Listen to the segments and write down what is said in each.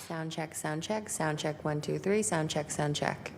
Sound check, sound check, sound check, 1, 2, 3, sound check, sound check.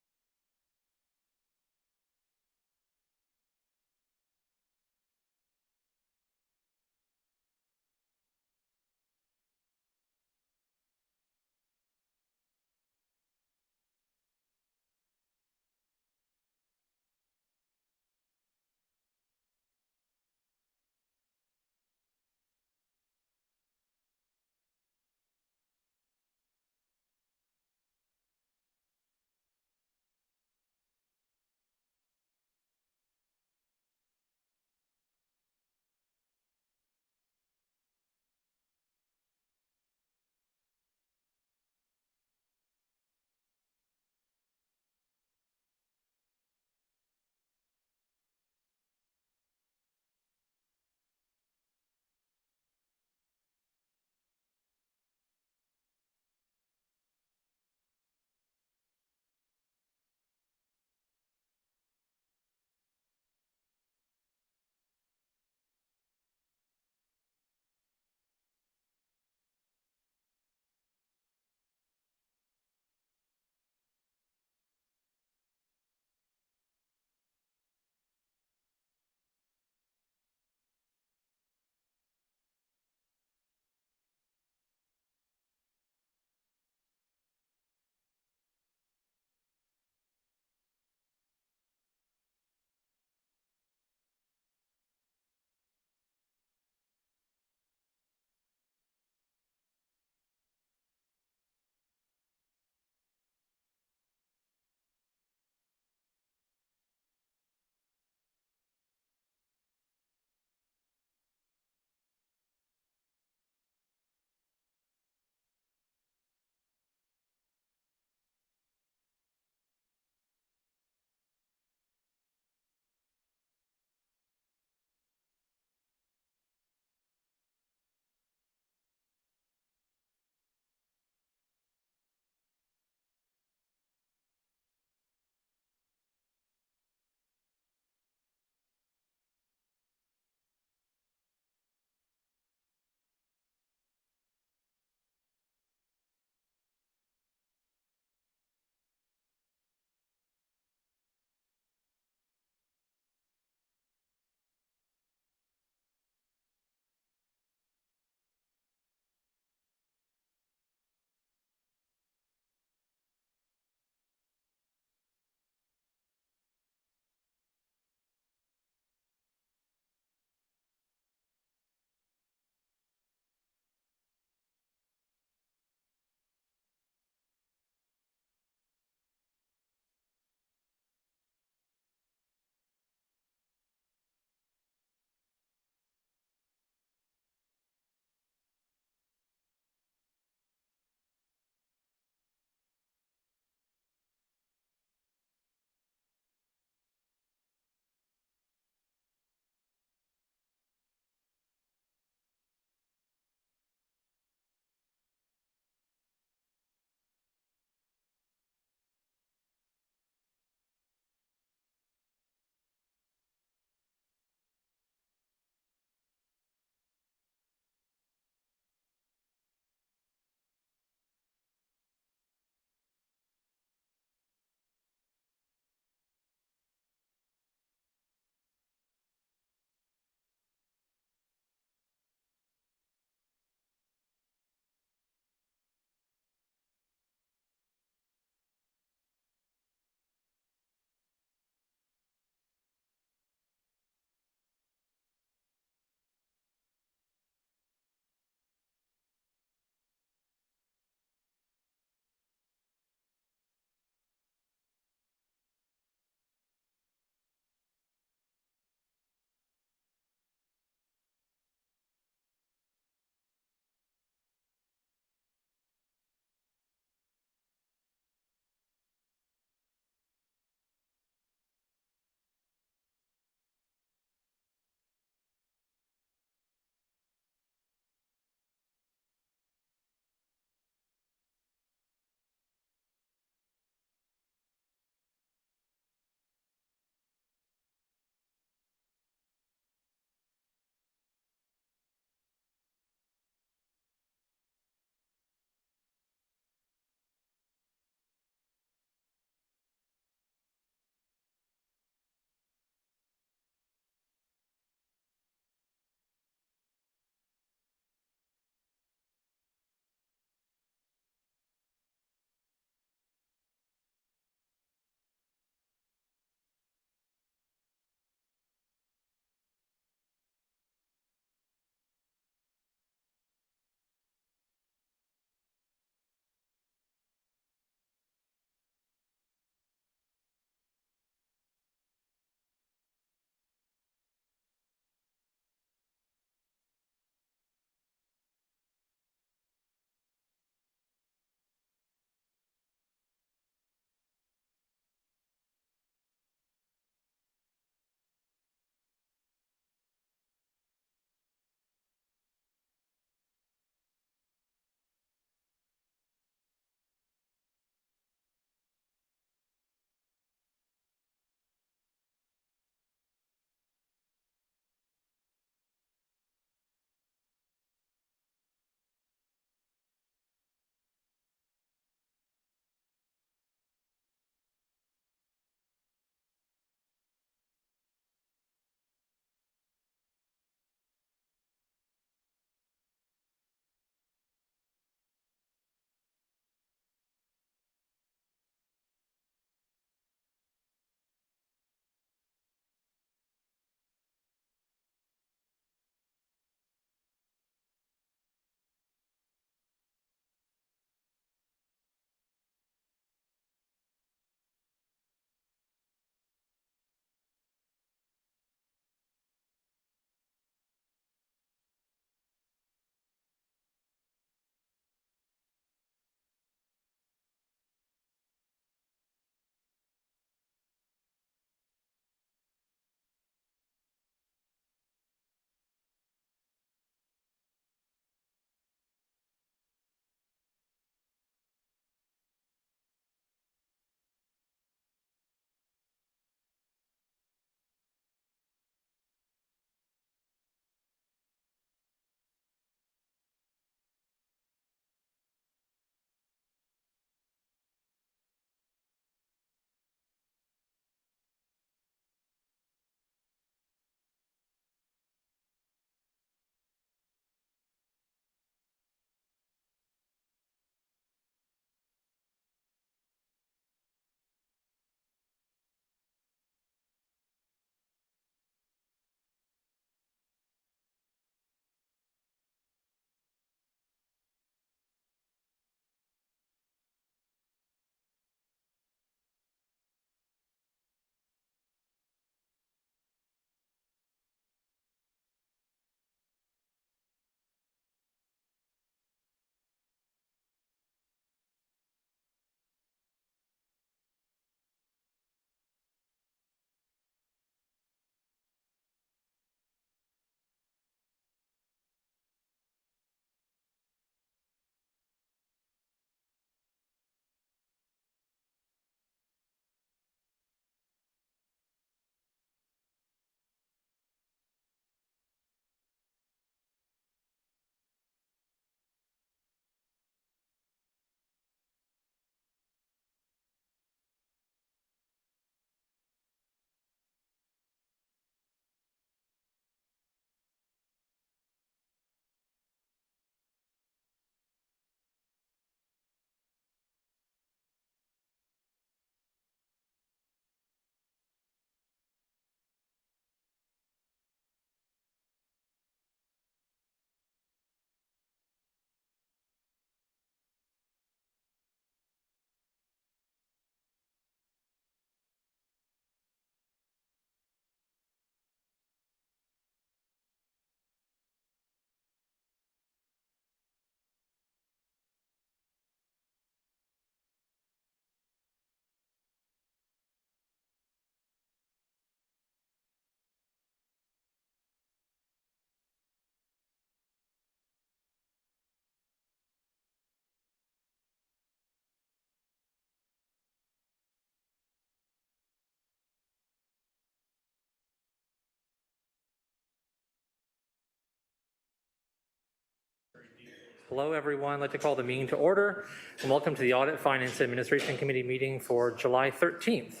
Hello, everyone. I'd like to call the meeting to order and welcome to the Audit, Finance, and Administration Committee meeting for July 13th.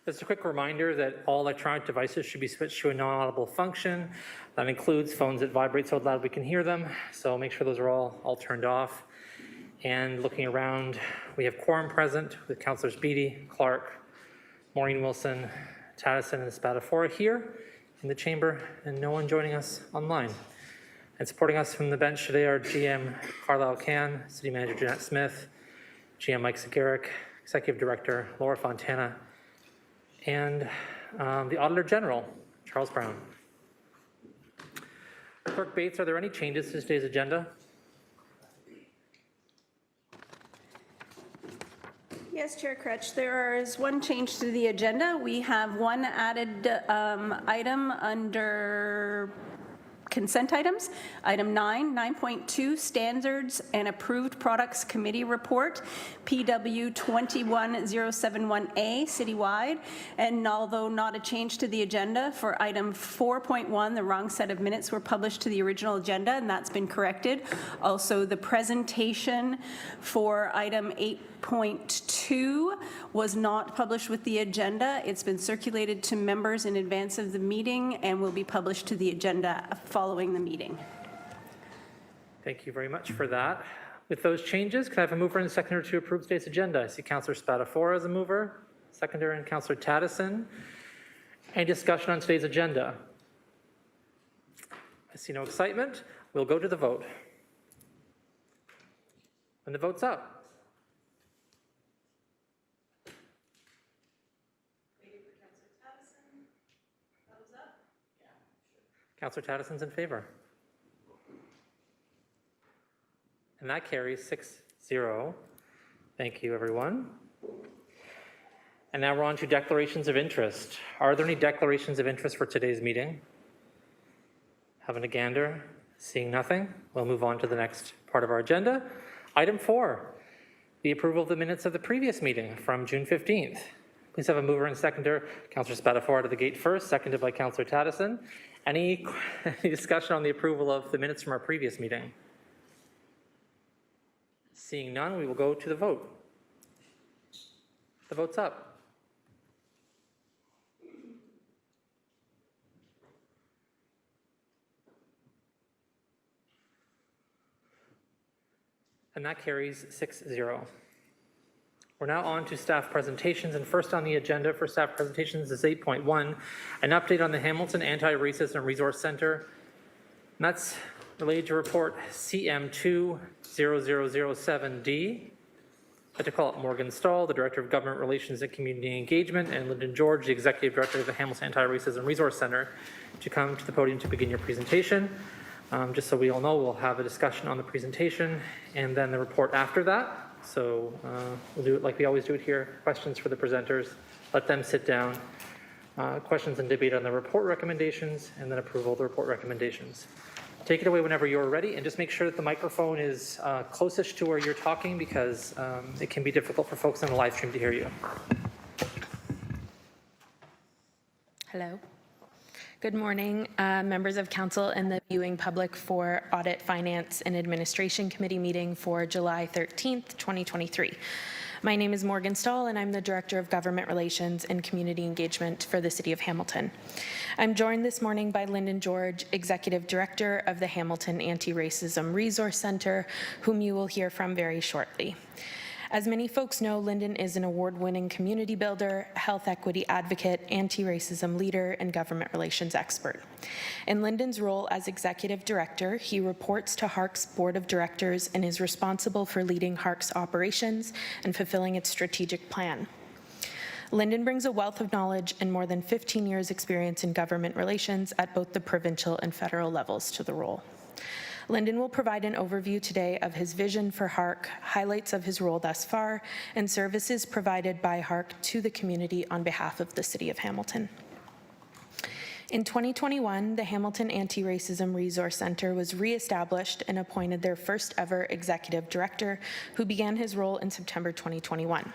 Just a quick reminder that all electronic devices should be switched to a non-audible function. That includes phones that vibrate so loud we can hear them, so make sure those are all turned off. And looking around, we have quorum present with Councillors Beattie, Clark, Maureen Wilson, Taddison, and Spadafora here in the chamber, and no one joining us online. And supporting us from the bench today are GM Carlisle Can, City Manager Jeanette Smith, GM Mike Zagaric, Executive Director Laura Fontana, and the Auditor General, Charles Brown. Clerk Bates, are there any changes to today's agenda? Yes, Chair Crutch, there is one change to the agenda. We have one added item under consent items. Item 9.2, Standards and Approved Products Committee Report, PW 21071A, citywide. And although not a change to the agenda, for item 4.1, the wrong set of minutes were published to the original agenda, and that's been corrected. Also, the presentation for item 8.2 was not published with the agenda. It's been circulated to members in advance of the meeting and will be published to the agenda following the meeting. Thank you very much for that. With those changes, could I have a mover and a seconder to approve today's agenda? I see Councillor Spadafora as a mover, seconder and Councillor Taddison. Any discussion on today's agenda? I see no excitement. We'll go to the vote. And the vote's up. Councillor Taddison's in favor. And that carries 6-0. Thank you, everyone. And now we're on to declarations of interest. Are there any declarations of interest for today's meeting? Having a gander, seeing nothing, we'll move on to the next part of our agenda. Item 4, the approval of the minutes of the previous meeting from June 15th. Please have a mover and seconder. Councillor Spadafora to the gate first, seconded by Councillor Taddison. Any discussion on the approval of the minutes from our previous meeting? Seeing none, we will go to the vote. The vote's up. And that carries 6-0. We're now on to staff presentations, and first on the agenda for staff presentations is 8.1, an update on the Hamilton Anti-Racism Resource Center. And that's related to report CM20007D. I'd like to call up Morgan Stahl, the Director of Government Relations and Community Engagement, and Lyndon George, the Executive Director of the Hamilton Anti-Racism Resource Center, to come to the podium to begin your presentation. Just so we all know, we'll have a discussion on the presentation and then the report after that. So we'll do it like we always do it here. Questions for the presenters, let them sit down. Questions and debate on the report recommendations, and then approval of the report recommendations. Take it away whenever you're ready, and just make sure that the microphone is closest to where you're talking, because it can be difficult for folks on the live stream to hear you. Hello. Good morning, members of council and the viewing public for Audit, Finance and Administration Committee meeting for July 13th, 2023. My name is Morgan Stahl, and I'm the Director of Government Relations and Community Engagement for the City of Hamilton. I'm joined this morning by Lyndon George, Executive Director of the Hamilton Anti-Racism Resource Center, whom you will hear from very shortly. As many folks know, Lyndon is an award-winning community builder, health equity advocate, anti-racism leader, and government relations expert. In Lyndon's role as executive director, he reports to HARC's board of directors and is responsible for leading HARC's operations and fulfilling its strategic plan. Lyndon brings a wealth of knowledge and more than 15 years' experience in government relations at both the provincial and federal levels to the role. Lyndon will provide an overview today of his vision for HARC, highlights of his role thus far, and services provided by HARC to the community on behalf of the City of Hamilton. In 2021, the Hamilton Anti-Racism Resource Center was re-established and appointed their first ever executive director, who began his role in September 2021.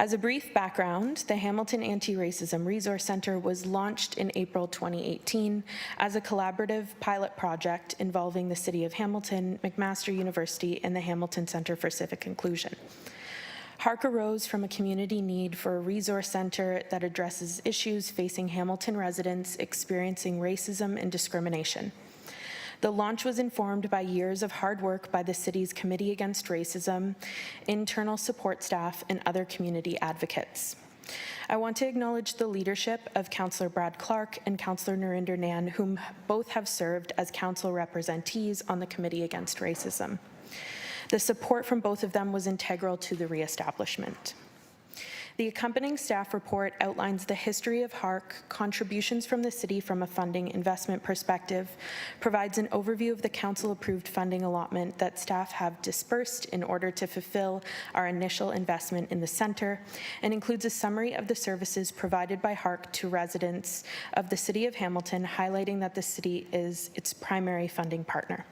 As a brief background, the Hamilton Anti-Racism Resource Center was launched in April 2018 as a collaborative pilot project involving the City of Hamilton, McMaster University, and the Hamilton Center for Civic Inclusion. HARC arose from a community need for a resource center that addresses issues facing Hamilton residents experiencing racism and discrimination. The launch was informed by years of hard work by the city's Committee Against Racism, internal support staff, and other community advocates. I want to acknowledge the leadership of Councillor Brad Clark and Councillor Narinder Nan, whom both have served as council representees on the Committee Against Racism. The support from both of them was integral to the reestablishment. The accompanying staff report outlines the history of HARC, contributions from the city from a funding investment perspective, provides an overview of the council-approved funding allotment that staff have dispersed in order to fulfill our initial investment in the centre, and includes a summary of the services provided by HARC to residents of the City of Hamilton, highlighting that the city is its primary funding partner.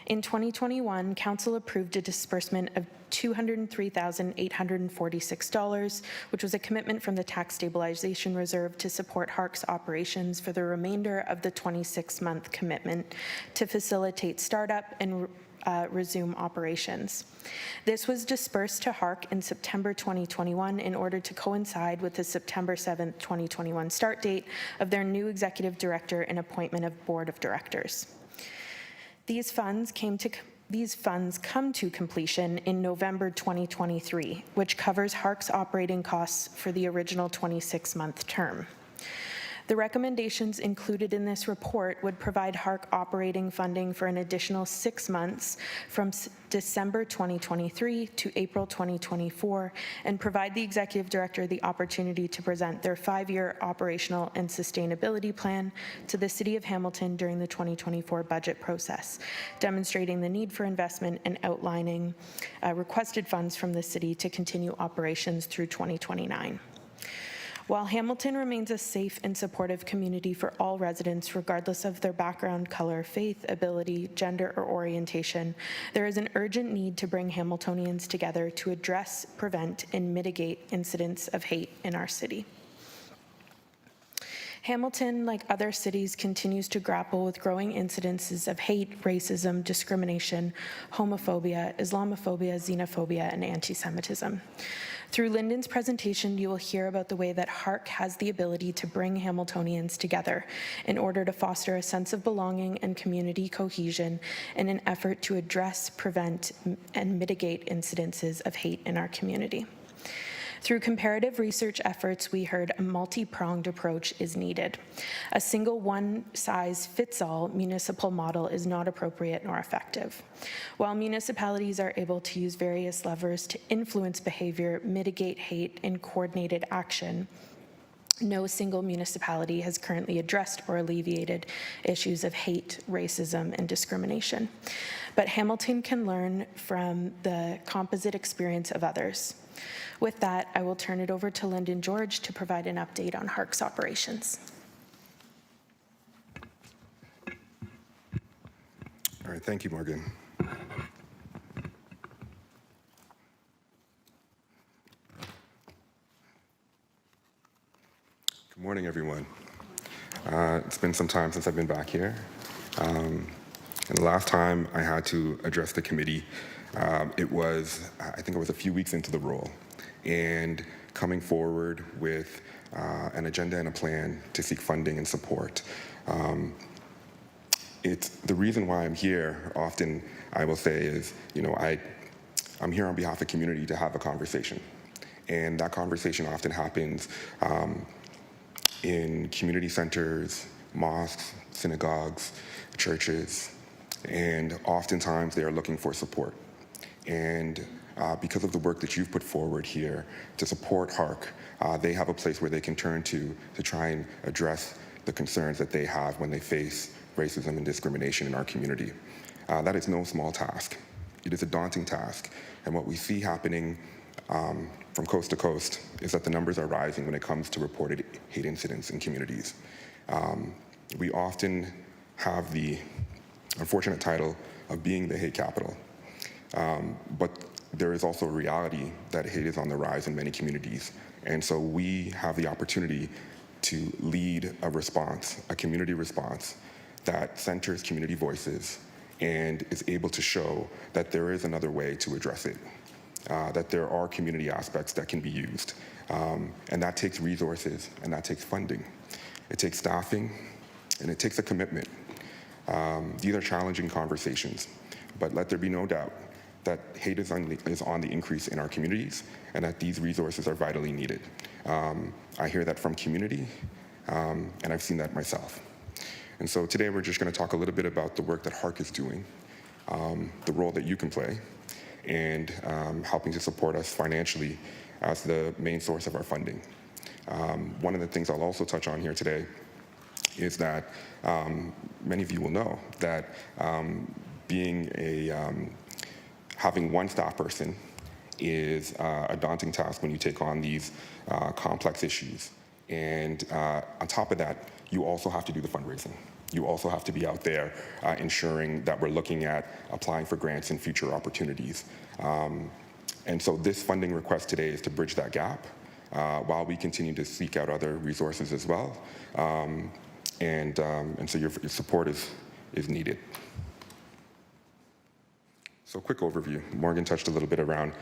In 2021, Council approved a disbursement of $203,846, which was a commitment from the Tax Stabilization Reserve to support HARC's operations for the remainder of the 26-month commitment to facilitate startup and resume operations. This was dispersed to HARC in September 2021 in order to coincide with the September 7th, 2021 start date of their new executive director and appointment of board of directors. These funds come to completion in November 2023, which covers HARC's operating costs for the original 26-month term. The recommendations included in this report would provide HARC operating funding for an additional 6 months from December 2023 to April 2024, and provide the Executive Director the opportunity to present their 5-year operational and sustainability plan to the City of Hamilton during the 2024 budget process, demonstrating the need for investment and outlining requested funds from the City to continue operations through 2029. While Hamilton remains a safe and supportive community for all residents, regardless of their background, color, faith, ability, gender, or orientation, there is an urgent need to bring Hamiltonians together to address, prevent, and mitigate incidents of hate in our city. Hamilton, like other cities, continues to grapple with growing incidences of hate, racism, discrimination, homophobia, Islamophobia, xenophobia, and anti-Semitism. Through Lyndon's presentation, you will hear about the way that HARC has the ability to bring Hamiltonians together in order to foster a sense of belonging and community cohesion in an effort to address, prevent, and mitigate incidences of hate in our community. Through comparative research efforts, we heard a multi-pronged approach is needed. A single one-size-fits-all municipal model is not appropriate nor effective. While municipalities are able to use various levers to influence behavior, mitigate hate, and coordinated action, no single municipality has currently addressed or alleviated issues of hate, racism, and discrimination. But Hamilton can learn from the composite experience of others. With that, I will turn it over to Lyndon George to provide an update on HARC's operations. All right, thank you, Morgan. Good morning, everyone. It's been some time since I've been back here. And the last time I had to address the committee, I think it was a few weeks into the role, and coming forward with an agenda and a plan to seek funding and support. It's the reason why I'm here. Often I will say is, I'm here on behalf of the community to have a conversation, and that conversation often happens in community centers, mosques, synagogues, churches, and oftentimes they are looking for support. And because of the work that you've put forward here to support HARC, they have a place where they can turn to try and address the concerns that they have when they face racism and discrimination in our community. That is no small task. It is a daunting task. And what we see happening from coast to coast is that the numbers are rising when it comes to reported hate incidents in communities. We often have the unfortunate title of being the hate capital. But there is also a reality that hate is on the rise in many communities. And so we have the opportunity to lead a response, a community response that centers community voices and is able to show that there is another way to address it, that there are community aspects that can be used. And that takes resources and that takes funding. It takes staffing and it takes a commitment. These are challenging conversations, but let there be no doubt that hate is on the increase in our communities and that these resources are vitally needed. I hear that from community, and I've seen that myself. And so today we're just going to talk a little bit about the work that HARC is doing, the role that you can play, and helping to support us financially as the main source of our funding. One of the things I'll also touch on here today is that many of you will know that having one staff person is a daunting task when you take on these complex issues. And on top of that, you also have to do the fundraising. You also have to be out there ensuring that we're looking at applying for grants and future opportunities. And so this funding request today is to bridge that gap while we continue to seek out other resources as well. And so your support is needed. So quick overview. Morgan touched a little bit around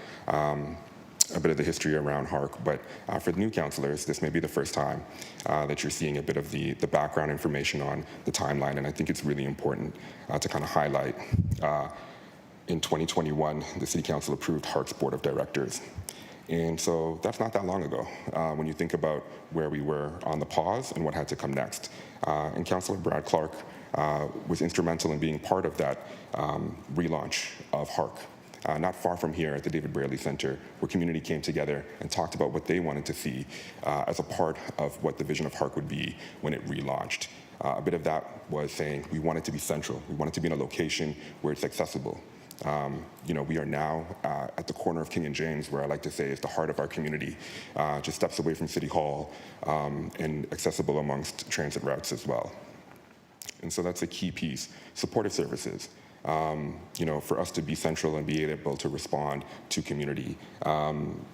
a bit of the history around HARC, but for the new councillors, this may be the first time that you're seeing a bit of the background information on the timeline, and I think it's really important to kind of highlight. In 2021, the City Council approved HARC's Board of Directors. And so that's not that long ago when you think about where we were on the pause and what had to come next. And Councillor Brad Clark was instrumental in being part of that relaunch of HARC. Not far from here at the David Braley Center, where community came together and talked about what they wanted to see as a part of what the vision of HARC would be when it relaunched. A bit of that was saying we want it to be central. We want it to be in a location where it's accessible. We are now at the corner of King and James, where I like to say is the heart of our community, just steps away from City Hall and accessible amongst transit routes as well. And so that's a key piece. Supportive services. For us to be central and be able to respond to community,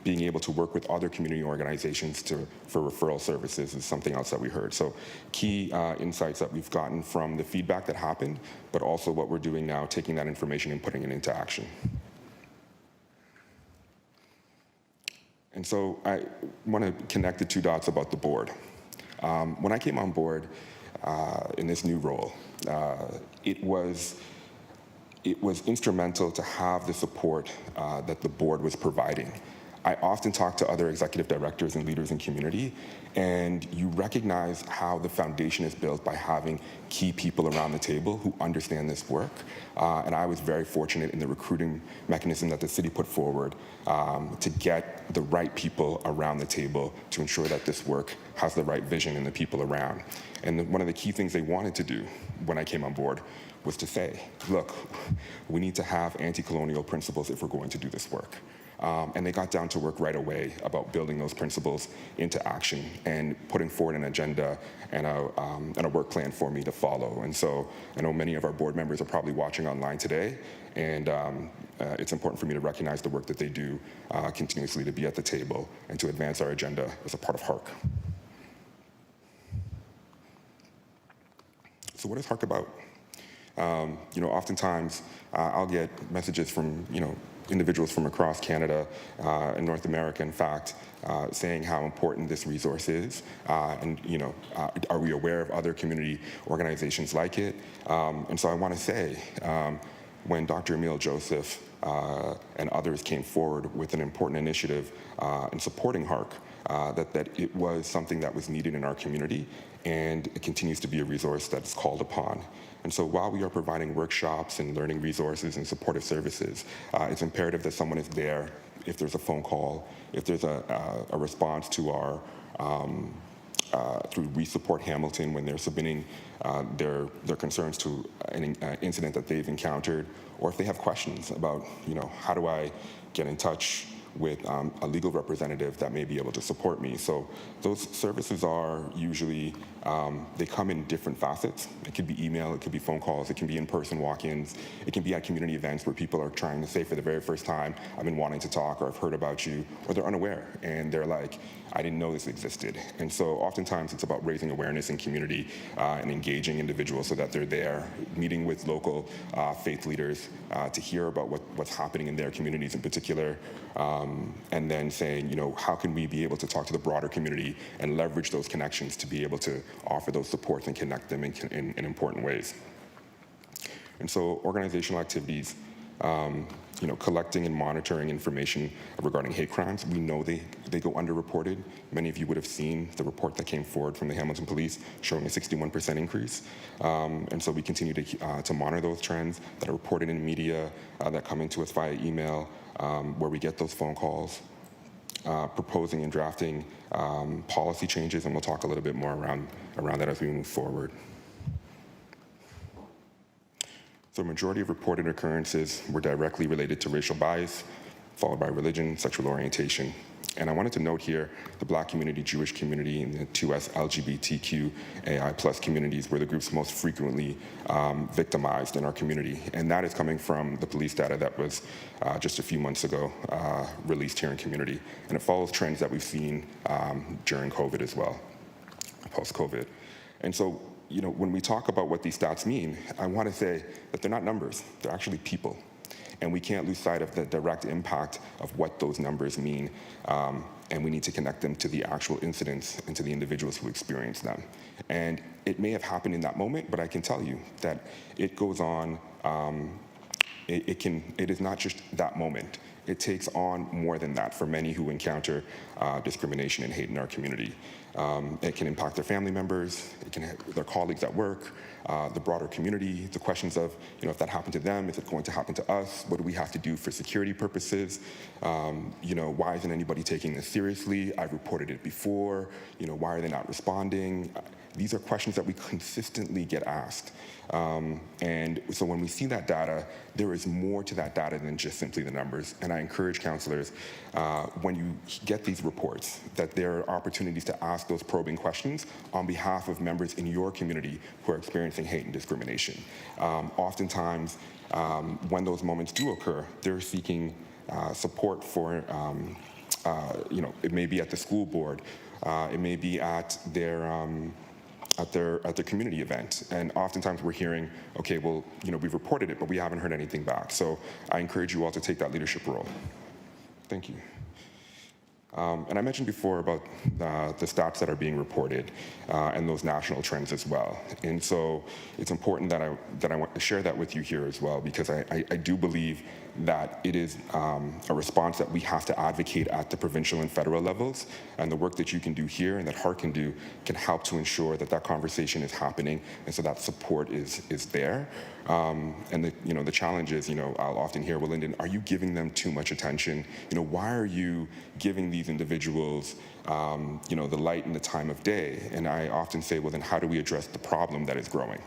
being able to work with other community organizations for referral services is something else that we heard. So key insights that we've gotten from the feedback that happened, but also what we're doing now, taking that information and putting it into action. And so I want to connect the two dots about the board. When I came on board in this new role, it was instrumental to have the support that the board was providing. I often talk to other executive directors and leaders in community, and you recognize how the foundation is built by having key people around the table who understand this work. And I was very fortunate in the recruiting mechanism that the city put forward to get the right people around the table to ensure that this work has the right vision and the people around. And one of the key things they wanted to do when I came on board was to say, look, we need to have anti-colonial principles if we're going to do this work. And they got down to work right away about building those principles into action and putting forward an agenda and a work plan for me to follow. And so I know many of our board members are probably watching online today, and it's important for me to recognize the work that they do continuously to be at the table and to advance our agenda as a part of HARC. So what is HARC about? Oftentimes I'll get messages from, individuals from across Canada and North America, in fact, saying how important this resource is. Are we aware of other community organizations like it? And so I want to say, when Dr. Emile Joseph and others came forward with an important initiative in supporting HARC, that it was something that was needed in our community, and it continues to be a resource that's called upon. And so while we are providing workshops and learning resources and supportive services, it's imperative that someone is there if there's a phone call, if there's a response to our, through We Support Hamilton when they're submitting their concerns to an incident that they've encountered, or if they have questions about, how do I get in touch with a legal representative that may be able to support me. So those services are usually, they come in different facets. It could be email, it could be phone calls, it can be in-person walk-ins, it can be at community events where people are trying to say for the very first time, I've been wanting to talk, or I've heard about you, or they're unaware and they're like, I didn't know this existed. And so oftentimes it's about raising awareness in community and engaging individuals so that they're there, meeting with local faith leaders to hear about what's happening in their communities in particular, and then saying, how can we be able to talk to the broader community and leverage those connections to be able to offer those supports and connect them in important ways. And so organizational activities, collecting and monitoring information regarding hate crimes. We know they go underreported. Many of you would have seen the report that came forward from the Hamilton Police showing a 61% increase. And so we continue to monitor those trends that are reported in media, that come into us via email, where we get those phone calls, proposing and drafting policy changes, and we'll talk a little bit more around that as we move forward. So a majority of reported occurrences were directly related to racial bias, followed by religion, sexual orientation. And I wanted to note here, the Black community, Jewish community, and the 2S LGBTQAI+ communities were the groups most frequently victimized in our community. And that is coming from the police data that was just a few months ago released here in community. And it follows trends that we've seen during COVID as well, post-COVID. And so, when we talk about what these stats mean, I want to say that they're not numbers, they're actually people. And we can't lose sight of the direct impact of what those numbers mean. And we need to connect them to the actual incidents and to the individuals who experience them. And it may have happened in that moment, but I can tell you that it goes on, it is not just that moment. It takes on more than that for many who encounter discrimination and hate in our community. It can impact their family members, it can their colleagues at work, the broader community, the questions of, if that happened to them, is it going to happen to us? What do we have to do for security purposes? Why isn't anybody taking this seriously? I've reported it before. Why are they not responding? These are questions that we consistently get asked. And so when we see that data, there is more to that data than just simply the numbers. And I encourage counselors, when you get these reports, that there are opportunities to ask those probing questions on behalf of members in your community who are experiencing hate and discrimination. Oftentimes, when those moments do occur, they're seeking support for, it may be at the school board, it may be at their community event. And oftentimes we're hearing, okay, well, we've reported it, but we haven't heard anything back. So I encourage you all to take that leadership role. Thank you. And I mentioned before about the stats that are being reported and those national trends as well. And so it's important that I want to share that with you here as well, because I do believe that it is a response that we have to advocate at the provincial and federal levels, and the work that you can do here and that HART can do can help to ensure that that conversation is happening, and so that support is there. And the challenge is, I'll often hear, well, Lyndon, are you giving them too much attention? Why are you giving these individuals, the light and the time of day? And I often say, well, then how do we address the problem that is growing?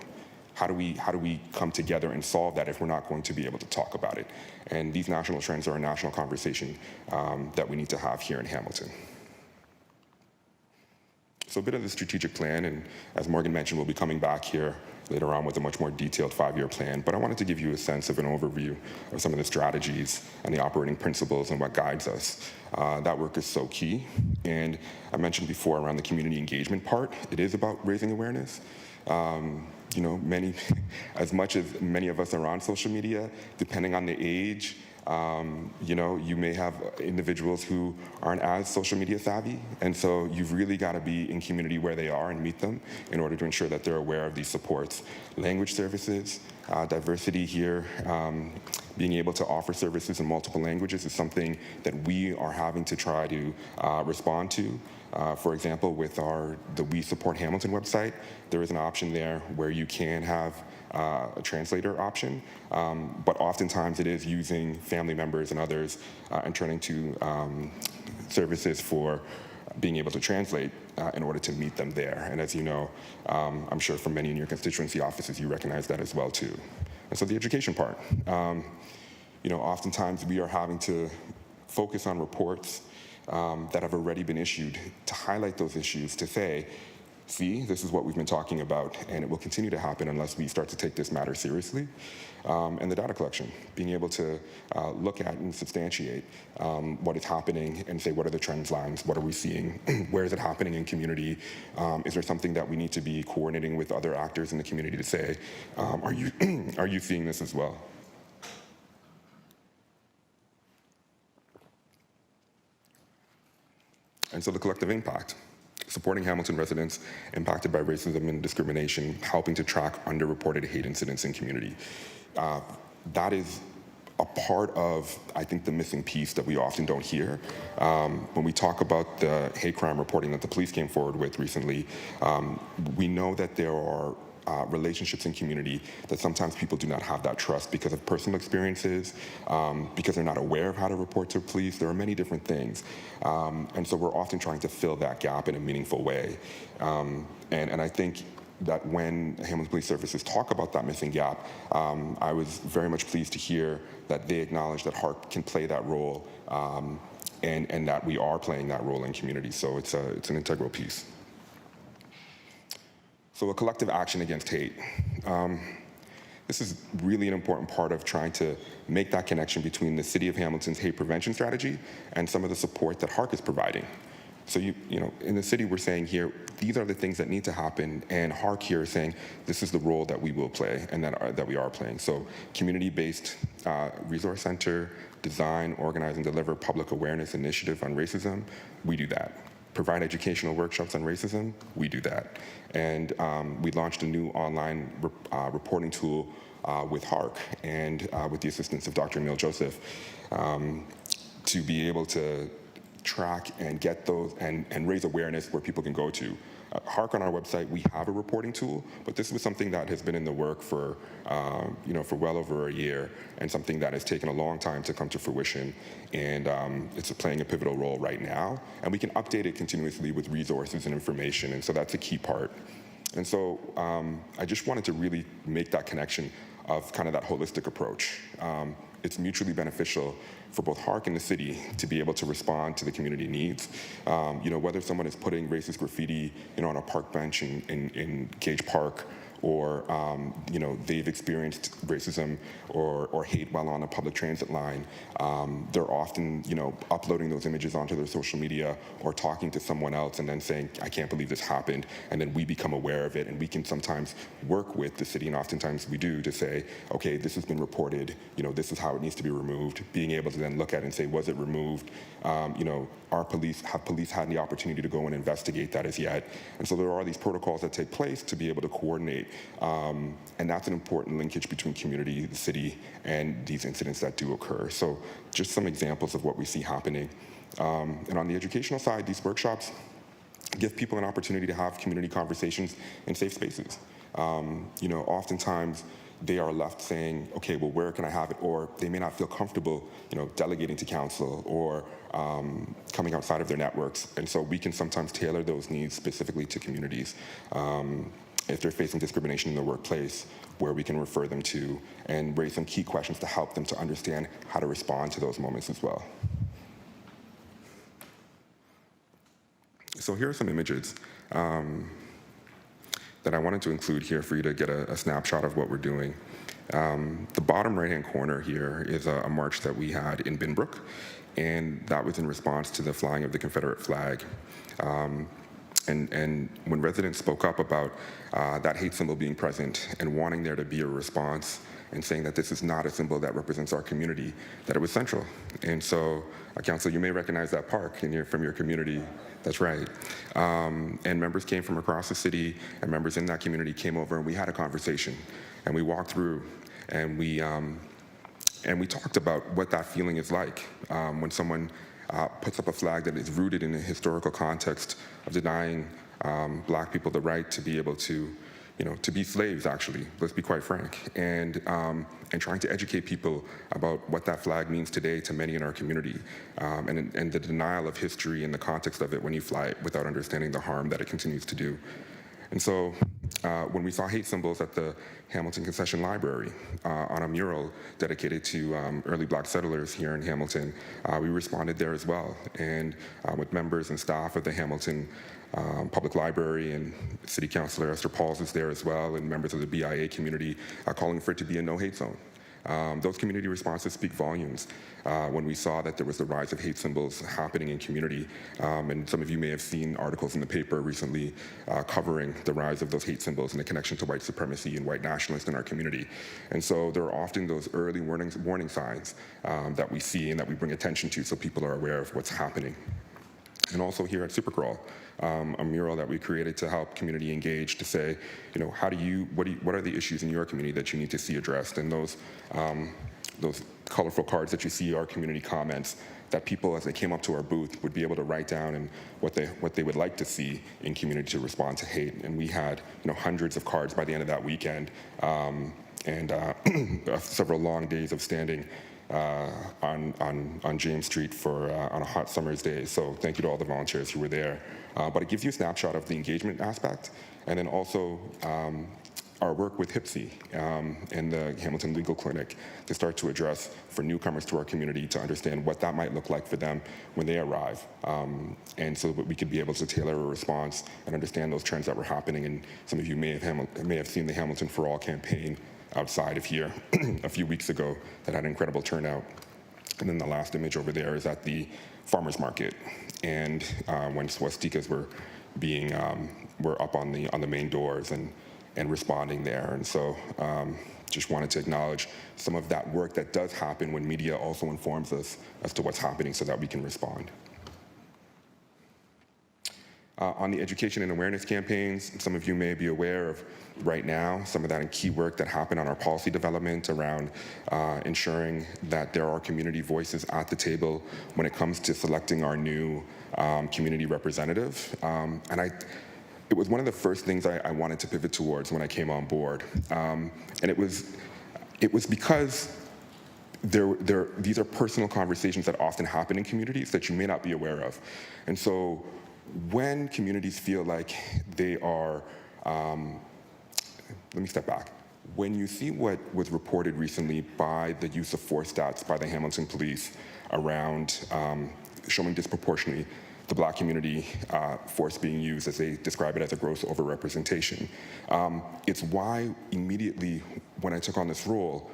How do we come together and solve that if we're not going to be able to talk about it? And these national trends are a national conversation that we need to have here in Hamilton. So a bit of the strategic plan, and as Morgan mentioned, we'll be coming back here later on with a much more detailed 5-year plan. But I wanted to give you a sense of an overview of some of the strategies and the operating principles and what guides us. That work is so key. And I mentioned before around the community engagement part, it is about raising awareness. As much as many of us are on social media, depending on the age, you may have individuals who aren't as social media savvy, and so you've really got to be in community where they are and meet them in order to ensure that they're aware of these supports. Language services, diversity here, being able to offer services in multiple languages is something that we are having to try to respond to. For example, with the We Support Hamilton website, there is an option there where you can have a translator option, but oftentimes it is using family members and others and turning to services for being able to translate in order to meet them there. And as you know, I'm sure from many in your constituency offices, you recognize that as well too. And so the education part, oftentimes we are having to focus on reports that have already been issued, to highlight those issues, to say, see, this is what we've been talking about, and it will continue to happen unless we start to take this matter seriously. And the data collection, being able to look at and substantiate what is happening and say, what are the trend lines, what are we seeing, where is it happening in community, is there something that we need to be coordinating with other actors in the community to say, are you, are you seeing this as well? And so the collective impact, supporting Hamilton residents impacted by racism and discrimination, helping to track underreported hate incidents in community. That is a part of, I think, the missing piece that we often don't hear. When we talk about the hate crime reporting that the police came forward with recently, we know that there are relationships in community that sometimes people do not have that trust because of personal experiences, because they're not aware of how to report to police. There are many different things. And so we're often trying to fill that gap in a meaningful way. And I think that when Hamilton Police Services talk about that missing gap, I was very much pleased to hear that they acknowledge that HARC can play that role, and that we are playing that role in community. So it's an integral piece. So a collective action against hate. This is really an important part of trying to make that connection between the City of Hamilton's hate prevention strategy and some of the support that HARC is providing. So you know, in the city, we're saying here, these are the things that need to happen, and HARC here is saying this is the role that we will play and that we are playing. So community-based resource center, design, organize, and deliver public awareness initiative on racism, we do that. Provide educational workshops on racism, we do that. And we launched a new online reporting tool with HARC and with the assistance of Dr. Emil Joseph to be able to track and get those and raise awareness where people can go to. HARC on our website, we have a reporting tool, but this was something that has been in the work for, for well over a year, and something that has taken a long time to come to fruition. And it's playing a pivotal role right now, and we can update it continuously with resources and information, and so that's a key part. And so I just wanted to really make that connection of kind of that holistic approach. It's mutually beneficial for both HARC and the city to be able to respond to the community needs. Whether someone is putting racist graffiti, on a park bench in Gage Park, or they've experienced racism or hate while on a public transit line, they're often uploading those images onto their social media or talking to someone else and then saying, I can't believe this happened, and then we become aware of it, and we can sometimes work with the city, and oftentimes we do, to say, okay, this has been reported, this is how it needs to be removed, being able to then look at it and say, was it removed? Have police had the opportunity to go and investigate that as yet? And so there are these protocols that take place to be able to coordinate, and that's an important linkage between community, the city, and these incidents that do occur. So just some examples of what we see happening. And on the educational side, these workshops give people an opportunity to have community conversations in safe spaces. Oftentimes they are left saying, okay, well, where can I have it? Or they may not feel comfortable, delegating to council or coming outside of their networks. And so we can sometimes tailor those needs specifically to communities. If they're facing discrimination in the workplace, where we can refer them to and raise some key questions to help them to understand how to respond to those moments as well. So here are some images that I wanted to include here for you to get a snapshot of what we're doing. The bottom right-hand corner here is a march that we had in Binbrook, and that was in response to the flying of the Confederate flag. And when residents spoke up about that hate symbol being present and wanting there to be a response and saying that this is not a symbol that represents our community, that it was central. And so, Council, you may recognize that park from your community. That's right. And members came from across the city, and members in that community came over, and we had a conversation. And we walked through, and we talked about what that feeling is like when someone puts up a flag that is rooted in a historical context of denying Black people the right to be able to, to be slaves, actually, let's be quite frank, and trying to educate people about what that flag means today to many in our community, and the denial of history and the context of it when you fly it without understanding the harm that it continues to do. And so when we saw hate symbols at the Hamilton Concession Library on a mural dedicated to early Black settlers here in Hamilton, we responded there as well. And with members and staff of the Hamilton Public Library, and City Councilor Esther Pauls is there as well, and members of the BIA community calling for it to be a no-hate zone. Those community responses speak volumes. When we saw that there was the rise of hate symbols happening in community, and some of you may have seen articles in the paper recently covering the rise of those hate symbols and the connection to white supremacy and white nationalists in our community. And so there are often those early warning signs that we see and that we bring attention to so people are aware of what's happening. And also here at Supercrawl, a mural that we created to help community engage, to say, what are the issues in your community that you need to see addressed? And those colorful cards that you see are community comments that people, as they came up to our booth, would be able to write down and what they would like to see in community to respond to hate. And we had hundreds of cards by the end of that weekend, and several long days of standing on James Street on a hot summer's day. So thank you to all the volunteers who were there. But it gives you a snapshot of the engagement aspect, and then also our work with HIPSI and the Hamilton Legal Clinic to start to address for newcomers to our community to understand what that might look like for them when they arrive. And so that we could be able to tailor a response and understand those trends that were happening. And some of you may have seen the Hamilton for All campaign outside of here a few weeks ago that had an incredible turnout. And then the last image over there is at the farmers market, and when swastikas were up on the main doors and responding there. And so just wanted to acknowledge some of that work that does happen when media also informs us as to what's happening so that we can respond. On the education and awareness campaigns, some of you may be aware of right now some of that key work that happened on our policy development around ensuring that there are community voices at the table when it comes to selecting our new community representative. It was one of the first things I wanted to pivot towards when I came on board. And it was because these are personal conversations that often happen in communities that you may not be aware of. And so when communities feel like they are, let me step back. When you see what was reported recently by the use of force stats by the Hamilton Police around showing disproportionately the Black community force being used, as they describe it, as a gross overrepresentation, it's why immediately when I took on this role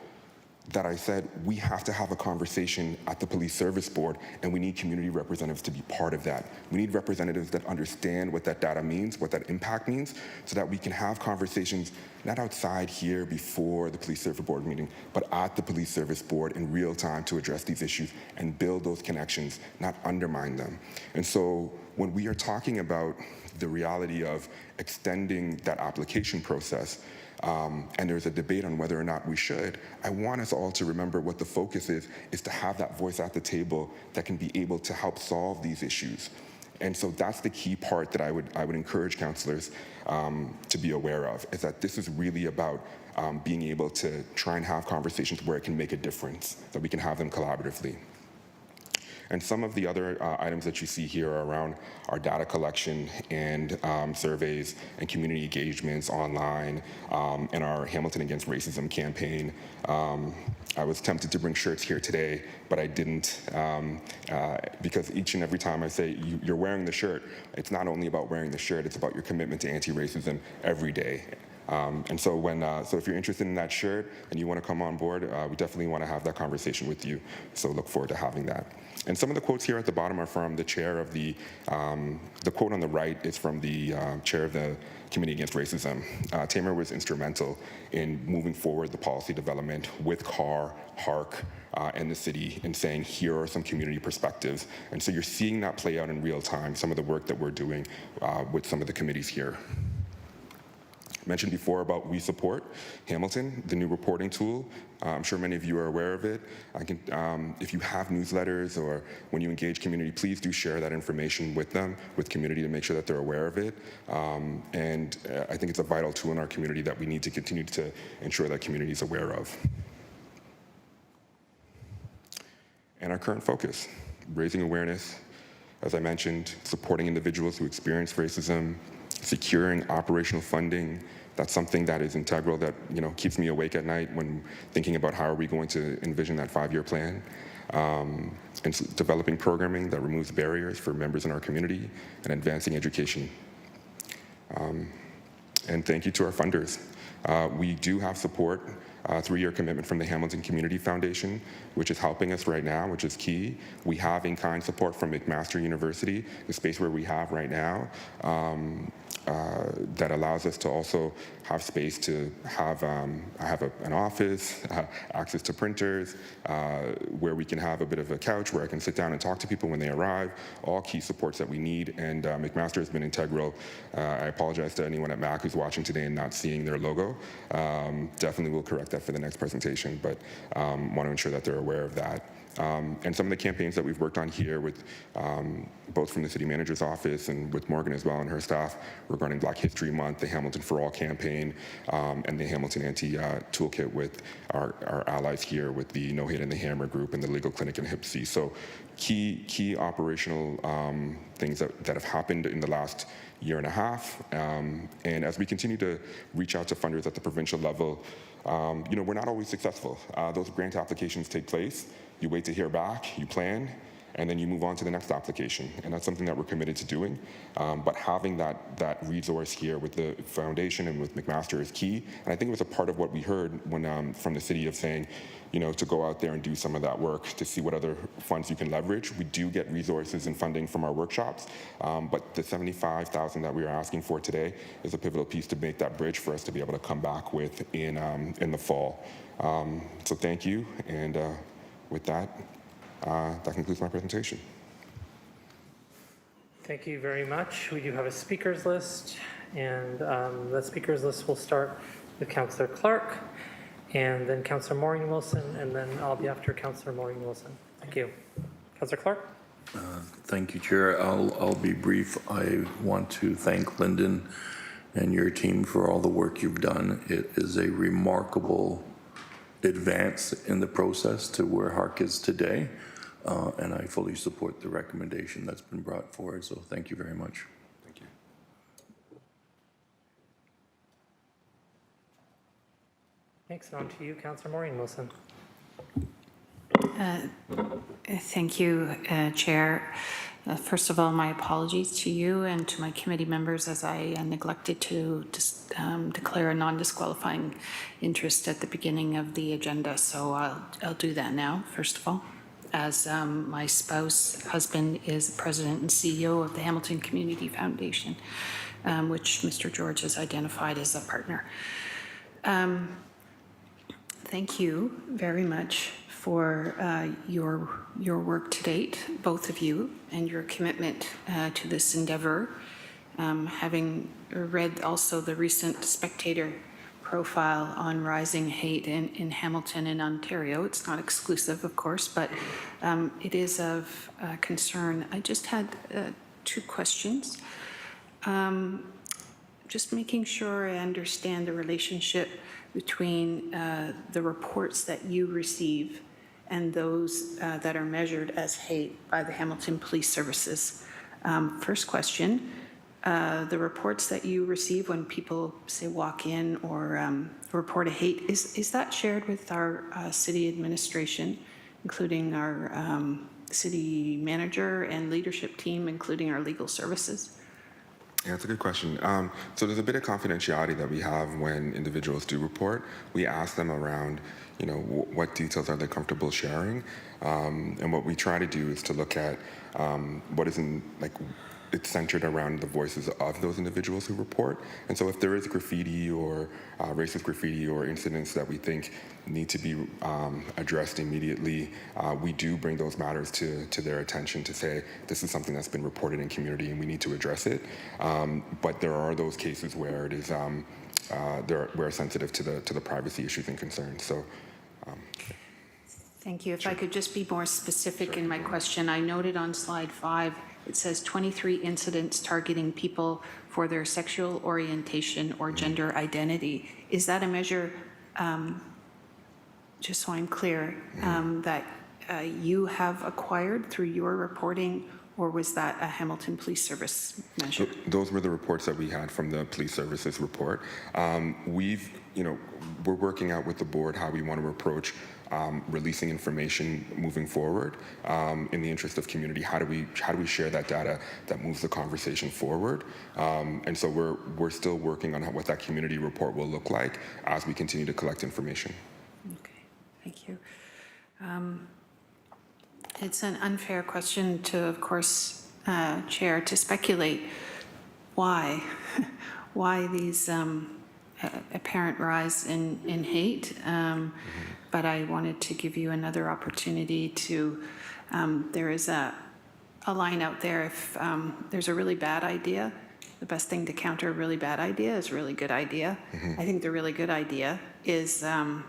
that I said we have to have a conversation at the Police Service Board, and we need community representatives to be part of that. We need representatives that understand what that data means, what that impact means, so that we can have conversations not outside here before the Police Service Board meeting, but at the Police Service Board in real time to address these issues and build those connections, not undermine them. And so when we are talking about the reality of extending that application process, and there's a debate on whether or not we should, I want us all to remember what the focus is to have that voice at the table that can be able to help solve these issues. And so that's the key part that I would encourage councilors to be aware of, is that this is really about being able to try and have conversations where it can make a difference, that we can have them collaboratively. And some of the other items that you see here are around our data collection and surveys and community engagements online, and our Hamilton Against Racism campaign. I was tempted to bring shirts here today, but I didn't, because each and every time I say, you're wearing the shirt, it's not only about wearing the shirt, it's about your commitment to anti-racism every day. And so so if you're interested in that shirt and you want to come on board, we definitely want to have that conversation with you. So look forward to having that. And some of the quotes here at the bottom are from the chair of the quote on the right is from the chair of the Committee Against Racism. Tamer was instrumental in moving forward the policy development with CAR, HARC, and the city in saying, here are some community perspectives. And so you're seeing that play out in real time, some of the work that we're doing with some of the committees here. Mentioned before about We Support Hamilton, the new reporting tool. I'm sure many of you are aware of it. If you have newsletters or when you engage community, please do share that information with them, with community, to make sure that they're aware of it. And I think it's a vital tool in our community that we need to continue to ensure that community is aware of. And our current focus, raising awareness, as I mentioned, supporting individuals who experience racism, securing operational funding That's something that is integral that, keeps me awake at night when thinking about how are we going to envision that 5-year plan. And developing programming that removes barriers for members in our community and advancing education. And thank you to our funders. We do have support, a 3-year commitment from the Hamilton Community Foundation, which is helping us right now, which is key. We have in-kind support from McMaster University, the space where we have right now, that allows us to also have space to have an office, access to printers, where we can have a bit of a couch where I can sit down and talk to people when they arrive, all key supports that we need, and McMaster has been integral. I apologize to anyone at MAC who's watching today and not seeing their logo. Definitely will correct that for the next presentation, but want to ensure that they're aware of that. And some of the campaigns that we've worked on here with both from the city manager's office and with Morgan as well and her staff regarding Black History Month, the Hamilton for All campaign, and the Hamilton Anti-Toolkit with our allies here with the No Hate and the Hammer group and the Legal Clinic in HIPC. So key operational things that have happened in the last year and a half. And as we continue to reach out to funders at the provincial level, we're not always successful. Those grant applications take place. You wait to hear back, you plan, and then you move on to the next application. And that's something that we're committed to doing. But having that resource here with the foundation and with McMaster is key. And I think it was a part of what we heard when from the city of saying, to go out there and do some of that work to see what other funds you can leverage. We do get resources and funding from our workshops, but the $75,000 that we are asking for today is a pivotal piece to make that bridge for us to be able to come back with in the fall. So thank you, and with that, that concludes my presentation. Thank you very much. We do have a speakers list, and the speakers list will start with Councillor Clark, and then Councillor Maureen Wilson, and then I'll be after Councillor Maureen Wilson. Thank you. Councillor Clark? Thank you, Chair. I'll be brief. I want to thank Lyndon and your team for all the work you've done. It is a remarkable advance in the process to where HARC is today, and I fully support the recommendation that's been brought forward, so thank you very much. Thank you. Thanks. On to you, Councillor Maureen Wilson. Thank you, Chair. First of all, my apologies to you and to my committee members as I neglected to declare a non-disqualifying interest at the beginning of the agenda. So I'll do that now, first of all. As my husband is the president and CEO of the Hamilton Community Foundation, which Mr. George has identified as a partner. Thank you very much for your work to date, both of you, and your commitment to this endeavor. Having read also the recent Spectator profile on rising hate in Hamilton and Ontario, it's not exclusive, of course, but it is of concern. I just had 2 questions. Just making sure I understand the relationship between the reports that you receive and those that are measured as hate by the Hamilton Police Services. First question, the reports that you receive when people, say, walk in or report a hate, is that shared with our city administration, including our city manager and leadership team, including our legal services? Yeah, that's a good question. So there's a bit of confidentiality that we have when individuals do report. We ask them around, what details are they comfortable sharing? And what we try to do is to look at what is it's centered around the voices of those individuals who report. And so if there is graffiti or racist graffiti or incidents that we think need to be addressed immediately, we do bring those matters to their attention to say, this is something that's been reported in community and we need to address it. But there are those cases where it is, we're sensitive to the privacy issues and concerns. So. Thank you. If I could just be more specific in my question, I noted on slide 5, it says 23 incidents targeting people for their sexual orientation or gender identity. Is that a measure, just so I'm clear, that you have acquired through your reporting, or was that a Hamilton Police Service measure? Those were the reports that we had from the police services report. We're working out with the board how we want to approach releasing information moving forward in the interest of community. How do we share that data that moves the conversation forward? And so we're still working on what that community report will look like as we continue to collect information. Okay, thank you. It's an unfair question to, of course, Chair, to speculate why these apparent rise in hate. But I wanted to give you another opportunity to, there is a line out there, if there's a really bad idea, the best thing to counter a really bad idea is a really good idea. I think the really good idea is that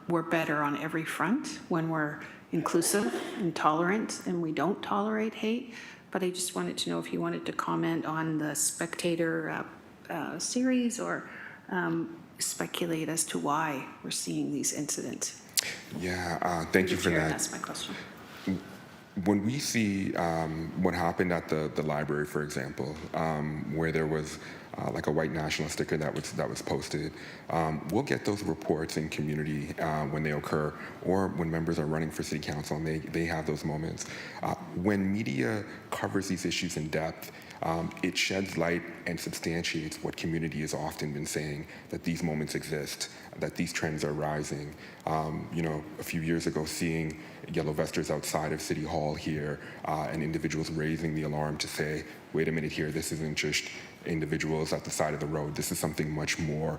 we're better on every front when we're inclusive and tolerant and we don't tolerate hate. But I just wanted to know if you wanted to comment on the Spectator series or speculate as to why we're seeing these incidents. Yeah, thank you for that. That's my question. When we see what happened at the library, for example, where there was like a white national sticker that was posted, we'll get those reports in community when they occur, or when members are running for city council and they have those moments. When media covers these issues in depth, it sheds light and substantiates what community has often been saying, that these moments exist, that these trends are rising. A few years ago, seeing yellow vesters outside of City Hall here and individuals raising the alarm to say, wait a minute here, this isn't just individuals at the side of the road. This is something much more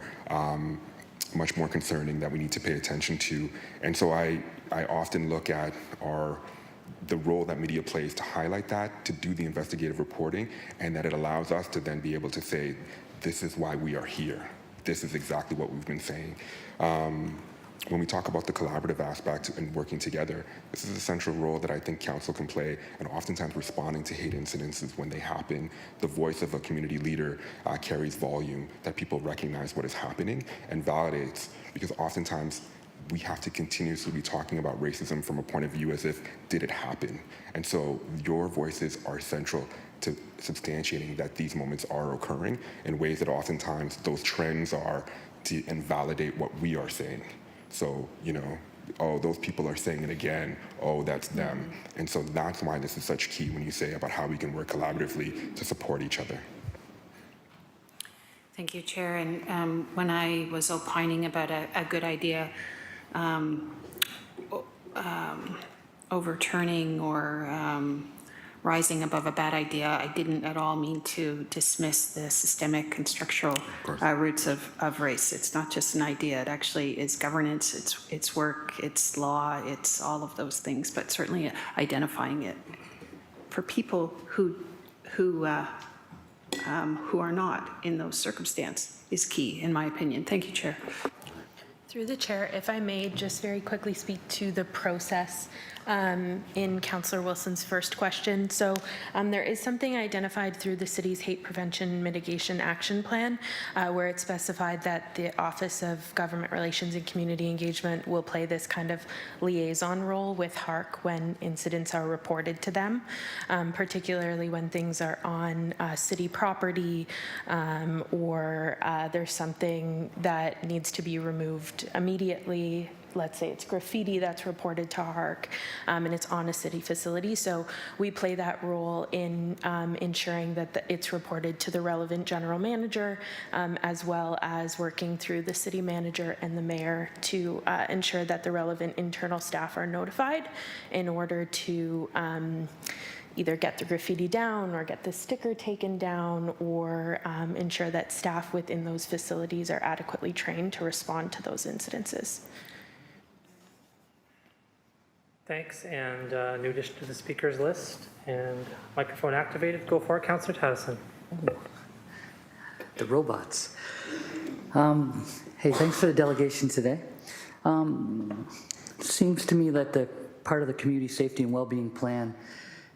concerning that we need to pay attention to. And so I often look at the role that media plays to highlight that, to do the investigative reporting, and that it allows us to then be able to say, this is why we are here. This is exactly what we've been saying. When we talk about the collaborative aspect and working together, this is a central role that I think council can play, and oftentimes responding to hate incidences when they happen. The voice of a community leader carries volume, that people recognize what is happening and validates, because oftentimes we have to continuously be talking about racism from a point of view as if, did it happen? And so your voices are central to substantiating that these moments are occurring in ways that oftentimes those trends are to invalidate what we are saying. So, oh, those people are saying it again, oh, that's them. And so that's why this is such key when you say about how we can work collaboratively to support each other. Thank you, Chair. And when I was opining about a good idea, overturning or rising above a bad idea, I didn't at all mean to dismiss the systemic and structural roots of race. It's not just an idea. It actually is governance, it's work, it's law, it's all of those things, but certainly identifying it for people who are not in those circumstances is key, in my opinion. Thank you, Chair. Through the chair, if I may just very quickly speak to the process in Councillor Wilson's first question. So there is something identified through the city's hate prevention mitigation action plan where it's specified that the Office of Government Relations and Community Engagement will play this kind of liaison role with HARC when incidents are reported to them, particularly when things are on city property or there's something that needs to be removed immediately. Let's say it's graffiti that's reported to HARC and it's on a city facility. So we play that role in ensuring that it's reported to the relevant general manager, as well as working through the city manager and the mayor to ensure that the relevant internal staff are notified in order to either get the graffiti down or get the sticker taken down, or ensure that staff within those facilities are adequately trained to respond to those incidences. Thanks, and new addition to the speakers list, and microphone activated. Go for it, Councillor Tadison. The robots. Hey, thanks for the delegation today. Seems to me that the part of the community safety and well-being plan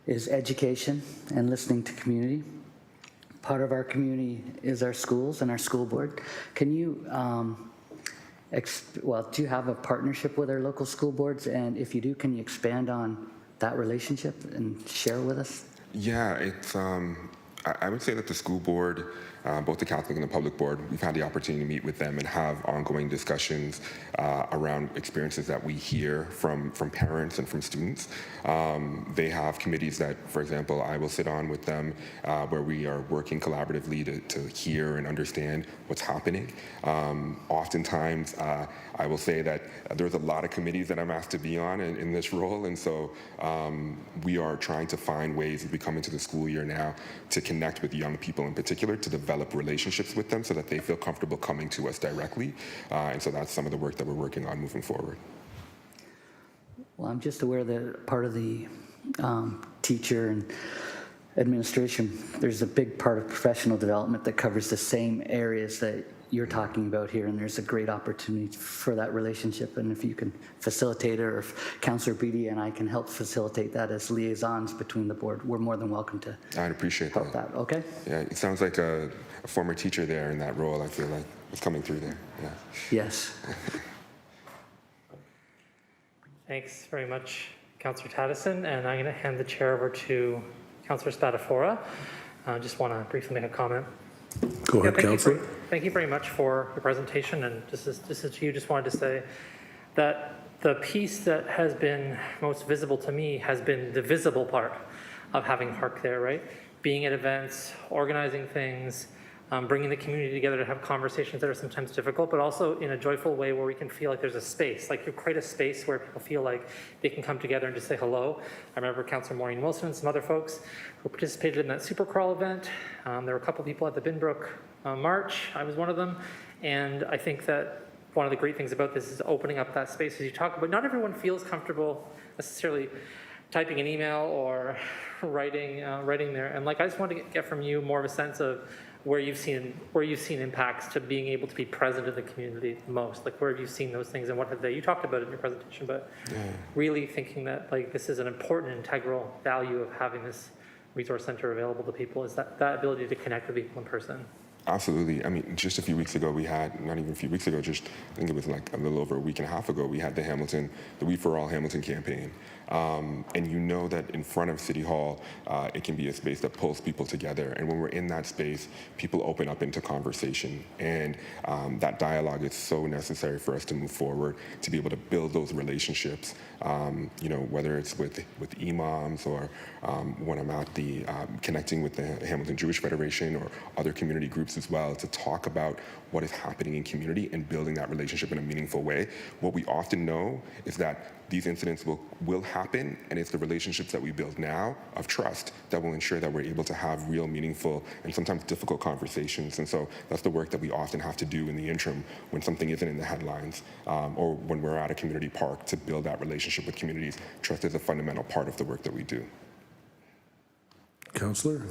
is education and listening to community. Part of our community is our schools and our school board. Can you do you have a partnership with our local school boards? And if you do, can you expand on that relationship and share with us? Yeah, it's. I would say that the school board, both the Catholic and the public board, we've had the opportunity to meet with them and have ongoing discussions around experiences that we hear from parents and from students. They have committees that, for example, I will sit on with them where we are working collaboratively to hear and understand what's happening. Oftentimes, I will say that there's a lot of committees that I'm asked to be on in this role, and so we are trying to find ways as we come into the school year now to connect with young people in particular, to develop relationships with them so that they feel comfortable coming to us directly. And so that's some of the work that we're working on moving forward. Well, I'm just aware that part of the teacher and administration, there's a big part of professional development that covers the same areas that you're talking about here, and there's a great opportunity for that relationship. And if you can facilitate it, or if Councillor Beattie and I can help facilitate that as liaisons between the board, we're more than welcome to I'd appreciate help that. Okay? Yeah, it sounds like a former teacher there in that role. I feel like it's coming through there. Yeah. Yes. Thanks very much, Councillor Taddison, and I'm going to hand the chair over to Councillor Spadafora. I just want to briefly make a comment. Go ahead, Councillor. Thank you very much for the presentation, and just as you just wanted to say that the piece that has been most visible to me has been the visible part of having Hark there, right? Being at events, organizing things, bringing the community together to have conversations that are sometimes difficult, but also in a joyful way where we can feel like there's a space, like you create a space where people feel like they can come together and just say hello. I remember Councillor Maureen Wilson and some other folks who participated in that super crawl event. There were a couple people at the Binbrook March. I was one of them. And I think that one of the great things about this is opening up that space as you talk about. Not everyone feels comfortable necessarily typing an email or writing there. And like, I just want to get from you more of a sense of where you've seen impacts to being able to be present in the community the most. Like, where have you seen those things and what have they? You talked about it in your presentation, but really thinking that like this is an important integral value of having this resource center available to people is that ability to connect with people in person. Absolutely. I mean, just a few weeks ago, we had, not even a few weeks ago, just I think it was like a little over a week and a half ago, we had the We For All Hamilton campaign. And you know that in front of City Hall, it can be a space that pulls people together. And when we're in that space, people open up into conversation. And that dialogue is so necessary for us to move forward, to be able to build those relationships, you know, whether it's with imams or when I'm out connecting with the Hamilton Jewish Federation or other community groups as well, to talk about what is happening in community and building that relationship in a meaningful way. What we often know is that these incidents will happen, and it's the relationships that we build now of trust that will ensure that we're able to have real, meaningful, and sometimes difficult conversations. And so that's the work that we often have to do in the interim when something isn't in the headlines, or when we're at a community park, to build that relationship with communities. Trust is a fundamental part of the work that we do. Councillor?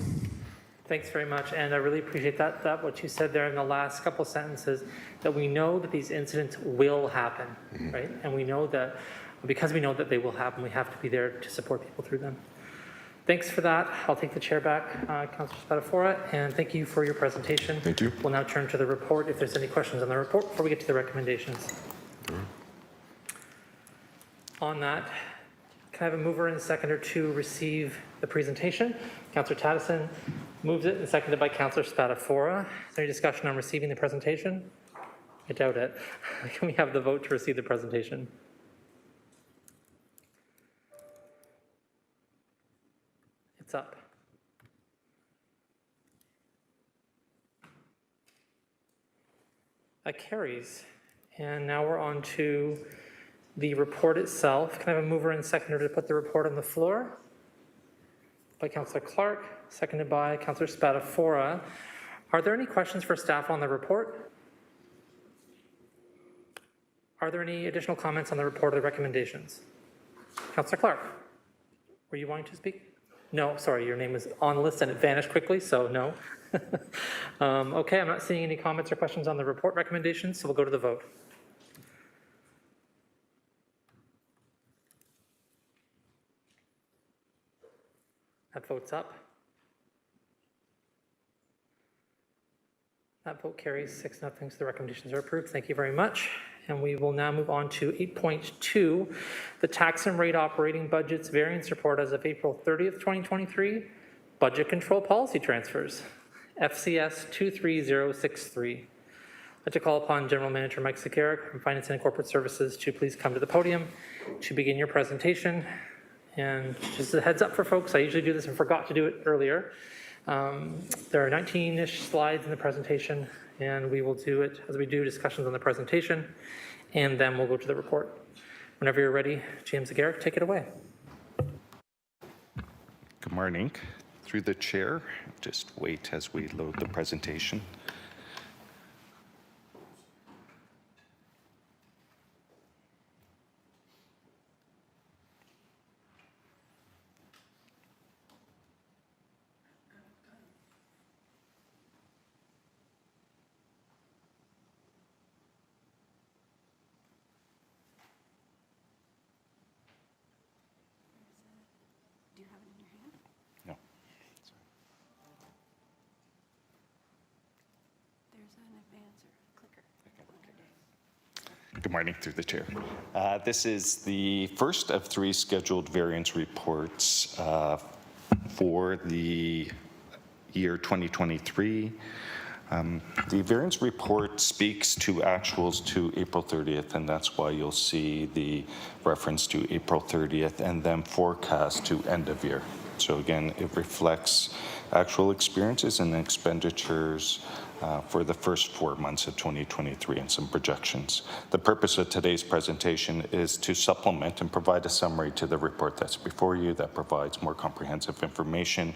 Thanks very much, and I really appreciate that what you said there in the last couple sentences, that we know that these incidents will happen, right? And we know that because we know that they will happen, we have to be there to support people through them. Thanks for that. I'll take the chair back, Councillor Spadafora, and thank you for your presentation. Thank you. We'll now turn to the report if there's any questions on the report before we get to the recommendations. On that, can I have a mover and seconder to receive the presentation? Councillor Taddison moves it and seconded by Councillor Spadafora. Is there any discussion on receiving the presentation? I doubt it. Can we have the vote to receive the presentation? It's up. That carries. And now we're on to the report itself. Can I have a mover and seconder to put the report on the floor? By Councillor Clark, seconded by Councillor Spadafora. Are there any questions for staff on the report? Are there any additional comments on the report or the recommendations? Councillor Clark, were you wanting to speak? No, sorry, your name was on the list and it vanished quickly, so no. Okay, I'm not seeing any comments or questions on the report recommendations, so we'll go to the vote. That vote's up. That vote carries 6-0, so the recommendations are approved. Thank you very much. And we will now move on to 8.2, the tax and rate operating budgets variance report as of April 30th, 2023, budget control policy transfers, FCS 23063. I'd like to call upon General Manager Mike Sakarik from Finance and Corporate Services to please come to the podium to begin your presentation. And just a heads up for folks, I usually do this and forgot to do it earlier. There are 19-ish slides in the presentation, and we will do it as we do discussions on the presentation, and then we'll go to the report. Whenever you're ready, James Sakarik, take it away. Good morning. Through the chair, just wait as we load the presentation. No. Good morning, through the chair. This is the first of 3 scheduled variance reports for the year 2023. The variance report speaks to actuals to April 30th, and that's why you'll see the reference to April 30th and then forecast to end of year. So again, it reflects actual experiences and expenditures for the first 4 months of 2023 and some projections. The purpose of today's presentation is to supplement and provide a summary to the report that's before you that provides more comprehensive information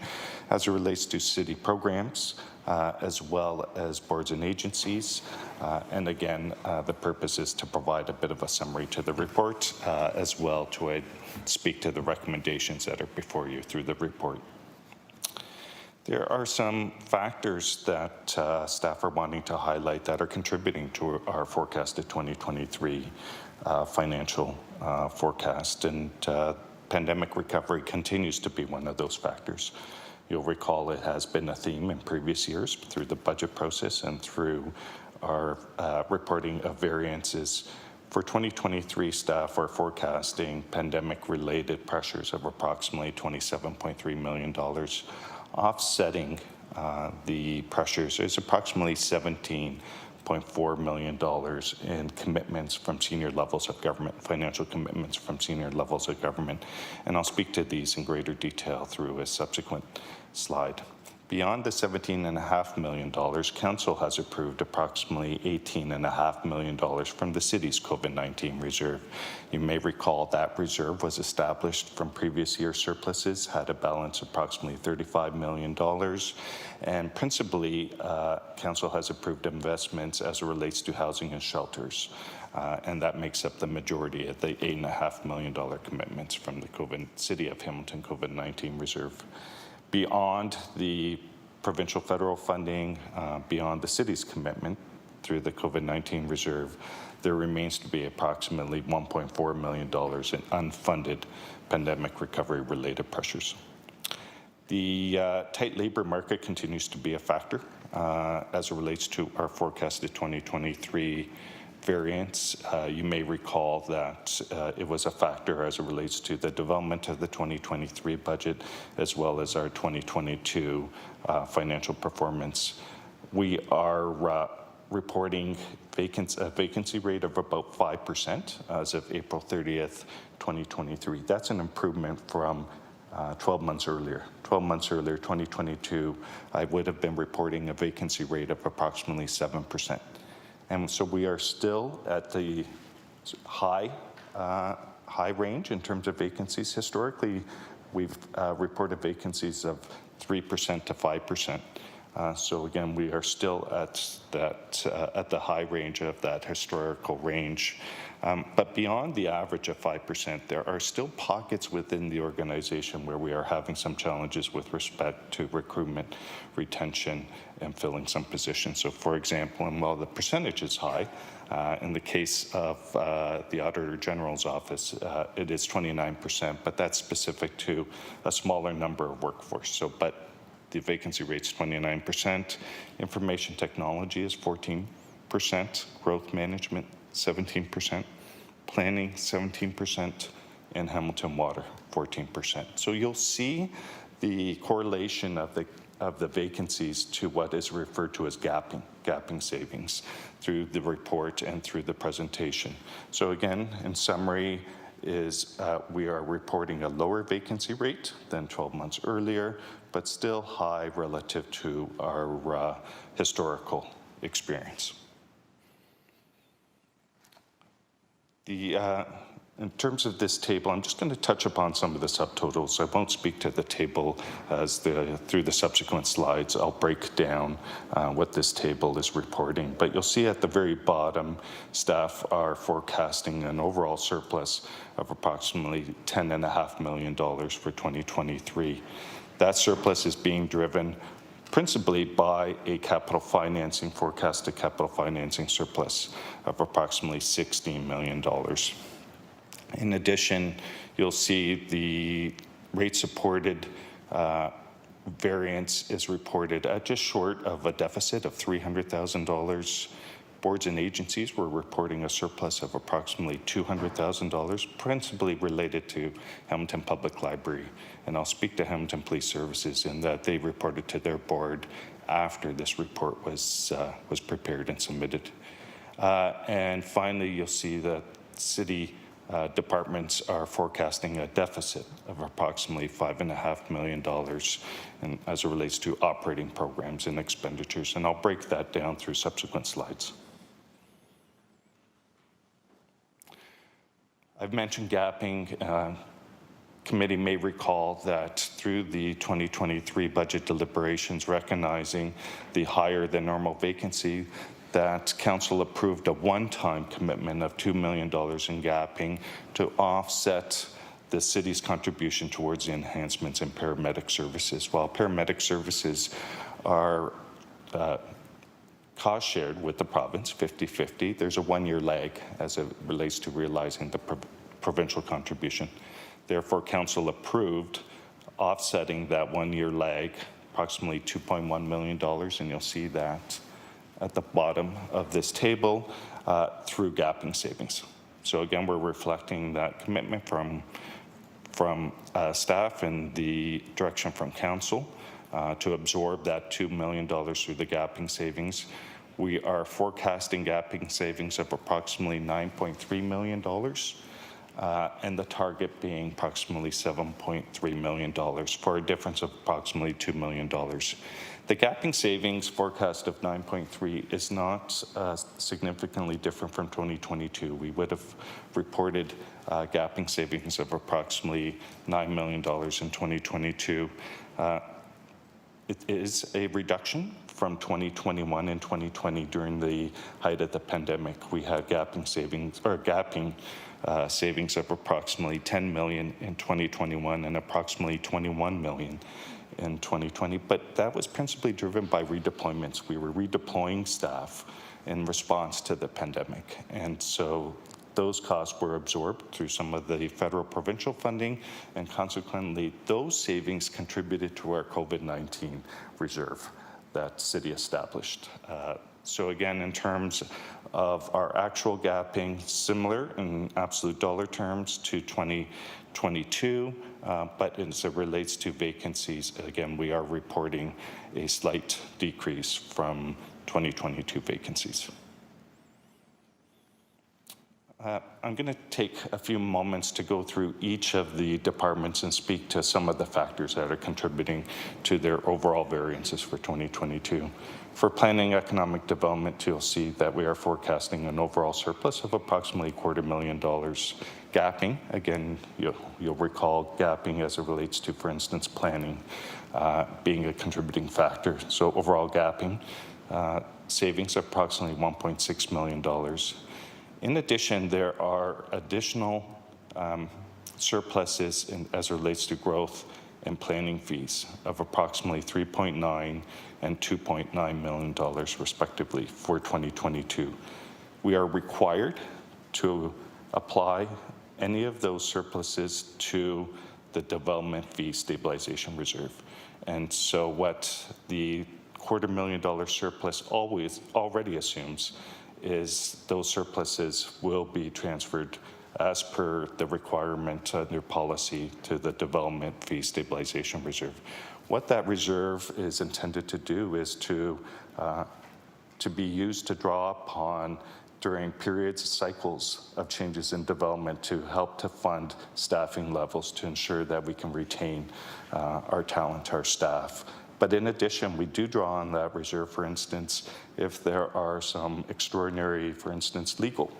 as it relates to city programs, as well as boards and agencies. And again, the purpose is to provide a bit of a summary to the report, as well to speak to the recommendations that are before you through the report. There are some factors that staff are wanting to highlight that are contributing to our forecasted 2023 financial forecast, and pandemic recovery continues to be one of those factors. You'll recall it has been a theme in previous years through the budget process and through our reporting of variances. For 2023, staff are forecasting pandemic-related pressures of approximately $27.3 million. Offsetting the pressures is approximately $17.4 million in commitments from senior levels of government, financial commitments from senior levels of government. And I'll speak to these in greater detail through a subsequent slide. Beyond the $17.5 million, Council has approved approximately $18.5 million from the city's COVID-19 reserve. You may recall that reserve was established from previous year surpluses, had a balance of approximately $35 million, and principally, Council has approved investments as it relates to housing and shelters. And that makes up the majority of the $8.5 million commitments from the City of Hamilton COVID-19 reserve. Beyond the provincial federal funding, beyond the city's commitment through the COVID-19 reserve, there remains to be approximately $1.4 million in unfunded pandemic recovery related pressures. The tight labor market continues to be a factor as it relates to our forecasted 2023 variance. You may recall that it was a factor as it relates to the development of the 2023 budget as well as our 2022 financial performance. We are reporting a vacancy rate of about 5% as of April 30th, 2023. That's an improvement from 12 months earlier. 12 months earlier, 2022, I would have been reporting a vacancy rate of approximately 7%. And so we are still at the high range in terms of vacancies. Historically, we've reported vacancies of 3% to 5%. So again, we are still at the high range of that historical range. But beyond the average of 5%, there are still pockets within the organization where we are having some challenges with respect to recruitment, retention, and filling some positions. So for example, and while the percentage is high, in the case of the Auditor General's office, it is 29%, but that's specific to a smaller number of workforce. So, but the vacancy rate's 29%, information technology is 14%, growth management 17%, planning 17%, and Hamilton Water 14%. So you'll see the correlation of the vacancies to what is referred to as gapping savings through the report and through the presentation. So again, in summary, we are reporting a lower vacancy rate than 12 months earlier, but still high relative to our historical experience. In terms of this table, I'm just going to touch upon some of the subtotals. I won't speak to the table through the subsequent slides. I'll break down what this table is reporting. But you'll see at the very bottom, staff are forecasting an overall surplus of approximately $10.5 million for 2023. That surplus is being driven principally by a forecasted capital financing surplus of approximately $16 million. In addition, you'll see the rate-supported variance is reported at just short of a deficit of $300,000. Boards and agencies were reporting a surplus of approximately $200,000, principally related to Hamilton Public Library. And I'll speak to Hamilton Police Services in that they reported to their board after this report was prepared and submitted. And finally, you'll see that city departments are forecasting a deficit of approximately $5.5 million as it relates to operating programs and expenditures. And I'll break that down through subsequent slides. I've mentioned gapping. Committee may recall that through the 2023 budget deliberations, recognizing the higher than normal vacancy, that Council approved a one-time commitment of $2 million in gapping to offset the city's contribution towards the enhancements in paramedic services. While paramedic services are cost shared with the province, 50-50, there's a one-year lag as it relates to realizing the provincial contribution. Therefore, Council approved offsetting that one-year lag, approximately $2.1 million, and you'll see that at the bottom of this table through gapping savings. So again, we're reflecting that commitment from staff and the direction from Council to absorb that $2 million through the gapping savings. We are forecasting gapping savings of approximately $9.3 million, and the target being approximately $7.3 million for a difference of approximately $2 million. The gapping savings forecast of 9.3 is not significantly different from 2022. We would have reported gapping savings of approximately $9 million in 2022. It is a reduction from 2021 and 2020 during the height of the pandemic. We had gapping savings of approximately $10 million in 2021 and approximately $21 million in 2020, but that was principally driven by redeployments. We were redeploying staff in response to the pandemic, and so those costs were absorbed through some of the federal provincial funding, and consequently those savings contributed to our COVID-19 reserve that city established. So again, in terms of our actual gapping, similar in absolute dollar terms to 2022, but as it relates to vacancies, again, we are reporting a slight decrease from 2022 vacancies. I'm going to take a few moments to go through each of the departments and speak to some of the factors that are contributing to their overall variances for 2022. For planning economic development, you'll see that we are forecasting an overall surplus of approximately $250,000. Gapping, again, you'll recall gapping as it relates to, for instance, planning being a contributing factor. So overall gapping savings of approximately $1.6 million. In addition, there are additional surpluses as it relates to growth and planning fees of approximately $3.9 and $2.9 million respectively for 2022. We are required to apply any of those surpluses to the development fee stabilization reserve. And so what the $250,000 surplus already assumes is those surpluses will be transferred as per the requirement under policy to the Development Fee Stabilization Reserve. What that reserve is intended to do is to be used to draw upon during periods, cycles of changes in development to help to fund staffing levels to ensure that we can retain our talent, our staff. But in addition, we do draw on that reserve, for instance, if there are some extraordinary, for instance, legal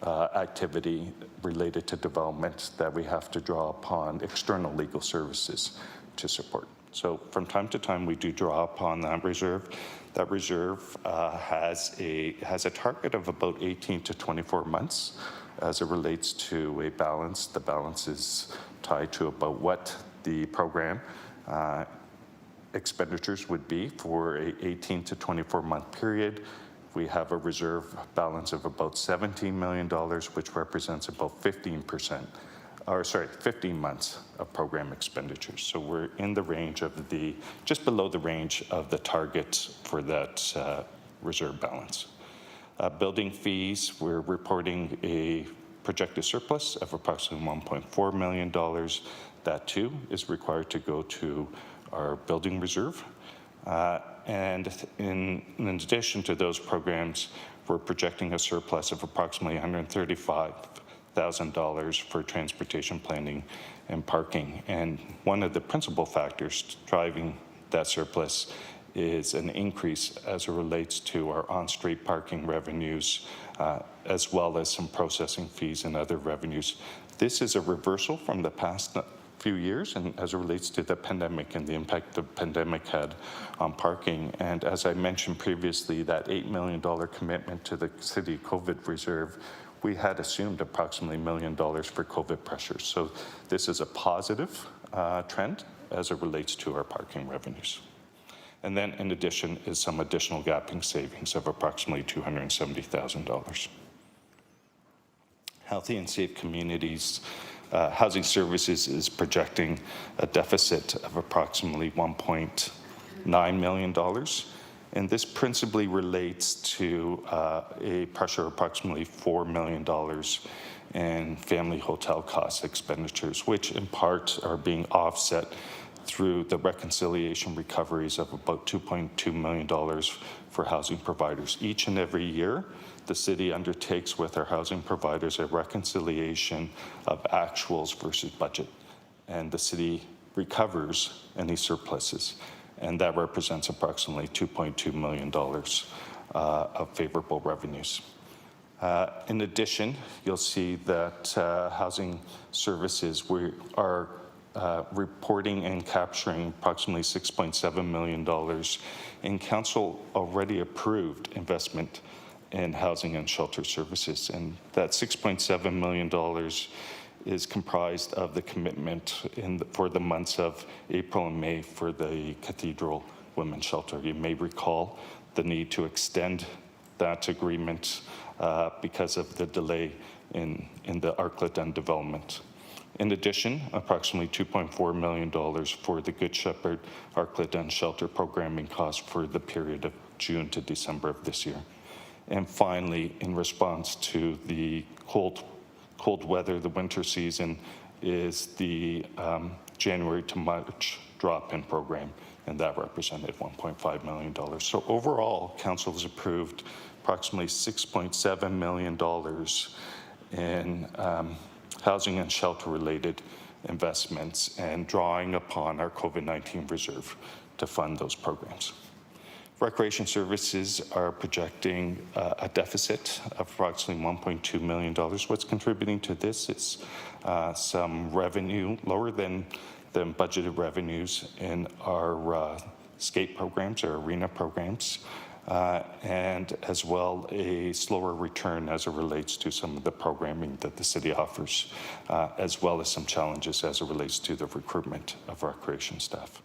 activity related to development that we have to draw upon external legal services to support. So from time to time, we do draw upon that reserve. That reserve has a target of about 18 to 24 months as it relates to a balance. The balance is tied to about what the program expenditures would be for a 18 to 24 month period. We have a reserve balance of about $17 million, which represents about 15 months of program expenditures. So we're in the range of just below the range of the target for that reserve balance. Building fees, we're reporting a projected surplus of approximately $1.4 million. That too is required to go to our building reserve. And in addition to those programs, we're projecting a surplus of approximately $135,000 for transportation planning and parking. And one of the principal factors driving that surplus is an increase as it relates to our on-street parking revenues, as well as some processing fees and other revenues. This is a reversal from the past few years, and as it relates to the pandemic and the impact the pandemic had on parking. And as I mentioned previously, that $8 million commitment to the city COVID reserve, we had assumed approximately $1 million for COVID pressures. So this is a positive trend as it relates to our parking revenues. And then in addition is some additional gapping savings of approximately $270,000. Healthy and Safe Communities Housing Services is projecting a deficit of approximately $1.9 million. And this principally relates to a pressure of approximately $4 million in family hotel cost expenditures, which in part are being offset through the reconciliation recoveries of about $2.2 million for housing providers. Each and every year, the city undertakes with our housing providers a reconciliation of actuals versus budget, and the city recovers any surpluses, and that represents approximately $2.2 million of favorable revenues. In addition, you'll see that housing services, we are reporting and capturing approximately $6.7 million in council already approved investment in housing and shelter services. And that $6.7 million is comprised of the commitment for the months of April and May for the Cathedral Women's Shelter. You may recall the need to extend that agreement because of the delay in the Arclet development. In addition, approximately $2.4 million for the Good Shepherd Arclet Shelter programming costs for the period of June to December of this year. And finally, in response to the cold weather, the winter season, is the January to March drop-in program, and that represented $1.5 million. So overall, council has approved approximately $6.7 million in housing and shelter-related investments and drawing upon our COVID-19 reserve to fund those programs. Recreation services are projecting a deficit of approximately $1.2 million. What's contributing to this is some revenue, lower than budgeted revenues in our skate programs, our arena programs, and as well a slower return as it relates to some of the programming that the city offers, as well as some challenges as it relates to the recruitment of recreation staff.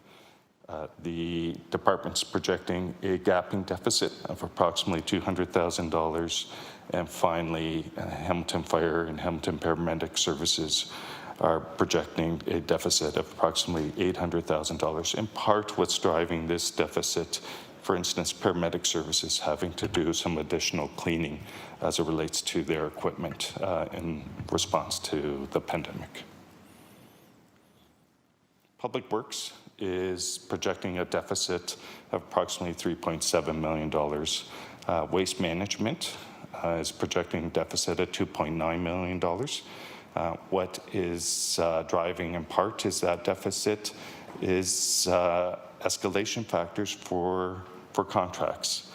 The department's projecting a gapping deficit of approximately $200,000. And finally, Hamilton Fire and Hamilton Paramedic Services are projecting a deficit of approximately $800,000. In part, what's driving this deficit for instance, paramedic services having to do some additional cleaning as it relates to their equipment in response to the pandemic. Public Works is projecting a deficit of approximately $3.7 million. Waste Management is projecting a deficit at $2.9 million. What is driving in part is that deficit is escalation factors for contracts,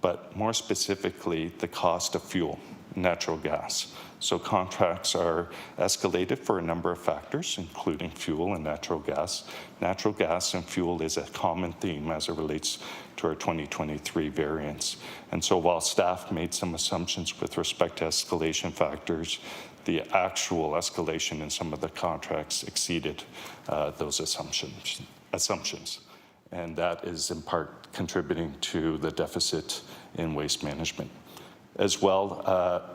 but more specifically, the cost of fuel, natural gas. So contracts are escalated for a number of factors, including fuel and natural gas. Natural gas and fuel is a common theme as it relates to our 2023 variance. And so while staff made some assumptions with respect to escalation factors, the actual escalation in some of the contracts exceeded those assumptions. And that is in part contributing to the deficit in waste management. As well,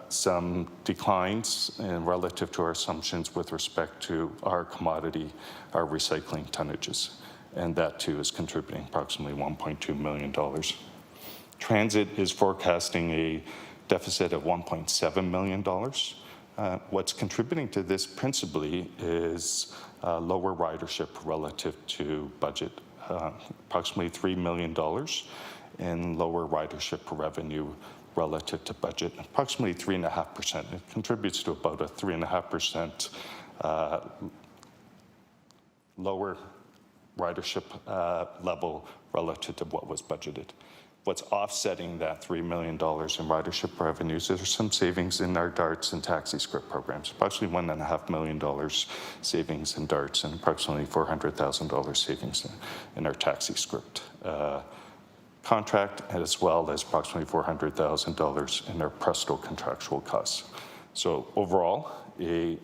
some declines relative to our assumptions with respect to our commodity, our recycling tonnages. And that too is contributing approximately $1.2 million. Transit is forecasting a deficit of $1.7 million. What's contributing to this principally is lower ridership relative to budget, approximately $3 million in lower ridership revenue relative to budget, approximately 3.5%. It contributes to about a 3.5% lower ridership level relative to what was budgeted. What's offsetting that $3 million in ridership revenues is some savings in our DARTs and taxi script programs, approximately $1.5 million savings in DARTs and approximately $400,000 savings in our taxi script contract, as well as approximately $400,000 in our Presto contractual costs. So overall, a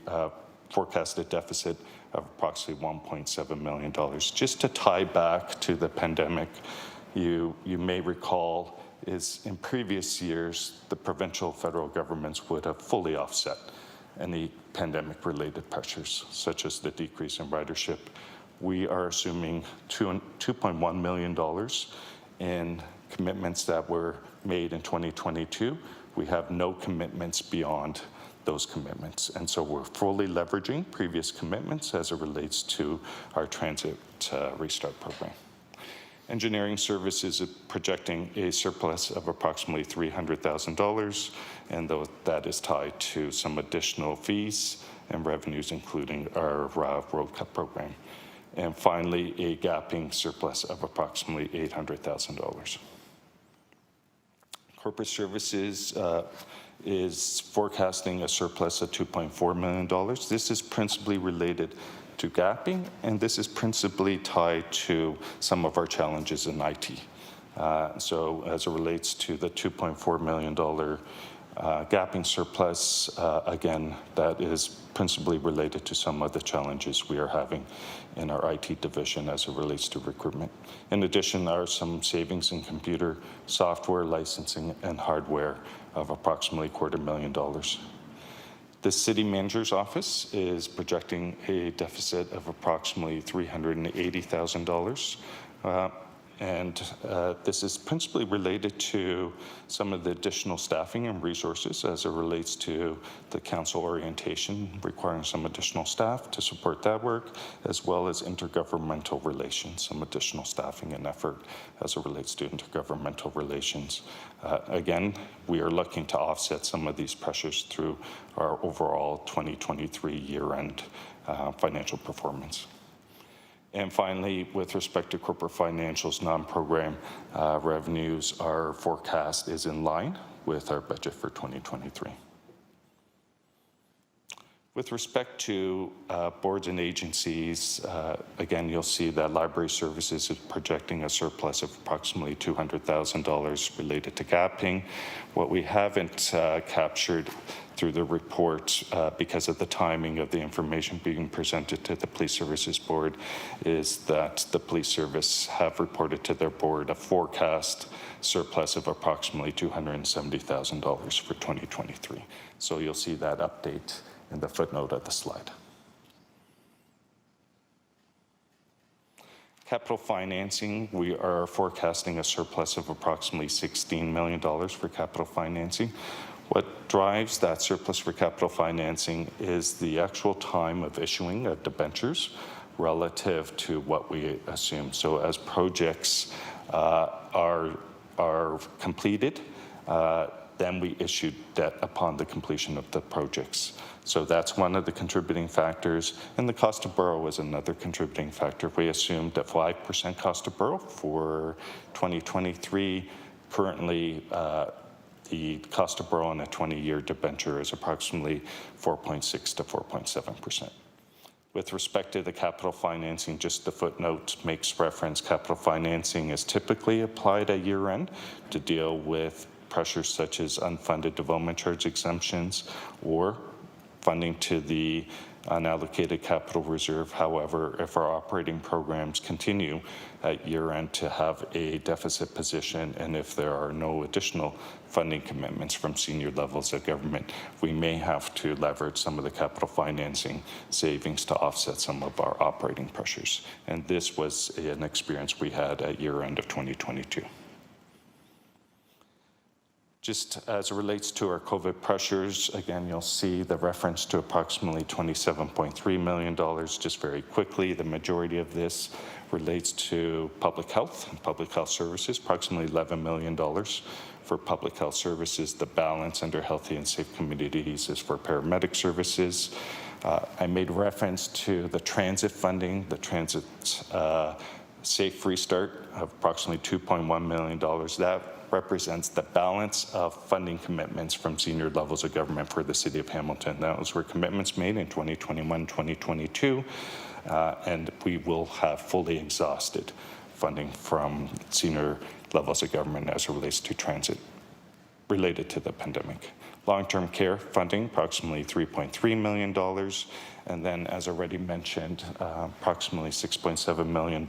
forecasted deficit of approximately $1.7 million. Just to tie back to the pandemic, you may recall is in previous years, the provincial federal governments would have fully offset any pandemic-related pressures, such as the decrease in ridership. We are assuming $2.1 million in commitments that were made in 2022. We have no commitments beyond those commitments. And so we're fully leveraging previous commitments as it relates to our transit restart program. Engineering services is projecting a surplus of approximately $300,000, and that is tied to some additional fees and revenues, including our road cut program. And finally, a gapping surplus of approximately $800,000. Corporate services is forecasting a surplus of $2.4 million. This is principally related to gapping, and this is principally tied to some of our challenges in IT. So as it relates to the $2.4 million gapping surplus, again, that is principally related to some of the challenges we are having in our IT division as it relates to recruitment. In addition, there are some savings in computer software licensing and hardware of approximately $250,000. The city manager's office is projecting a deficit of approximately $380,000. And this is principally related to some of the additional staffing and resources as it relates to the council orientation, requiring some additional staff to support that work, as well as intergovernmental relations, some additional staffing and effort as it relates to intergovernmental relations. Again, we are looking to offset some of these pressures through our overall 2023 year-end financial performance. And finally, with respect to corporate financials, non-program revenues, our forecast is in line with our budget for 2023. With respect to boards and agencies, again, you'll see that library services is projecting a surplus of approximately $200,000 related to gapping. What we haven't captured through the report, because of the timing of the information being presented to the Police Services Board, is that the Police Service have reported to their board a forecast surplus of approximately $270,000 for 2023. So you'll see that update in the footnote of the slide. Capital financing, we are forecasting a surplus of approximately $16 million for capital financing. What drives that surplus for capital financing is the actual time of issuing of debentures relative to what we assume. So as projects are completed, then we issue debt upon the completion of the projects. So that's one of the contributing factors, and the cost to borrow is another contributing factor. We assumed a 5% cost to borrow for 2023. Currently, the cost to borrow on a 20-year debenture is approximately 4.6 to 4.7%. With respect to the capital financing, just the footnote makes reference, capital financing is typically applied at year-end to deal with pressures such as unfunded development charge exemptions or funding to the unallocated capital reserve. However, if our operating programs continue at year-end to have a deficit position, and if there are no additional funding commitments from senior levels of government, we may have to leverage some of the capital financing savings to offset some of our operating pressures. And this was an experience we had at year-end of 2022. Just as it relates to our COVID pressures, again, you'll see the reference to approximately $27.3 million. Just very quickly, the majority of this relates to public health and public health services, approximately $11 million for public health services. The balance under healthy and safe communities is for paramedic services. I made reference to the transit funding, the transit safe restart of approximately $2.1 million. That represents the balance of funding commitments from senior levels of government for the City of Hamilton. Those were commitments made in 2021, 2022, and we will have fully exhausted funding from senior levels of government as it relates to transit related to the pandemic. Long-term care funding, approximately $3.3 million. And then, as already mentioned, approximately $6.7 million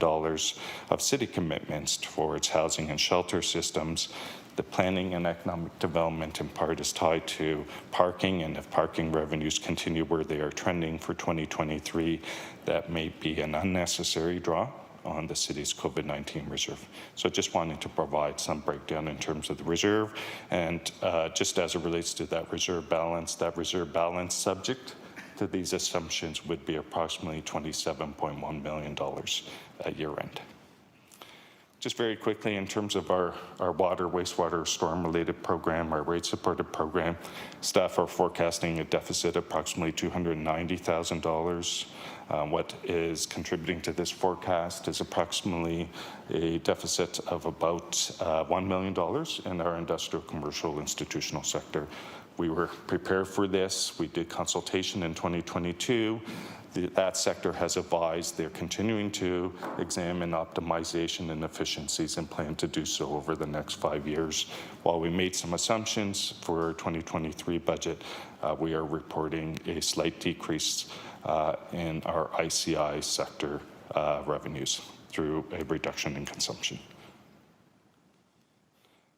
of city commitments towards housing and shelter systems. The planning and economic development in part is tied to parking, and if parking revenues continue where they are trending for 2023, that may be an unnecessary draw on the city's COVID-19 reserve. So just wanting to provide some breakdown in terms of the reserve, and just as it relates to that reserve balance subject to these assumptions would be approximately $27.1 million at year-end. Just very quickly, in terms of our water, wastewater, storm-related program, our rate-supported program, staff are forecasting a deficit of approximately $290,000. What is contributing to this forecast is approximately a deficit of about $1 million in our industrial, commercial, institutional sector. We were prepared for this. We did consultation in 2022. That sector has advised they're continuing to examine optimization and efficiencies and plan to do so over the next 5 years. While we made some assumptions for our 2023 budget, we are reporting a slight decrease in our ICI sector revenues through a reduction in consumption.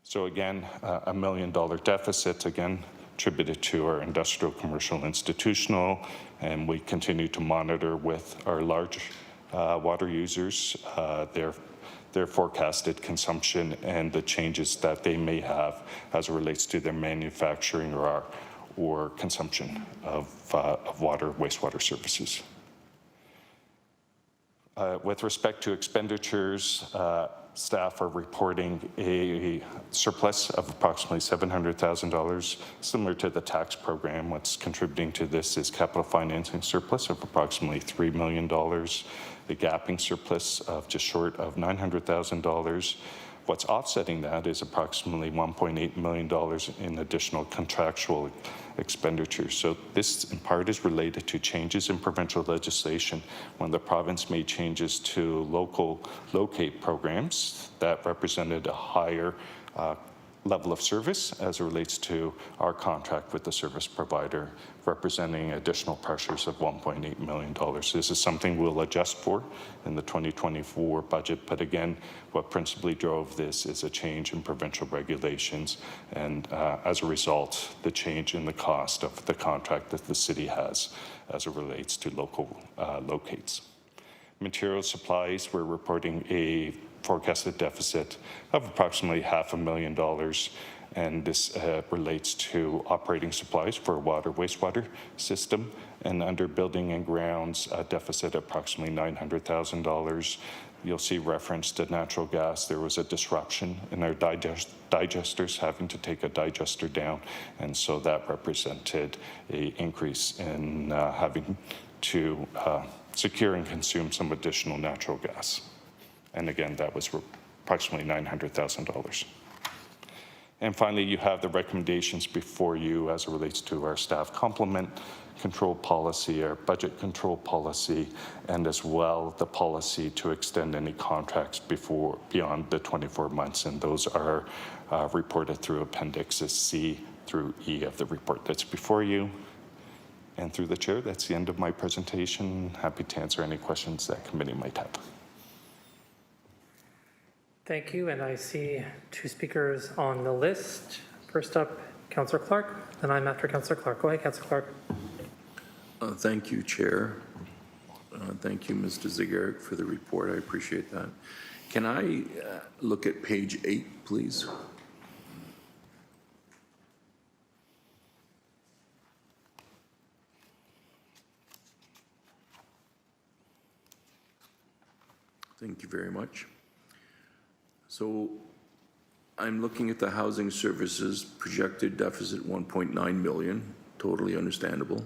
So again, $1 million deficit, again, attributed to our industrial, commercial, institutional, and we continue to monitor with our large water users their forecasted consumption and the changes that they may have as it relates to their manufacturing or consumption of water, wastewater services. With respect to expenditures, staff are reporting a surplus of approximately $700,000. Similar to the tax program, what's contributing to this is capital financing surplus of approximately $3 million, the gapping surplus of just short of $900,000. What's offsetting that is approximately $1.8 million in additional contractual expenditures. So this in part is related to changes in provincial legislation. When the province made changes to local locate programs, that represented a higher level of service as it relates to our contract with the service provider, representing additional pressures of $1.8 million. This is something we'll adjust for in the 2024 budget, but again, what principally drove this is a change in provincial regulations, and as a result, the change in the cost of the contract that the city has as it relates to local locates. Material supplies, we're reporting a forecasted deficit of approximately $500,000, and this relates to operating supplies for water wastewater system, and under building and grounds, a deficit of approximately $900,000. You'll see reference to natural gas. There was a disruption in our digesters, having to take a digester down, and so that represented an increase in having to secure and consume some additional natural gas. And again, that was approximately $900,000. And finally, you have the recommendations before you as it relates to our staff complement control policy, our budget control policy, and as well the policy to extend any contracts beyond the 24 months. And those are reported through Appendixes C through E of the report that's before you. And through the chair, that's the end of my presentation. Happy to answer any questions that committee might have. Thank you, and I see two speakers on the list. First up, Councillor Clark, then I'm after Councillor Clark. Go ahead, Councillor Clark. Thank you, Chair. Thank you, Mr. Zagaric, for the report. I appreciate that. Can I look at page 8, please? Thank you very much. So I'm looking at the housing services projected deficit 1.9 million, totally understandable.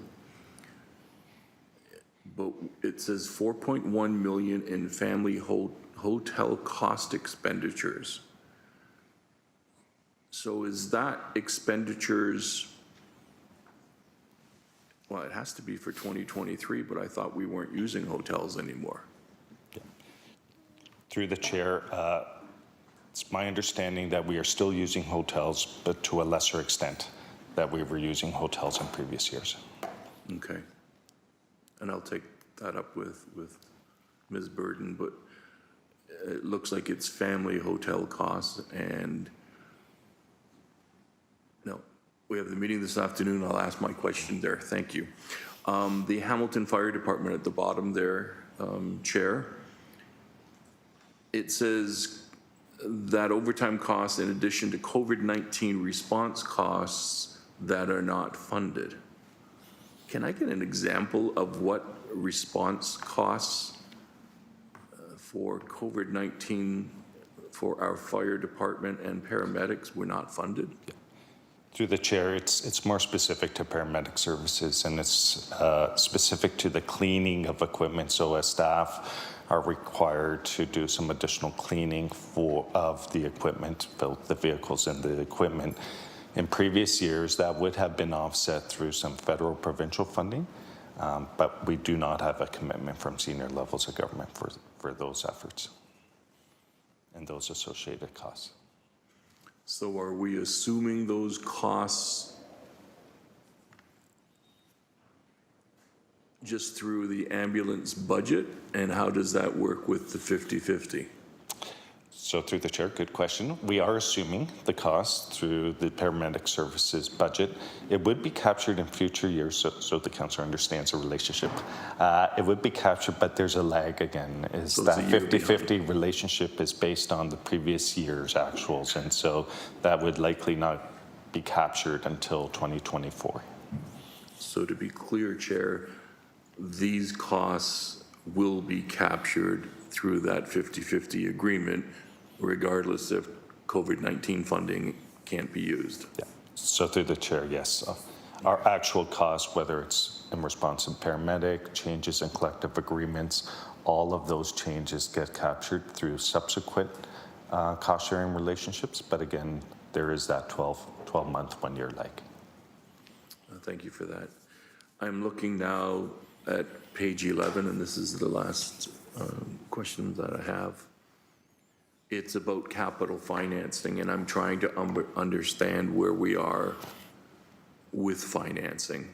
But it says 4.1 million in family hotel cost expenditures. So is that expenditures, well, it has to be for 2023, but I thought we weren't using hotels anymore. Through the chair, it's my understanding that we are still using hotels, but to a lesser extent that we were using hotels in previous years. Okay. And I'll take that up with Ms. Burden, but it looks like it's family hotel costs, and no, we have the meeting this afternoon. I'll ask my question there. Thank you. The Hamilton Fire Department at the bottom there, Chair, it says that overtime costs in addition to COVID-19 response costs that are not funded. Can I get an example of what response costs for COVID-19 for our fire department and paramedics were not funded? Through the chair, it's more specific to paramedic services, and it's specific to the cleaning of equipment. So as staff are required to do some additional cleaning of the equipment, both the vehicles and the equipment. In previous years, that would have been offset through some federal provincial funding, but we do not have a commitment from senior levels of government for those efforts and those associated costs. So are we assuming those costs just through the ambulance budget, and how does that work with the 50-50? So through the chair, good question. We are assuming the cost through the paramedic services budget. It would be captured in future years, so the councillor understands the relationship. It would be captured, but there's a lag again. Is that 50-50 relationship is based on the previous year's actuals, and so that would likely not be captured until 2024. So to be clear, Chair, these costs will be captured through that 50-50 agreement, regardless if COVID-19 funding can't be used. Yeah. So through the chair, yes. Our actual costs, whether it's in response to paramedic, changes in collective agreements, all of those changes get captured through subsequent cost sharing relationships. But again, there is that 12-month, 1-year lag. Thank you for that. I'm looking now at page 11, and this is the last question that I have. It's about capital financing, and I'm trying to understand where we are with financing,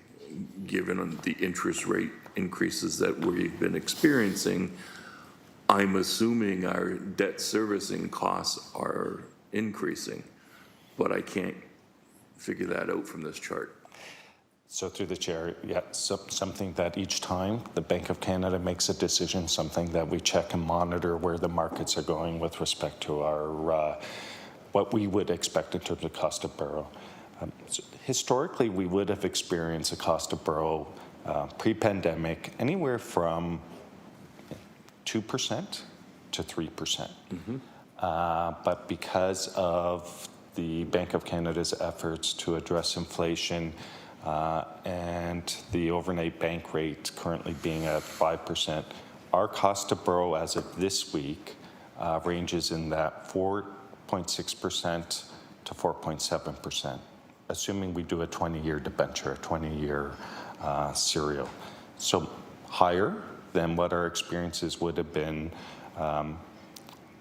given the interest rate increases that we've been experiencing. I'm assuming our debt servicing costs are increasing, but I can't figure that out from this chart. So through the chair, yeah, something that each time the Bank of Canada makes a decision, something that we check and monitor where the markets are going with respect to our what we would expect in terms of cost of borrow. So historically, we would have experienced a cost of borrow pre-pandemic anywhere from 2% to 3%. But because of the Bank of Canada's efforts to address inflation and the overnight bank rate currently being at 5%, our cost of borrow as of this week ranges in that 4.6% to 4.7%, assuming we do a 20-year debenture, a 20-year serial. So higher than what our experiences would have been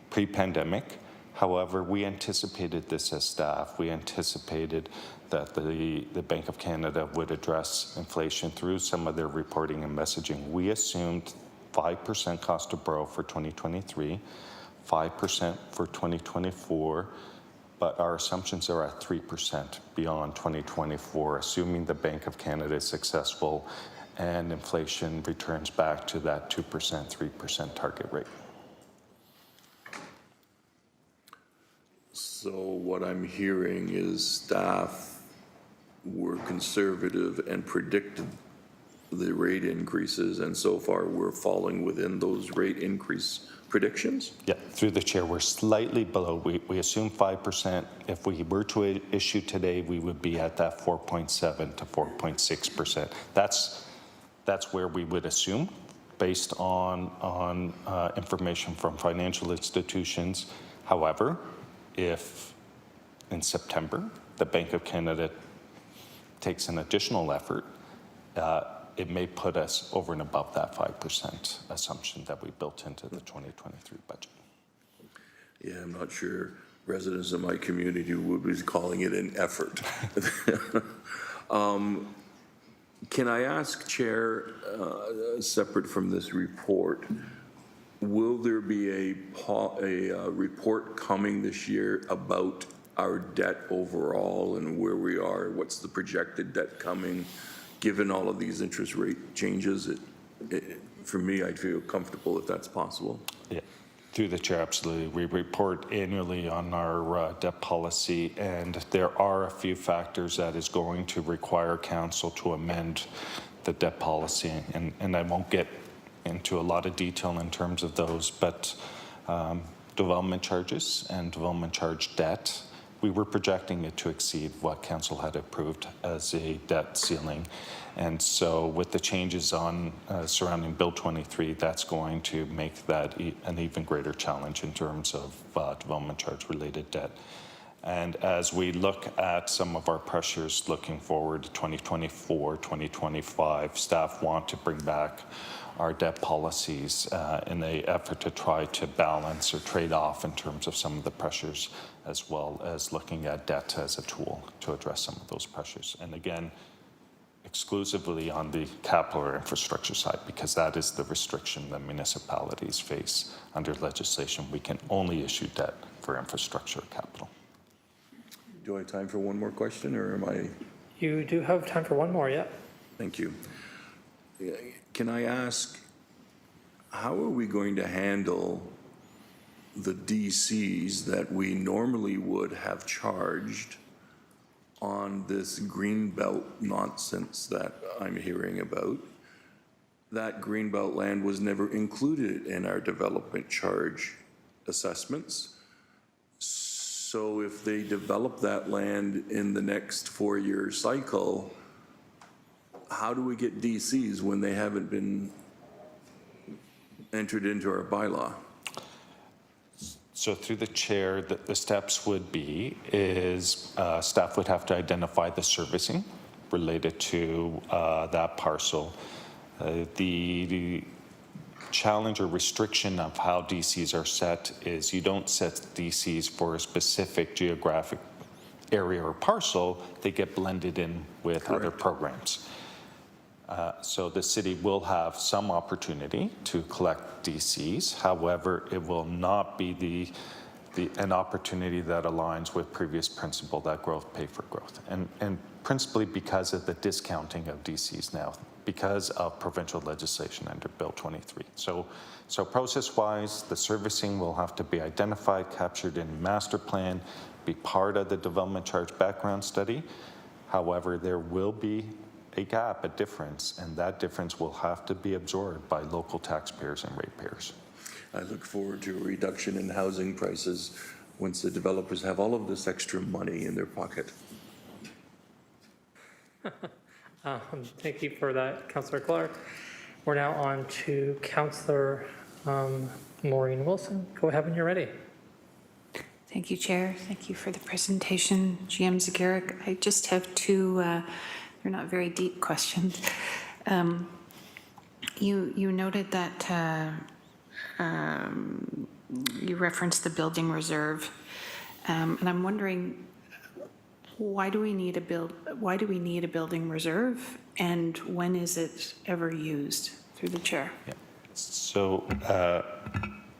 pre-pandemic. However, we anticipated this as staff. We anticipated that the Bank of Canada would address inflation through some of their reporting and messaging. We assumed 5% cost of borrow for 2023, 5% for 2024, but our assumptions are at 3% beyond 2024, assuming the Bank of Canada is successful and inflation returns back to that 2%, 3% target rate. So what I'm hearing is staff were conservative and predicted the rate increases, and so far we're falling within those rate increase predictions? Yeah, through the chair, we're slightly below. We assume 5%. If we were to issue today, we would be at that 4.7 to 4.6%. That's where we would assume, based on information from financial institutions. However, if in September the Bank of Canada takes an additional effort, it may put us over and above that 5% assumption that we built into the 2023 budget. Yeah, I'm not sure residents of my community would be calling it an effort. Can I ask, Chair, separate from this report, will there be a report coming this year about our debt overall and where we are? What's the projected debt coming? Given all of these interest rate changes, for me, I'd feel comfortable if that's possible. Yeah, through the chair, absolutely. We report annually on our debt policy, and there are a few factors that is going to require council to amend the debt policy, and I won't get into a lot of detail in terms of those, but development charges and development charge debt, we were projecting it to exceed what council had approved as a debt ceiling. And so with the changes on surrounding Bill 23, that's going to make that an even greater challenge in terms of development charge related debt. And as we look at some of our pressures looking forward to 2024, 2025, staff want to bring back our debt policies in an effort to try to balance or trade off in terms of some of the pressures, as well as looking at debt as a tool to address some of those pressures. And again, exclusively on the capital or infrastructure side, because that is the restriction that municipalities face under legislation. We can only issue debt for infrastructure capital. Do I have time for one more question, or am I? You do have time for one more, yeah. Thank you. Can I ask, how are we going to handle the DCs that we normally would have charged on this greenbelt nonsense that I'm hearing about? That greenbelt land was never included in our development charge assessments. So if they develop that land in the next 4-year cycle, how do we get DCs when they haven't been entered into our bylaw? So through the chair, the steps would be is staff would have to identify the servicing related to that parcel. The challenge or restriction of how DCs are set is you don't set DCs for a specific geographic area or parcel, they get blended in with Correct. Other programs. So the city will have some opportunity to collect DCs. However, it will not be an opportunity that aligns with previous principle that growth pay for growth. And principally because of the discounting of DCs now, because of provincial legislation under Bill 23. So process-wise, the servicing will have to be identified, captured in master plan, be part of the development charge background study. However, there will be a gap, a difference, and that difference will have to be absorbed by local taxpayers and ratepayers. I look forward to a reduction in housing prices once the developers have all of this extra money in their pocket. Thank you for that, Councillor Clark. We're now on to Councillor Maureen Wilson. Go ahead when you're ready. Thank you, Chair. Thank you for the presentation, GM Zagaric. I just have two, they're not very deep questions. You noted that you referenced the building reserve, and I'm wondering, why do we need a building reserve, and when is it ever used? Through the chair. Yeah. So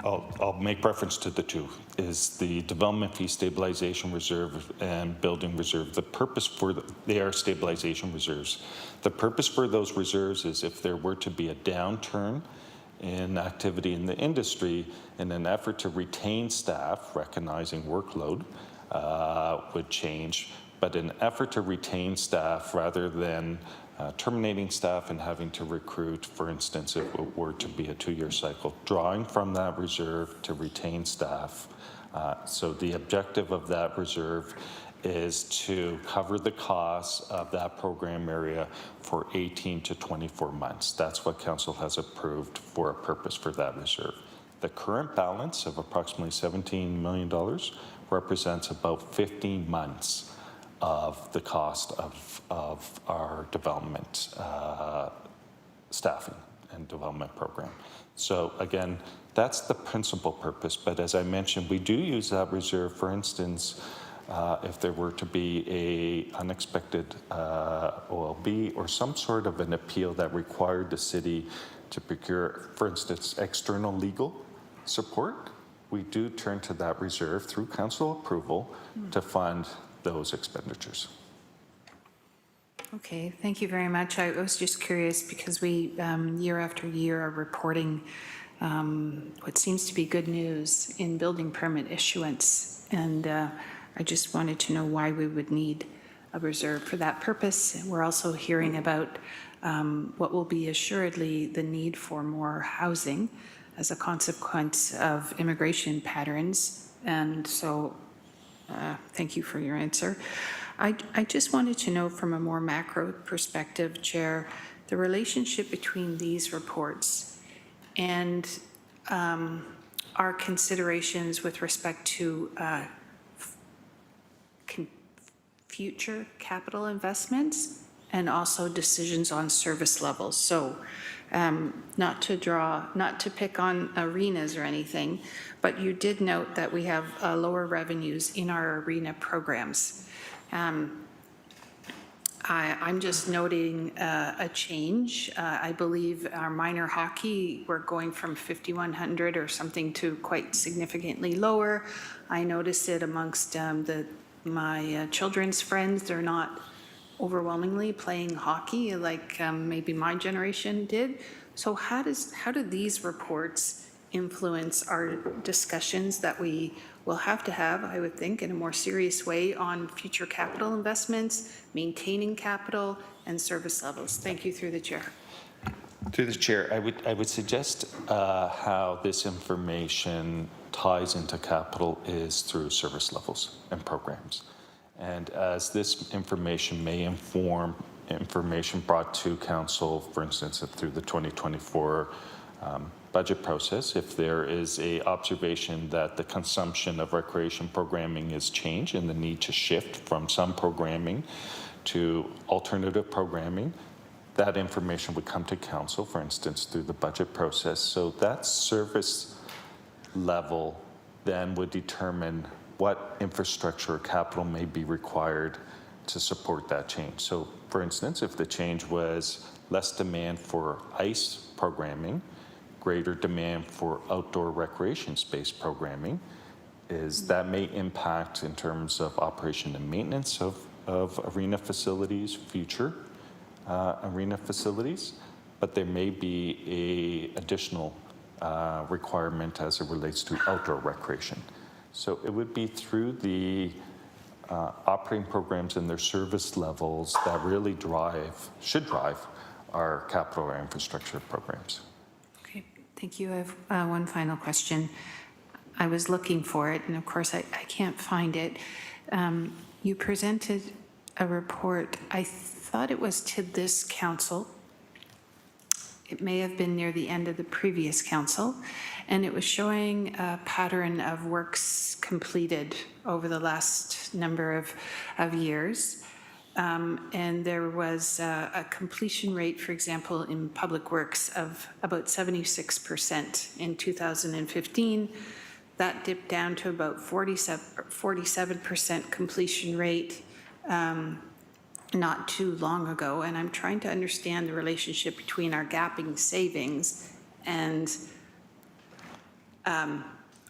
I'll make reference to the two, is the development fee stabilization reserve and building reserve. The purpose for they are stabilization reserves. The purpose for those reserves is if there were to be a downturn in activity in the industry, in an effort to retain staff, recognizing workload would change, but an effort to retain staff rather than terminating staff and having to recruit, for instance, if it were to be a 2-year cycle, drawing from that reserve to retain staff. So the objective of that reserve is to cover the costs of that program area for 18 to 24 months. That's what Council has approved for a purpose for that reserve. The current balance of approximately $17 million represents about 15 months of the cost of our development staffing and development program. So again, that's the principal purpose. But as I mentioned, we do use that reserve, for instance, if there were to be a unexpected OLB or some sort of an appeal that required the city to procure, for instance, external legal support, we do turn to that reserve through council approval to fund those expenditures. Okay, thank you very much. I was just curious because we, year after year, are reporting what seems to be good news in building permit issuance. And I just wanted to know why we would need a reserve for that purpose. We're also hearing about what will be assuredly the need for more housing as a consequence of immigration patterns. And so thank you for your answer. I just wanted to know from a more macro perspective, Chair, the relationship between these reports and our considerations with respect to future capital investments and also decisions on service levels. So not to pick on arenas or anything, but you did note that we have lower revenues in our arena programs. I'm just noting a change. I believe our minor hockey, we're going from 5,100 or something to quite significantly lower. I noticed it amongst my children's friends. They're not overwhelmingly playing hockey like maybe my generation did. So how do these reports influence our discussions that we will have to have, I would think, in a more serious way on future capital investments, maintaining capital, and service levels? Thank you, through the chair. Through the chair, I would suggest how this information ties into capital is through service levels and programs. And as this information may inform information brought to council, for instance, through the 2024 budget process, if there is a observation that the consumption of recreation programming is changed and the need to shift from some programming to alternative programming, that information would come to council, for instance, through the budget process. So that service level then would determine what infrastructure or capital may be required to support that change. So for instance, if the change was less demand for ice programming, greater demand for outdoor recreation space programming, is that may impact in terms of operation and maintenance of arena facilities, future arena facilities, but there may be a additional requirement as it relates to outdoor recreation. So it would be through the operating programs and their service levels that really should drive our capital or infrastructure programs. Okay, thank you. I have one final question. I was looking for it, and of course I can't find it. You presented a report, I thought it was to this council. It may have been near the end of the previous council, and it was showing a pattern of works completed over the last number of years. And there was a completion rate, for example, in public works of about 76% in 2015. That dipped down to about 47% completion rate not too long ago. And I'm trying to understand the relationship between our gapping savings and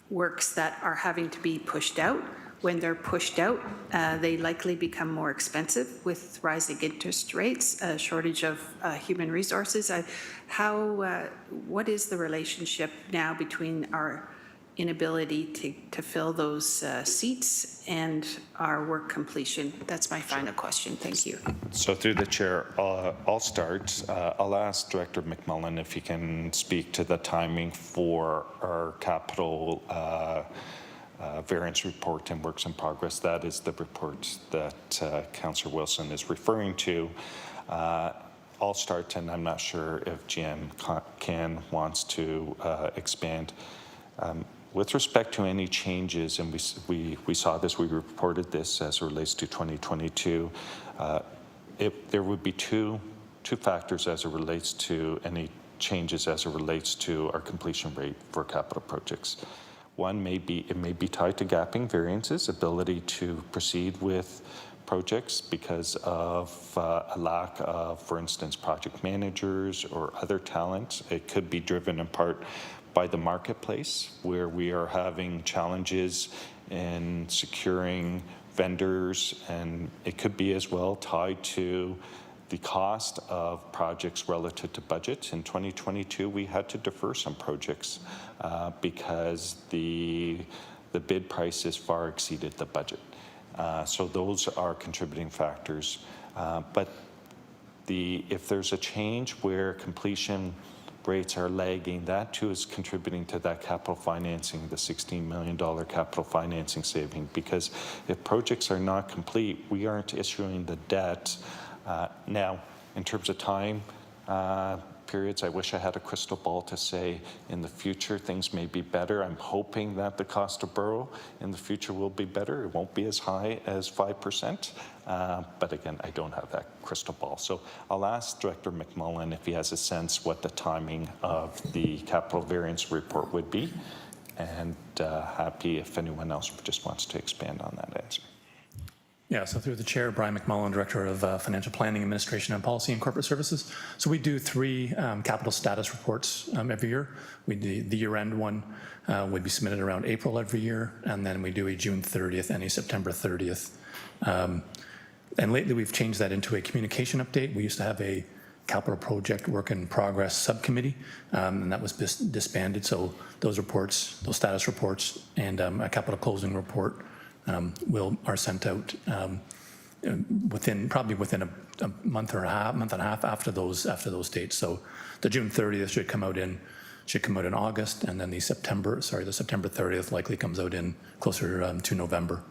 works that are having to be pushed out. When they're pushed out, they likely become more expensive with rising interest rates, a shortage of human resources. What is the relationship now between our inability to fill those seats and our work completion? That's my final question. Thank you. So through the chair, I'll start. I'll ask Director McMullen if he can speak to the timing for our capital variance report and works in progress. That is the report that Councillor Wilson is referring to. I'll start, and I'm not sure if GM wants to expand. With respect to any changes, and we saw this, we reported this as it relates to 2022, there would be two factors as it relates to any changes as it relates to our completion rate for capital projects. One may be tied to gapping variances, ability to proceed with projects because of a lack of, for instance, project managers or other talent. It could be driven in part by the marketplace, where we are having challenges in securing vendors, and it could be as well tied to the cost of projects relative to budget. In 2022, we had to defer some projects because the bid prices far exceeded the budget. So those are contributing factors. But if there's a change where completion rates are lagging, that too is contributing to that capital financing, the $16 million capital financing saving, because if projects are not complete, we aren't issuing the debt. Now, in terms of time periods, I wish I had a crystal ball to say in the future things may be better. I'm hoping that the cost to borrow in the future will be better. It won't be as high as 5%. But again, I don't have that crystal ball. So I'll ask Director McMullen if he has a sense what the timing of the capital variance report would be. And happy if anyone else just wants to expand on that answer. Yeah, so through the chair, Brian McMullen, Director of Financial Planning, Administration and Policy and Corporate Services. So we do 3 capital status reports every year. The year-end one would be submitted around April every year, and then we do a June 30th and a September 30th. And lately we've changed that into a communication update. We used to have a capital project work in progress subcommittee, and that was disbanded. So those reports, those status reports, and a capital closing report are sent out probably within a month and a half after those dates. So the June 30th should come out in August, and then the September 30th likely comes out in closer to November.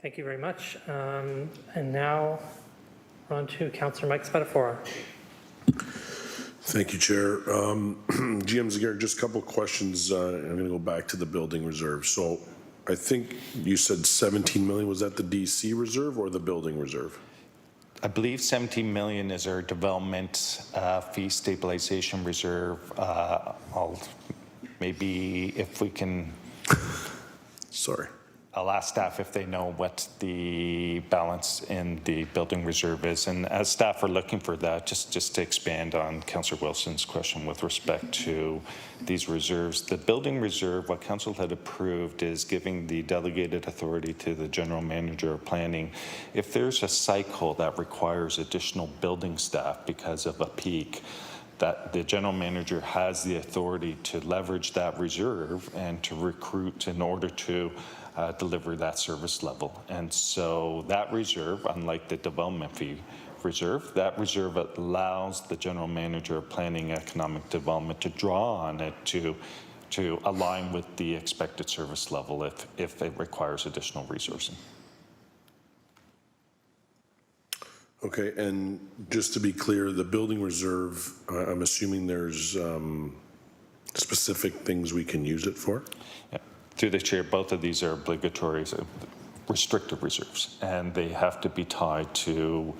Thank you very much. And now we're on to Councillor Mike Spatafora. Thank you, Chair. GM Zager, just a couple of questions. I'm going to go back to the building reserve. So I think you said 17 million. Was that the DC reserve or the building reserve? I believe 17 million is our development fee stabilization reserve. Maybe if we can. Sorry. I'll ask staff if they know what the balance in the building reserve is. And as staff are looking for that, just to expand on Councillor Wilson's question with respect to these reserves, the building reserve, what Council had approved is giving the delegated authority to the General Manager of Planning. If there's a cycle that requires additional building staff because of a peak, that the general manager has the authority to leverage that reserve and to recruit in order to deliver that service level. And so that reserve, unlike the development fee reserve, that reserve allows the general manager of planning economic development to draw on it to align with the expected service level if it requires additional resourcing. Okay, and just to be clear, the building reserve, I'm assuming there's specific things we can use it for? Yeah. Through the chair, both of these are obligatory restricted reserves, and they have to be tied to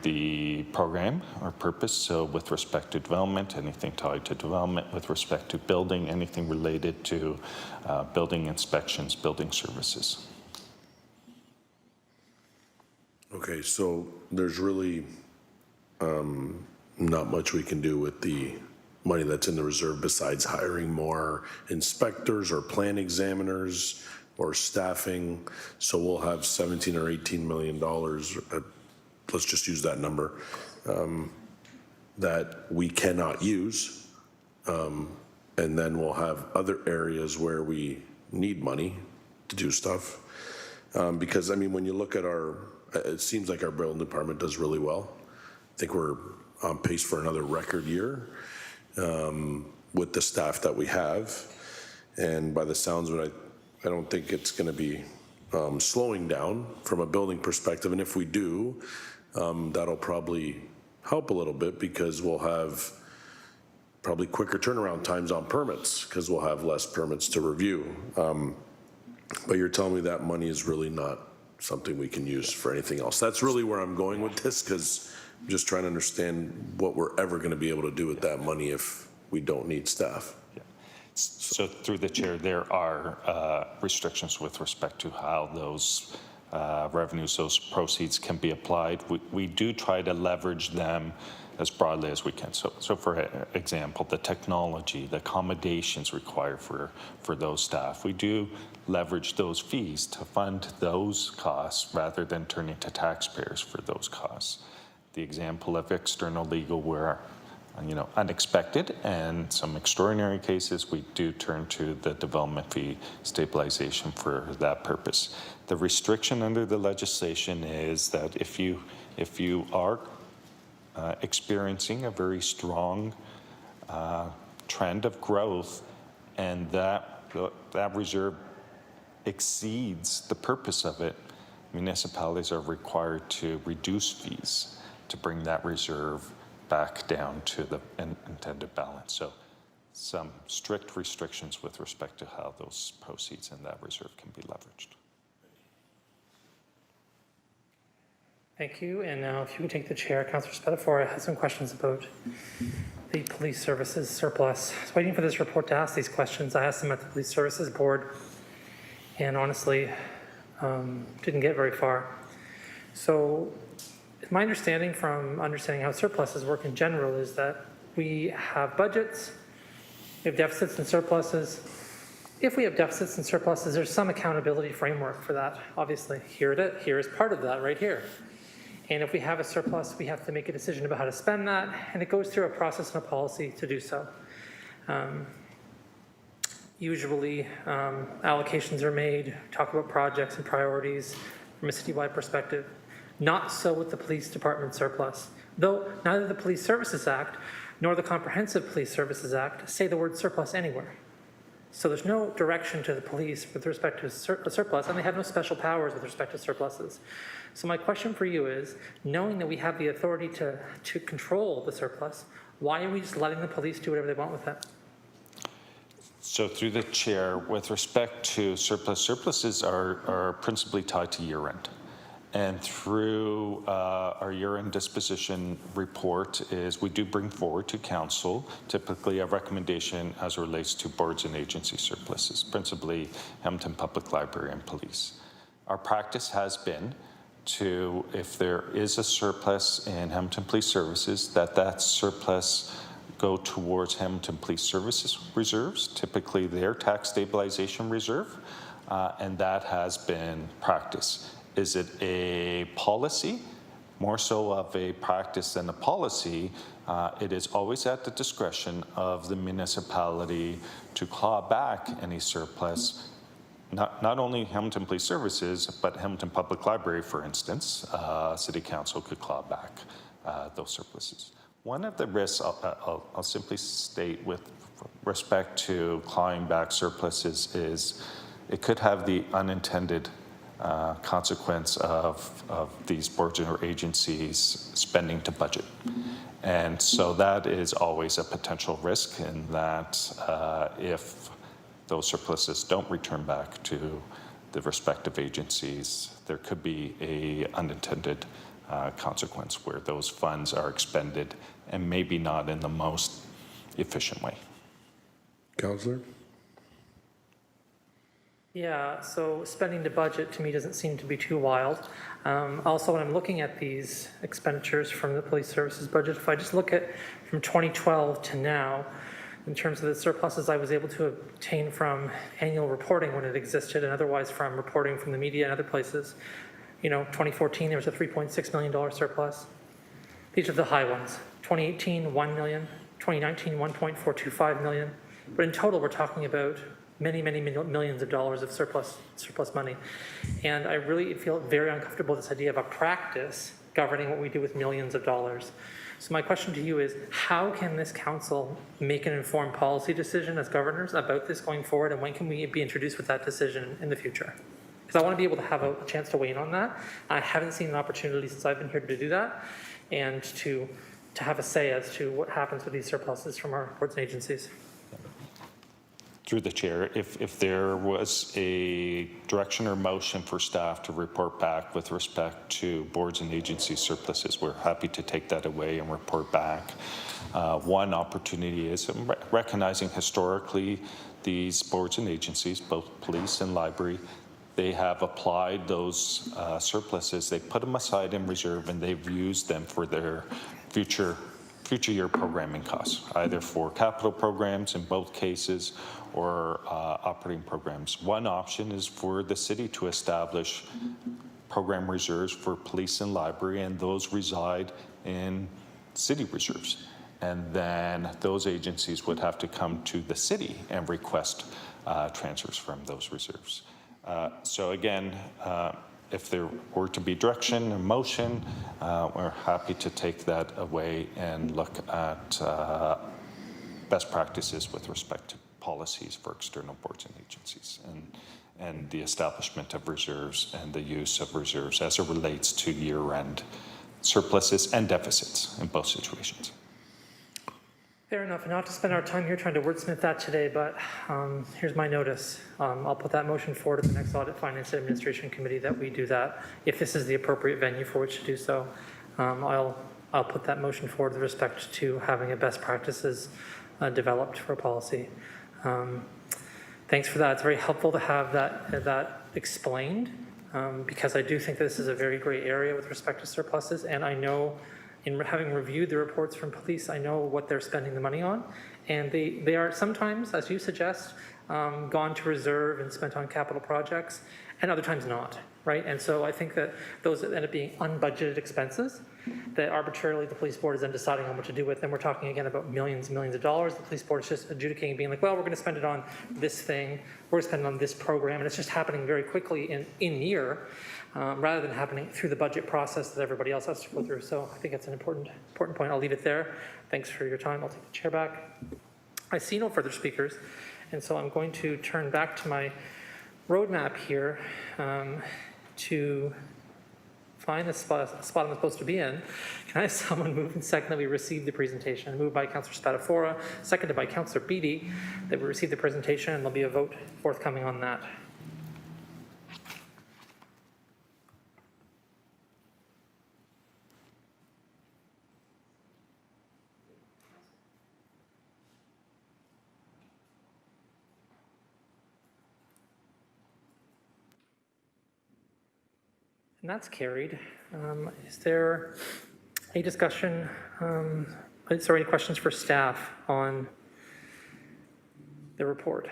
the program or purpose. So with respect to development, anything tied to development, with respect to building, anything related to building inspections, building services. Okay, so there's really not much we can do with the money that's in the reserve besides hiring more inspectors or plan examiners or staffing. So we'll have 17 or 18 million dollars, let's just use that number, that we cannot use. And then we'll have other areas where we need money to do stuff. Because I mean, when you look at it seems like our building department does really well. I think we're on pace for another record year with the staff that we have. And by the sounds of it, I don't think it's going to be slowing down from a building perspective. And if we do, that'll probably help a little bit because we'll have probably quicker turnaround times on permits because we'll have less permits to review. But you're telling me that money is really not something we can use for anything else. That's really where I'm going with this, because I'm just trying to understand what we're ever going to be able to do with that money if we don't need staff. Yeah. So through the chair, there are restrictions with respect to how those revenues, those proceeds can be applied. We do try to leverage them as broadly as we can. So for example, the technology, the accommodations required for those staff, we do leverage those fees to fund those costs rather than turning to taxpayers for those costs. The example of external legal where, unexpected and some extraordinary cases, we do turn to the development fee stabilization for that purpose. The restriction under the legislation is that if you are experiencing a very strong trend of growth and that reserve exceeds the purpose of it, municipalities are required to reduce fees to bring that reserve back down to the intended balance. So some strict restrictions with respect to how those proceeds in that reserve can be leveraged. Thank you. And now if you can take the chair, Councillor Spatafora has some questions about the police services surplus. I was waiting for this report to ask these questions. I asked them at the police services board and honestly didn't get very far. So my understanding from understanding how surpluses work in general is that we have budgets, we have deficits and surpluses. If we have deficits and surpluses, there's some accountability framework for that. Obviously, here is part of that right here. And if we have a surplus, we have to make a decision about how to spend that, and it goes through a process and a policy to do so. Usually, allocations are made, talk about projects and priorities from a citywide perspective. Not so with the police department surplus, though neither the Police Services Act nor the Comprehensive Police Services Act say the word surplus anywhere. So there's no direction to the police with respect to a surplus, and they have no special powers with respect to surpluses. So my question for you is, knowing that we have the authority to control the surplus, why are we just letting the police do whatever they want with it? So through the chair, with respect to surpluses are principally tied to year end. And through our year-end disposition report is we do bring forward to council typically a recommendation as it relates to boards and agency surpluses, principally Hamilton Public Library and Police. Our practice has been to, if there is a surplus in Hamilton Police Services, that surplus go towards Hamilton Police Services reserves, typically their tax stabilization reserve, and that has been practice. Is it a policy? More so of a practice than a policy. It is always at the discretion of the municipality to claw back any surplus. Not only Hamilton Police Services, but Hamilton Public Library, for instance, City Council could claw back those surpluses. One of the risks, I'll simply state with respect to clawing back surpluses is it could have the unintended consequence of these boards or agencies spending to budget. And so that is always a potential risk in that if those surpluses don't return back to the respective agencies, there could be a unintended consequence where those funds are expended and maybe not in the most efficient way. Councillor? Yeah, so spending the budget to me doesn't seem to be too wild. Also, when I'm looking at these expenditures from the police services budget, if I just look at from 2012 to now, in terms of the surpluses I was able to obtain from annual reporting when it existed and otherwise from reporting from the media and other places, 2014 there was a $3.6 million surplus. These are the high ones. 2018, $1 million. 2019, $1.425 million. But in total, we're talking about many, many millions of dollars of surplus money. And I really feel very uncomfortable with this idea of a practice governing what we do with millions of dollars. So my question to you is, how can this council make an informed policy decision as governors about this going forward, and when can we be introduced with that decision in the future? Because I want to be able to have a chance to weigh in on that. I haven't seen an opportunity since I've been here to do that, and to have a say as to what happens with these surpluses from our boards and agencies. Through the chair, if there was a direction or motion for staff to report back with respect to boards and agency surpluses, we're happy to take that away and report back. One opportunity is recognizing historically these boards and agencies, both police and library, they have applied those surpluses, they put them aside in reserve, and they've used them for their future year programming costs, either for capital programs in both cases or operating programs. One option is for the city to establish program reserves for police and library, and those reside in city reserves. And then those agencies would have to come to the city and request transfers from those reserves. So again, if there were to be direction and motion, we're happy to take that away and look at best practices with respect to policies for external boards and agencies and the establishment of reserves and the use of reserves as it relates to year-end surpluses and deficits in both situations. Fair enough, and not to spend our time here trying to wordsmith that today, but here's my notice. I'll put that motion forward at the next Audit, Finance, and Administration Committee that we do that, if this is the appropriate venue for which to do so. I'll put that motion forward with respect to having a best practices developed for policy. Thanks for that. It's very helpful to have that explained, because I do think this is a very gray area with respect to surpluses, and I know, in having reviewed the reports from police, I know what they're spending the money on, and they are sometimes, as you suggest, gone to reserve and spent on capital projects, and other times not, right? And so I think that those end up being unbudgeted expenses that arbitrarily the police board is then deciding on what to do with. And we're talking again about millions and millions of dollars. The police board is just adjudicating, being like, well, we're going to spend it on this thing, we're going to spend it on this program, and it's just happening very quickly in year, rather than happening through the budget process that everybody else has to go through. So I think that's an important point. I'll leave it there. Thanks for your time. I'll take the chair back. I see no further speakers, and so I'm going to turn back to my roadmap here to find the spot I'm supposed to be in. Can I have someone move and second that we receive the presentation? Moved by Councillor Spadafora, seconded by Councillor Beattie, that we receive the presentation, and there'll be a vote forthcoming on that. And that's carried. Is there any discussion, is there any questions for staff on the report?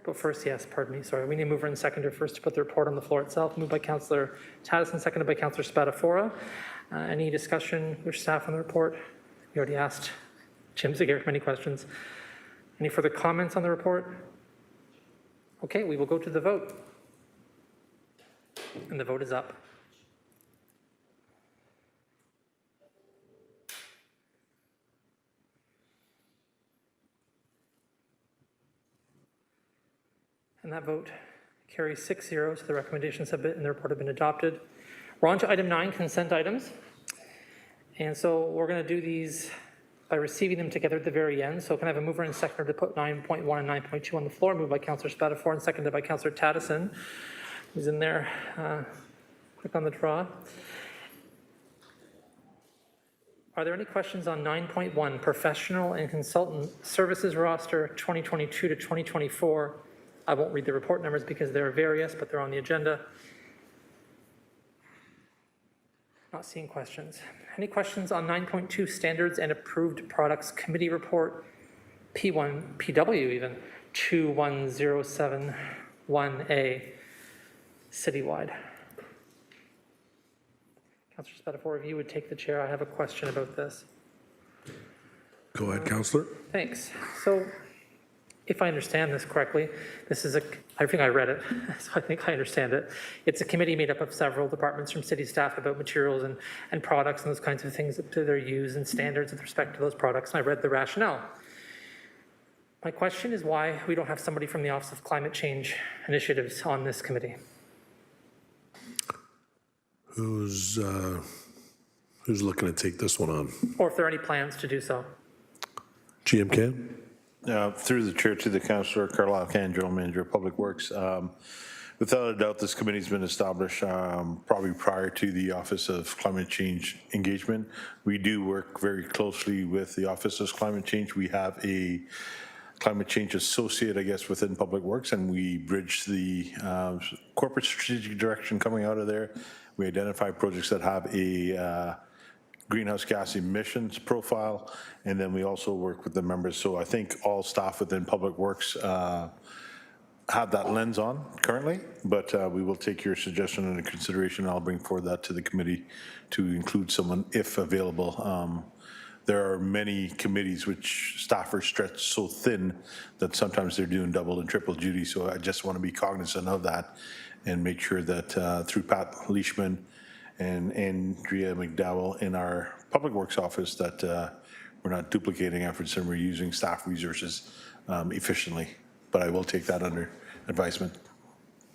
But first, yes, pardon me, sorry. We need a mover and seconder first to put the report on the floor itself. Moved by Councillor Tadison, seconded by Councillor Spatafora. Any discussion with staff on the report? We already asked Jim Zagarek many questions. Any further comments on the report? Okay, we will go to the vote. And the vote is up. And that vote carries 6-0, so the recommendations have been, and the report have been adopted. We're on to item 9, consent items. And so we're going to do these by receiving them together at the very end. So can I have a mover and seconder to put 9.1 and 9.2 on the floor? Moved by Councillor Spatafora and seconded by Councillor Tadison, who's in there. Click on the draw. Are there any questions on 9.1, professional and consultant services roster 2022 to 2024? I won't read the report numbers because they're various, but they're on the agenda. Not seeing questions. Any questions on 9.2, standards and approved products committee report, P1, PW even, 21071A, citywide? Councillor Spatafora, if you would take the chair, I have a question about this. Go ahead, Councillor. Thanks. So, if I understand this correctly, this is I think I read it, so I think I understand it. It's a committee made up of several departments from city staff about materials and products and those kinds of things that they're used and standards with respect to those products, and I read the rationale. My question is why we don't have somebody from the Office of Climate Change Initiatives on this committee. Who's looking to take this one on? Or if there are any plans to do so. GM Can? Through the chair to the Councillor Carlisle Can, General Manager of Public Works. Without a doubt, this committee's been established probably prior to the Office of Climate Change Engagement. We do work very closely with the Office of Climate Change. We have a climate change associate, I guess, within Public Works, and we bridge the corporate strategic direction coming out of there. We identify projects that have a greenhouse gas emissions profile, and then we also work with the members. So I think all staff within Public Works have that lens on currently, but we will take your suggestion into consideration. I'll bring forward that to the committee to include someone if available. There are many committees which staff are stretched so thin that sometimes they're doing double and triple duty. So I just want to be cognizant of that and make sure that through Pat Leishman and Andrea McDowell in our Public Works office that we're not duplicating efforts and we're using staff resources efficiently. But I will take that under advisement.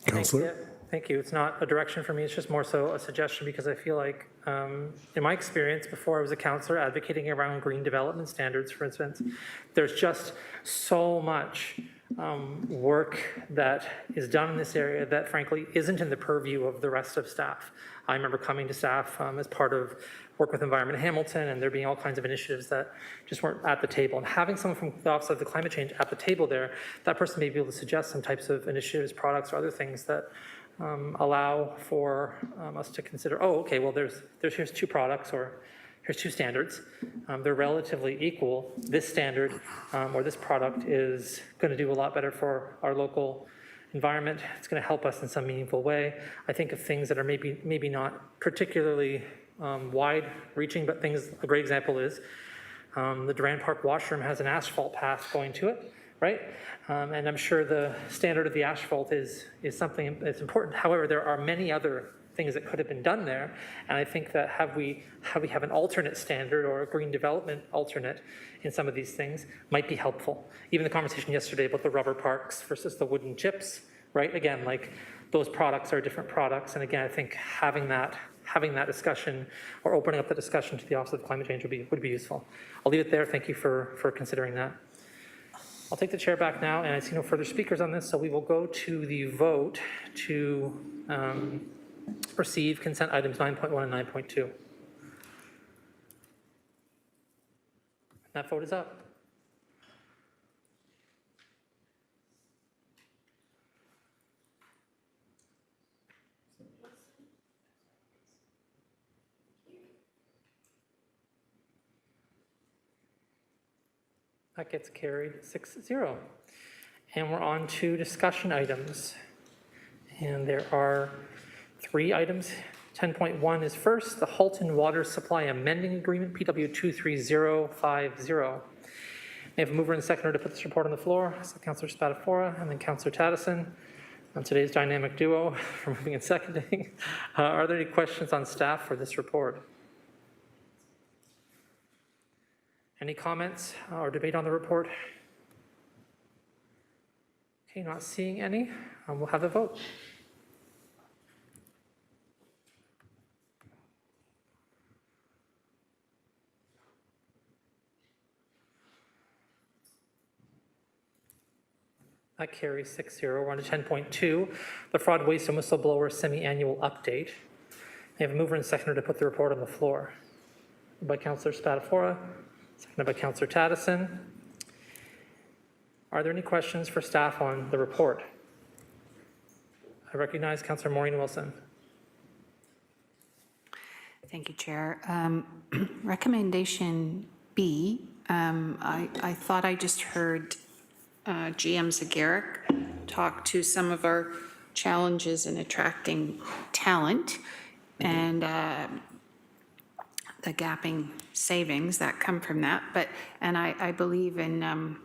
Councillor? Thank you. It's not a direction for me. It's just more so a suggestion because I feel like in my experience before I was a councillor advocating around green development standards, for instance, there's just so much work that is done in this area that frankly isn't in the purview of the rest of staff. I remember coming to staff as part of work with Environment Hamilton and there being all kinds of initiatives that just weren't at the table. And having someone from the Office of the Climate Change at the table there, that person may be able to suggest some types of initiatives, products, or other things that allow for us to consider, oh, okay, well, here's 2 products or here's 2 standards. They're relatively equal. This standard or this product is going to do a lot better for our local environment. It's going to help us in some meaningful way. I think of things that are maybe not particularly wide-reaching, but a great example is the Durand Park washroom has an asphalt path going to it, right? And I'm sure the standard of the asphalt is something that's important. However, there are many other things that could have been done there. And I think that have we have an alternate standard or a green development alternate in some of these things might be helpful. Even the conversation yesterday about the rubber parks versus the wooden chips, right? Again, like those products are different products. And again, I think having that discussion or opening up the discussion to the Office of Climate Change would be useful. I'll leave it there. Thank you for considering that. I'll take the chair back now, and I see no further speakers on this, so we will go to the vote to receive consent items 9.1 and 9.2. That vote is up. That gets carried 6-0. And we're on to discussion items. And there are 3 items. 10.1 is first, the Halton Water Supply Amending Agreement, PW 23050. May I have a mover and seconder to put this report on the floor? So Councillor Spatafora and then Councillor Taddison. On today's dynamic duo for moving and seconding. Are there any questions on staff for this report? Any comments or debate on the report? Okay, not seeing any. We'll have a vote. That carries 6-0. We're on to 10.2, the Fraud, Waste, and Whistleblower Semi-Annual Update. I have a mover and seconder to put the report on the floor. Moved by Councillor Spatafora, seconded by Councillor Taddison. Are there any questions for staff on the report? I recognize Councillor Maureen Wilson. Thank you, Chair. Recommendation B, I thought I just heard GM Zagaric talk to some of our challenges in attracting talent and the gapping savings that come from that. And I believe in,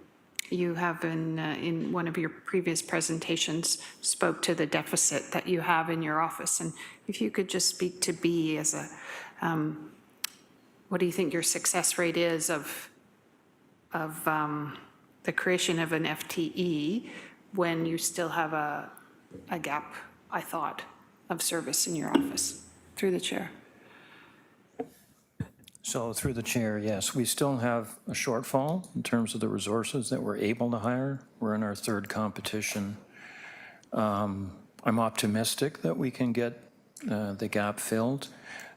you have in one of your previous presentations spoke to the deficit that you have in your office. And if you could just speak to B as a, what do you think your success rate is of the creation of an FTE when you still have a gap, I thought, of service in your office? Through the chair. So through the chair, yes, we still have a shortfall in terms of the resources that we're able to hire. We're in our 3rd competition. I'm optimistic that we can get the gap filled.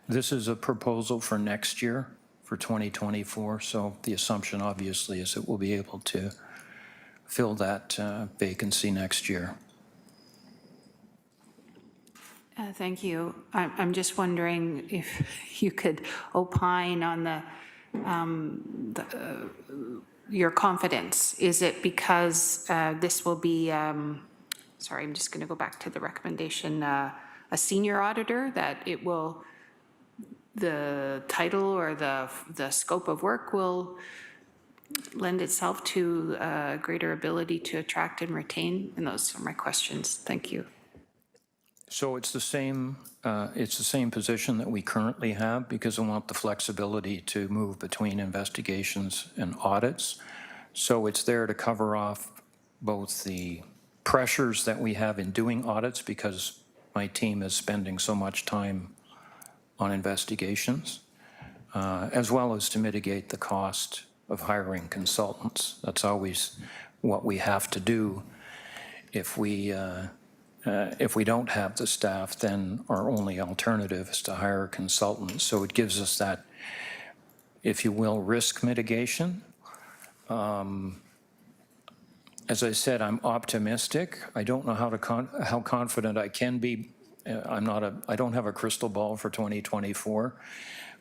This is a proposal for next year, for 2024. So the assumption obviously is that we'll be able to fill that vacancy next year. Thank you. I'm just wondering if you could opine on your confidence. Is it because this will be, sorry, I'm just going to go back to the recommendation, a senior auditor, that it will, the title or the scope of work will lend itself to a greater ability to attract and retain? And those are my questions. Thank you. So it's the same position that we currently have, because I want the flexibility to move between investigations and audits. So it's there to cover off both the pressures that we have in doing audits, because my team is spending so much time on investigations, as well as to mitigate the cost of hiring consultants. That's always what we have to do. If we don't have the staff, then our only alternative is to hire consultants. So it gives us that, if you will, risk mitigation. As I said, I'm optimistic. I don't know how confident I can be. I don't have a crystal ball for 2024.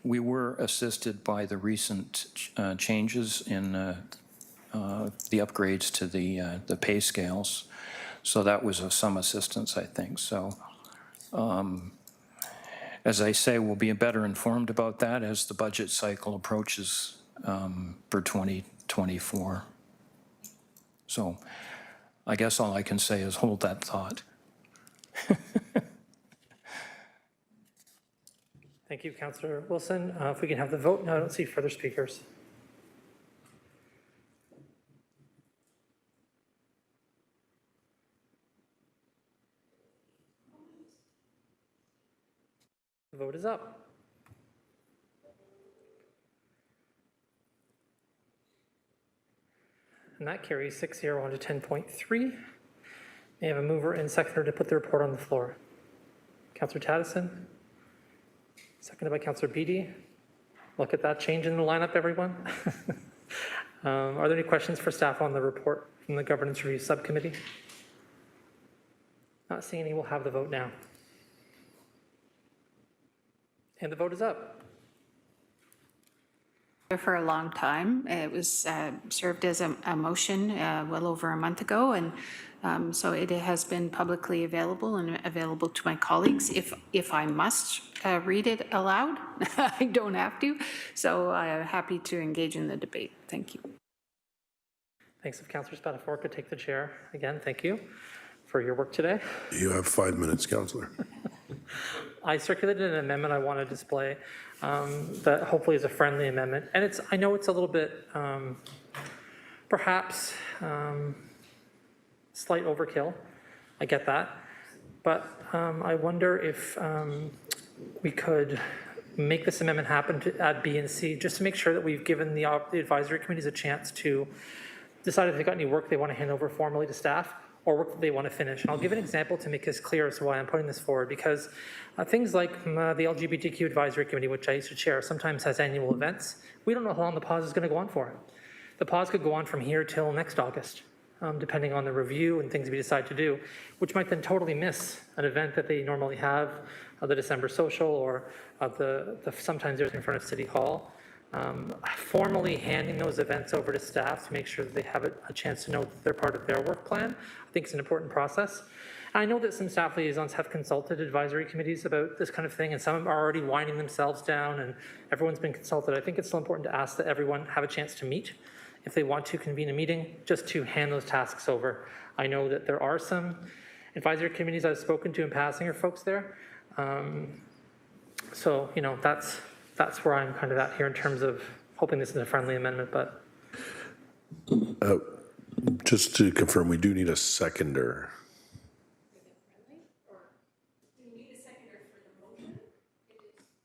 We were assisted by the recent changes in the upgrades to the pay scales. So that was of some assistance, I think. So as I say, we'll be better informed about that as the budget cycle approaches for 2024. So I guess all I can say is hold that thought. Thank you, Councillor Wilson. If we can have the vote. No, I don't see further speakers. The vote is up. And that carries 6-0 on to 10.3. May I have a mover and seconder to put the report on the floor? Councillor Taddison, seconded by Councillor Beattie. Look at that change in the lineup, everyone. Are there any questions for staff on the report from the Governance Review Subcommittee? Not seeing any, we'll have the vote now. And the vote is up. for a long time. It was served as a motion well over a month ago, and so it has been publicly available and available to my colleagues. If I must read it aloud, I don't have to. So I'm happy to engage in the debate. Thank you. Thanks. If Councillor Spatafor could take the chair again, thank you for your work today. You have 5 minutes, Councillor. I circulated an amendment I want to display that hopefully is a friendly amendment. And I know it's a little bit, perhaps, slight overkill. I get that. But I wonder if we could make this amendment happen to add B and C, just to make sure that we've given the advisory committees a chance to decide if they've got any work they want to hand over formally to staff, or work that they want to finish. And I'll give an example to make this clear as to why I'm putting this forward, because things like the LGBTQ Advisory Committee, which I used to chair, sometimes has annual events. We don't know how long the pause is going to go on for. The pause could go on from here till next August, depending on the review and things we decide to do, which might then totally miss an event that they normally have, the December social, or sometimes there's in front of City Hall. Formally handing those events over to staff to make sure that they have a chance to know that they're part of their work plan, I think is an important process. I know that some staff liaisons have consulted advisory committees about this kind of thing, and some are already winding themselves down, and everyone's been consulted. I think it's still important to ask that everyone have a chance to meet if they want to convene a meeting, just to hand those tasks over. I know that there are some advisory committees I've spoken to in passing or folks there. So, you know, that's where I'm kind of at here in terms of hoping this is a friendly amendment, but. Just to confirm, we do need a seconder.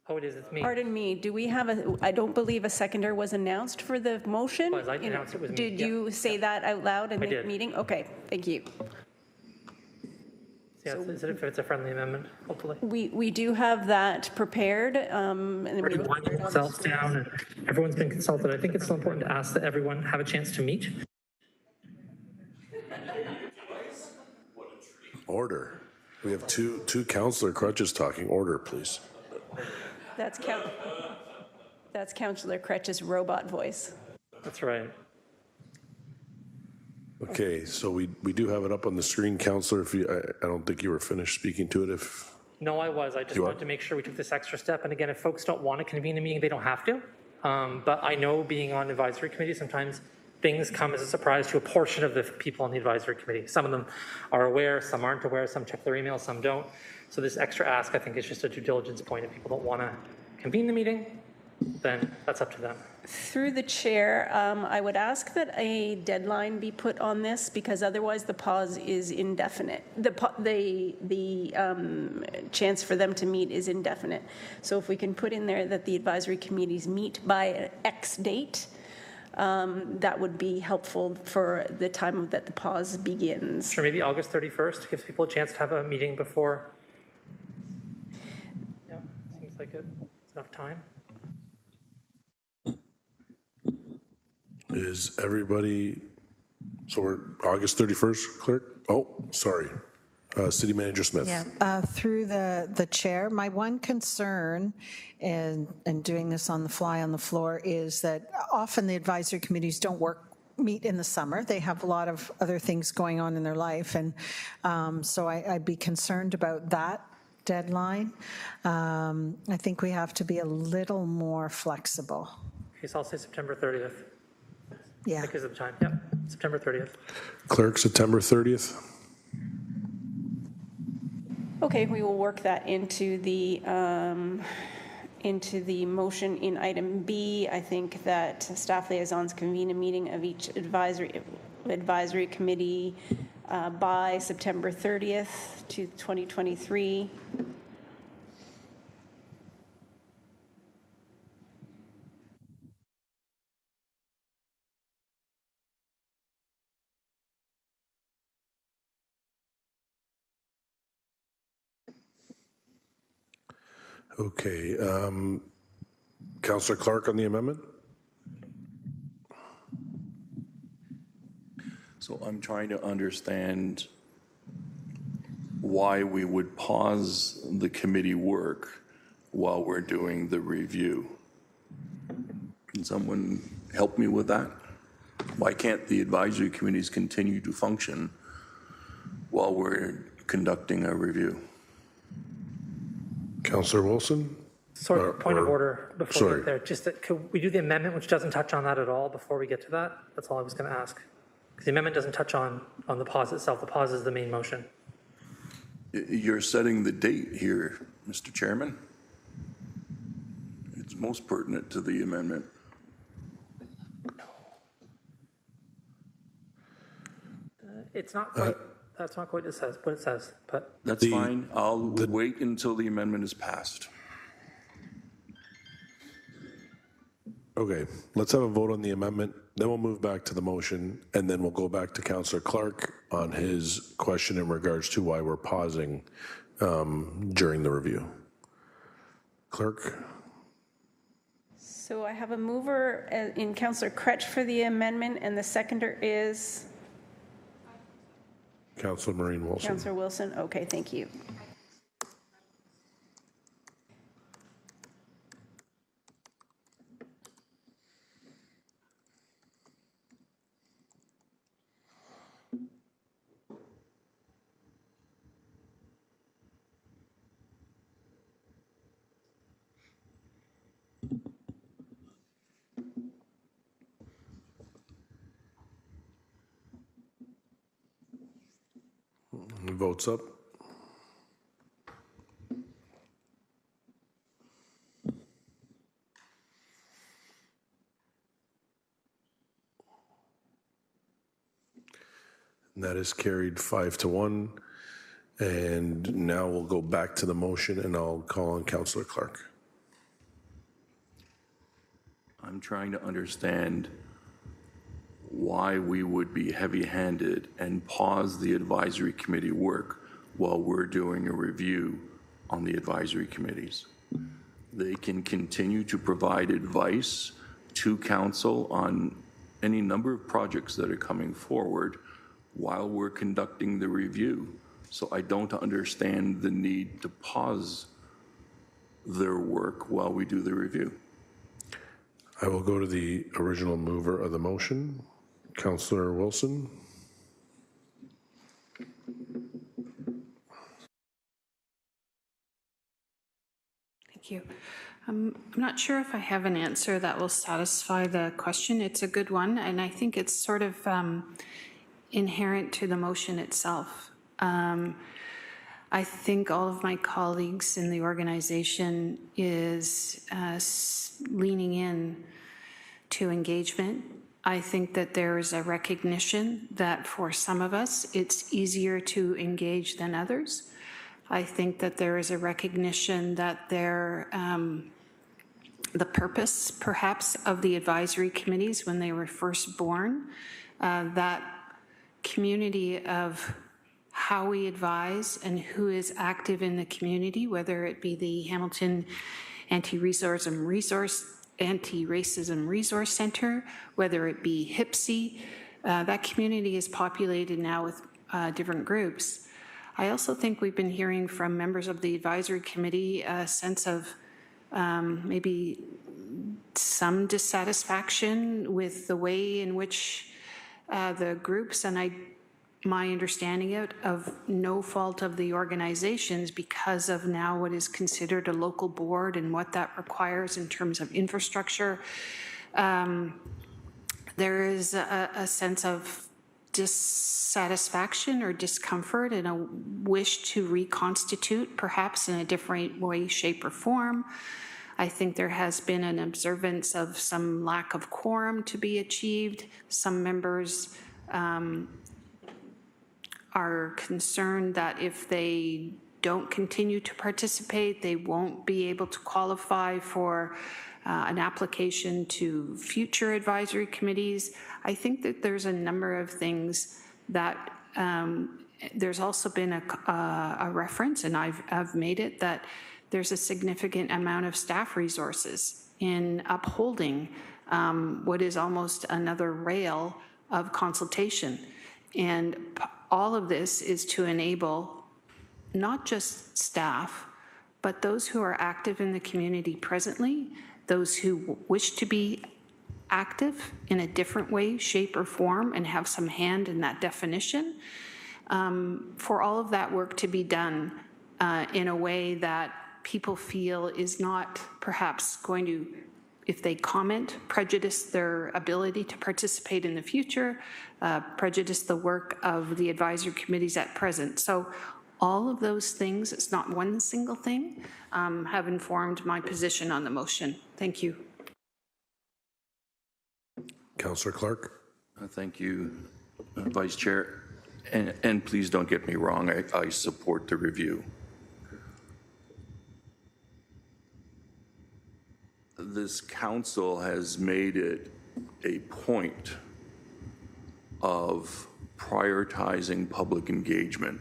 Oh, it is, it's me. Pardon me, do we have I don't believe a seconder was announced for the motion? Was, I announced it was me, Did yeah. you say that out loud in I the did. meeting? Okay, thank you. Yeah, if it's a friendly amendment, hopefully. We do have that prepared. Already winding themselves down, and everyone's been consulted. I think it's still important to ask that everyone have a chance to meet. Order. We have two Councillor Crutches talking. Order, please. That's Councillor Crutch's robot voice. That's right. Okay, so we do have it up on the screen, Councillor. If you, I don't think you were finished speaking to it. If No, I was. I just wanted to make sure we took this extra step. And again, if folks don't want to convene a meeting, they don't have to. But I know being on advisory committee, sometimes things come as a surprise to a portion of the people on the advisory committee. Some of them are aware, some aren't aware, some check their emails, some don't. So this extra ask, I think, is just a due diligence point. If people don't want to convene the meeting, then that's up to them. Through the chair, I would ask that a deadline be put on this, because otherwise the pause is indefinite. The chance for them to meet is indefinite. So if we can put in there that the advisory committees meet by X date, that would be helpful for the time that the pause begins. Sure, maybe August 31st gives people a chance to have a meeting before. Yeah, seems like it's enough time. is everybody, so we're August 31st, clerk? Oh, sorry. City Manager Smith. Yeah, through the chair, my one concern in doing this on the fly on the floor is that often the advisory committees don't meet in the summer. They have a lot of other things going on in their life, and so I'd be concerned about that deadline. I think we have to be a little more flexible. Okay, so I'll say September 30th. Yeah. Because of the time. Yep, September 30th. Clerk, September 30th. Okay, we will work that into the motion in item B. I think that staff liaisons convene a meeting of each advisory committee by September 30th to 2023. Okay. Councillor Clark on the amendment? So I'm trying to understand why we would pause the committee work while we're doing the review. Can someone help me with that? Why can't the advisory committees continue to function while we're conducting a review? Councillor Wilson? Sorry, point of order before we sorry. get there. Just that, could we do the amendment, which doesn't touch on that at all, before we get to that? That's all I was going to ask. Because the amendment doesn't touch on the pause itself. The pause is the main motion. You're setting the date here, Mr. Chairman. It's most pertinent to the amendment. It's not quite, that's not quite what it says, but. That's fine. I'll wait until the amendment is passed. Okay, let's have a vote on the amendment, then we'll move back to the motion, and then we'll go back to Councillor Clark on his question in regards to why we're pausing during the review. Clerk? So I have a mover in Councillor Kretsch for the amendment, and the seconder is Councillor Maureen Wilson. Councillor Wilson. Okay, thank you. Votes up. And that is carried 5-1. And now we'll go back to the motion and I'll call on Councillor Clark. I'm trying to understand why we would be heavy-handed and pause the advisory committee work while we're doing a review on the advisory committees. They can continue to provide advice to council on any number of projects that are coming forward while we're conducting the review. So I don't understand the need to pause their work while we do the review. I will go to the original mover of the motion, Councillor Wilson. Thank you. I'm not sure if I have an answer that will satisfy the question. It's a good one, and I think it's sort of inherent to the motion itself. I think all of my colleagues in the organization is leaning in to engagement. I think that there is a recognition that for some of us, it's easier to engage than others. I think that there is a recognition that the purpose, perhaps, of the advisory committees when they were first born, that community of how we advise and who is active in the community, whether it be the Hamilton Anti-Racism Resource Center, whether it be HIPSI, that community is populated now with different groups. I also think we've been hearing from members of the advisory committee a sense of maybe some dissatisfaction with the way in which the groups, and my understanding of no fault of the organizations because of now what is considered a local board and what that requires in terms of infrastructure. There is a sense of dissatisfaction or discomfort and a wish to reconstitute, perhaps in a different way, shape, or form. I think there has been an observance of some lack of quorum to be achieved. Some members are concerned that if they don't continue to participate, they won't be able to qualify for an application to future advisory committees. I think that there's a number of things that there's also been a reference, and I've made it, that there's a significant amount of staff resources in upholding what is almost another rail of consultation. And all of this is to enable not just staff, but those who are active in the community presently, those who wish to be active in a different way, shape, or form and have some hand in that definition. For all of that work to be done in a way that people feel is not perhaps going to, if they comment, prejudice their ability to participate in the future, prejudice the work of the advisory committees at present. So all of those things, it's not one single thing, have informed my position on the motion. Thank you. Councillor Clark. Thank you, Vice Chair. And please don't get me wrong, I support the review. This council has made it a point of prioritizing public engagement.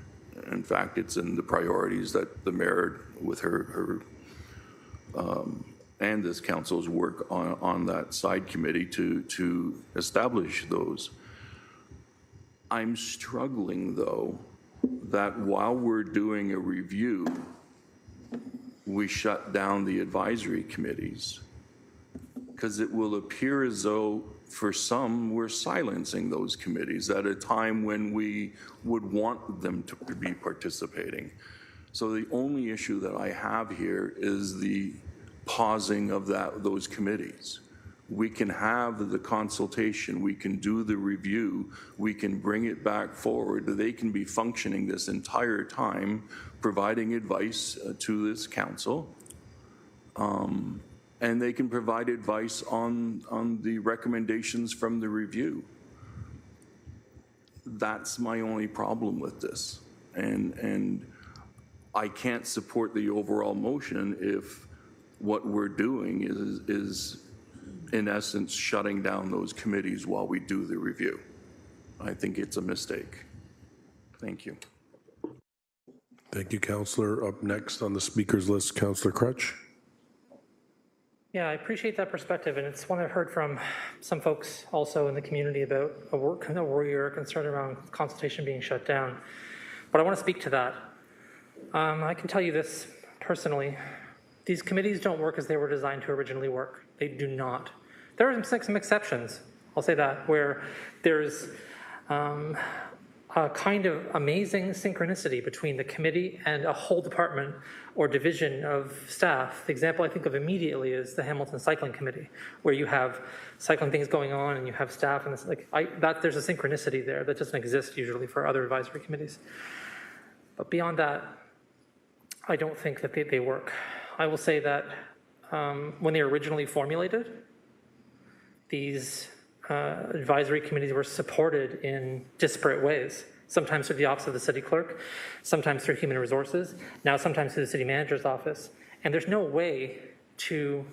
In fact, it's in the priorities that the mayor, with her and this council's work on that side committee to establish those. I'm struggling, though, that while we're doing a review, we shut down the advisory committees, because it will appear as though for some we're silencing those committees at a time when we would want them to be participating. So the only issue that I have here is the pausing of those committees. We can have the consultation, we can do the review, we can bring it back forward. They can be functioning this entire time, providing advice to this council. And they can provide advice on the recommendations from the review. That's my only problem with this. And I can't support the overall motion if what we're doing is in essence shutting down those committees while we do the review. I think it's a mistake. Thank you. Thank you, Councillor. Up next on the speakers list, Councillor Crutch. Yeah, I appreciate that perspective, and it's one I've heard from some folks also in the community about a worry or a concern around consultation being shut down. But I want to speak to that. I can tell you this personally. These committees don't work as they were designed to originally work. They do not. There are some exceptions, I'll say that, where there's a kind of amazing synchronicity between the committee and a whole department or division of staff. The example I think of immediately is the Hamilton Cycling Committee, where you have cycling things going on and you have staff, and it's like there's a synchronicity there that doesn't exist usually for other advisory committees. But beyond that, I don't think that they work. I will say that when they were originally formulated, these advisory committees were supported in disparate ways, sometimes through the office of the city clerk, sometimes through human resources, now sometimes through the city manager's office. And there's no way to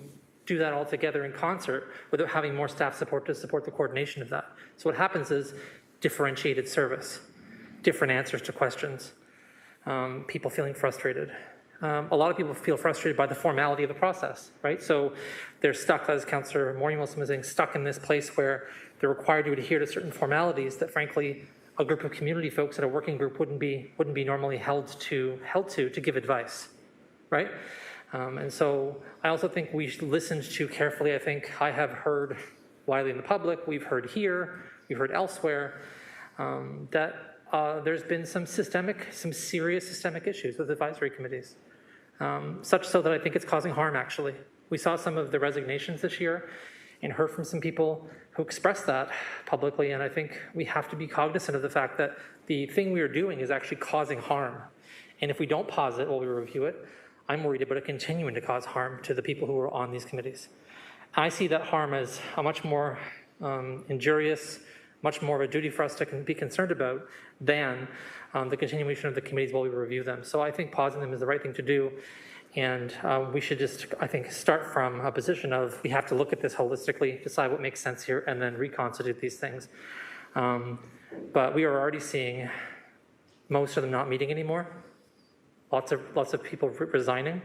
do that all together in concert without having more staff support to support the coordination of that. So what happens is differentiated service, different answers to questions, people feeling frustrated. A lot of people feel frustrated by the formality of the process, right? So they're stuck, as Councillor Maureen-Wilson was saying, stuck in this place where they're required to adhere to certain formalities that, frankly, a group of community folks at a working group wouldn't be normally held to give advice, right? And so I also think we listened to carefully. I think I have heard widely in the public, we've heard here, we've heard elsewhere, that there's been some serious systemic issues with advisory committees. Such so that I think it's causing harm, actually. We saw some of the resignations this year and heard from some people who expressed that publicly, and I think we have to be cognizant of the fact that the thing we are doing is actually causing harm. And if we don't pause it while we review it, I'm worried about it continuing to cause harm to the people who are on these committees. I see that harm as a much more injurious, much more of a duty for us to be concerned about than the continuation of the committees while we review them. So I think pausing them is the right thing to do. And we should just, I think, start from a position of we have to look at this holistically, decide what makes sense here, and then reconstitute these things. But we are already seeing most of them not meeting anymore. Lots of people resigning.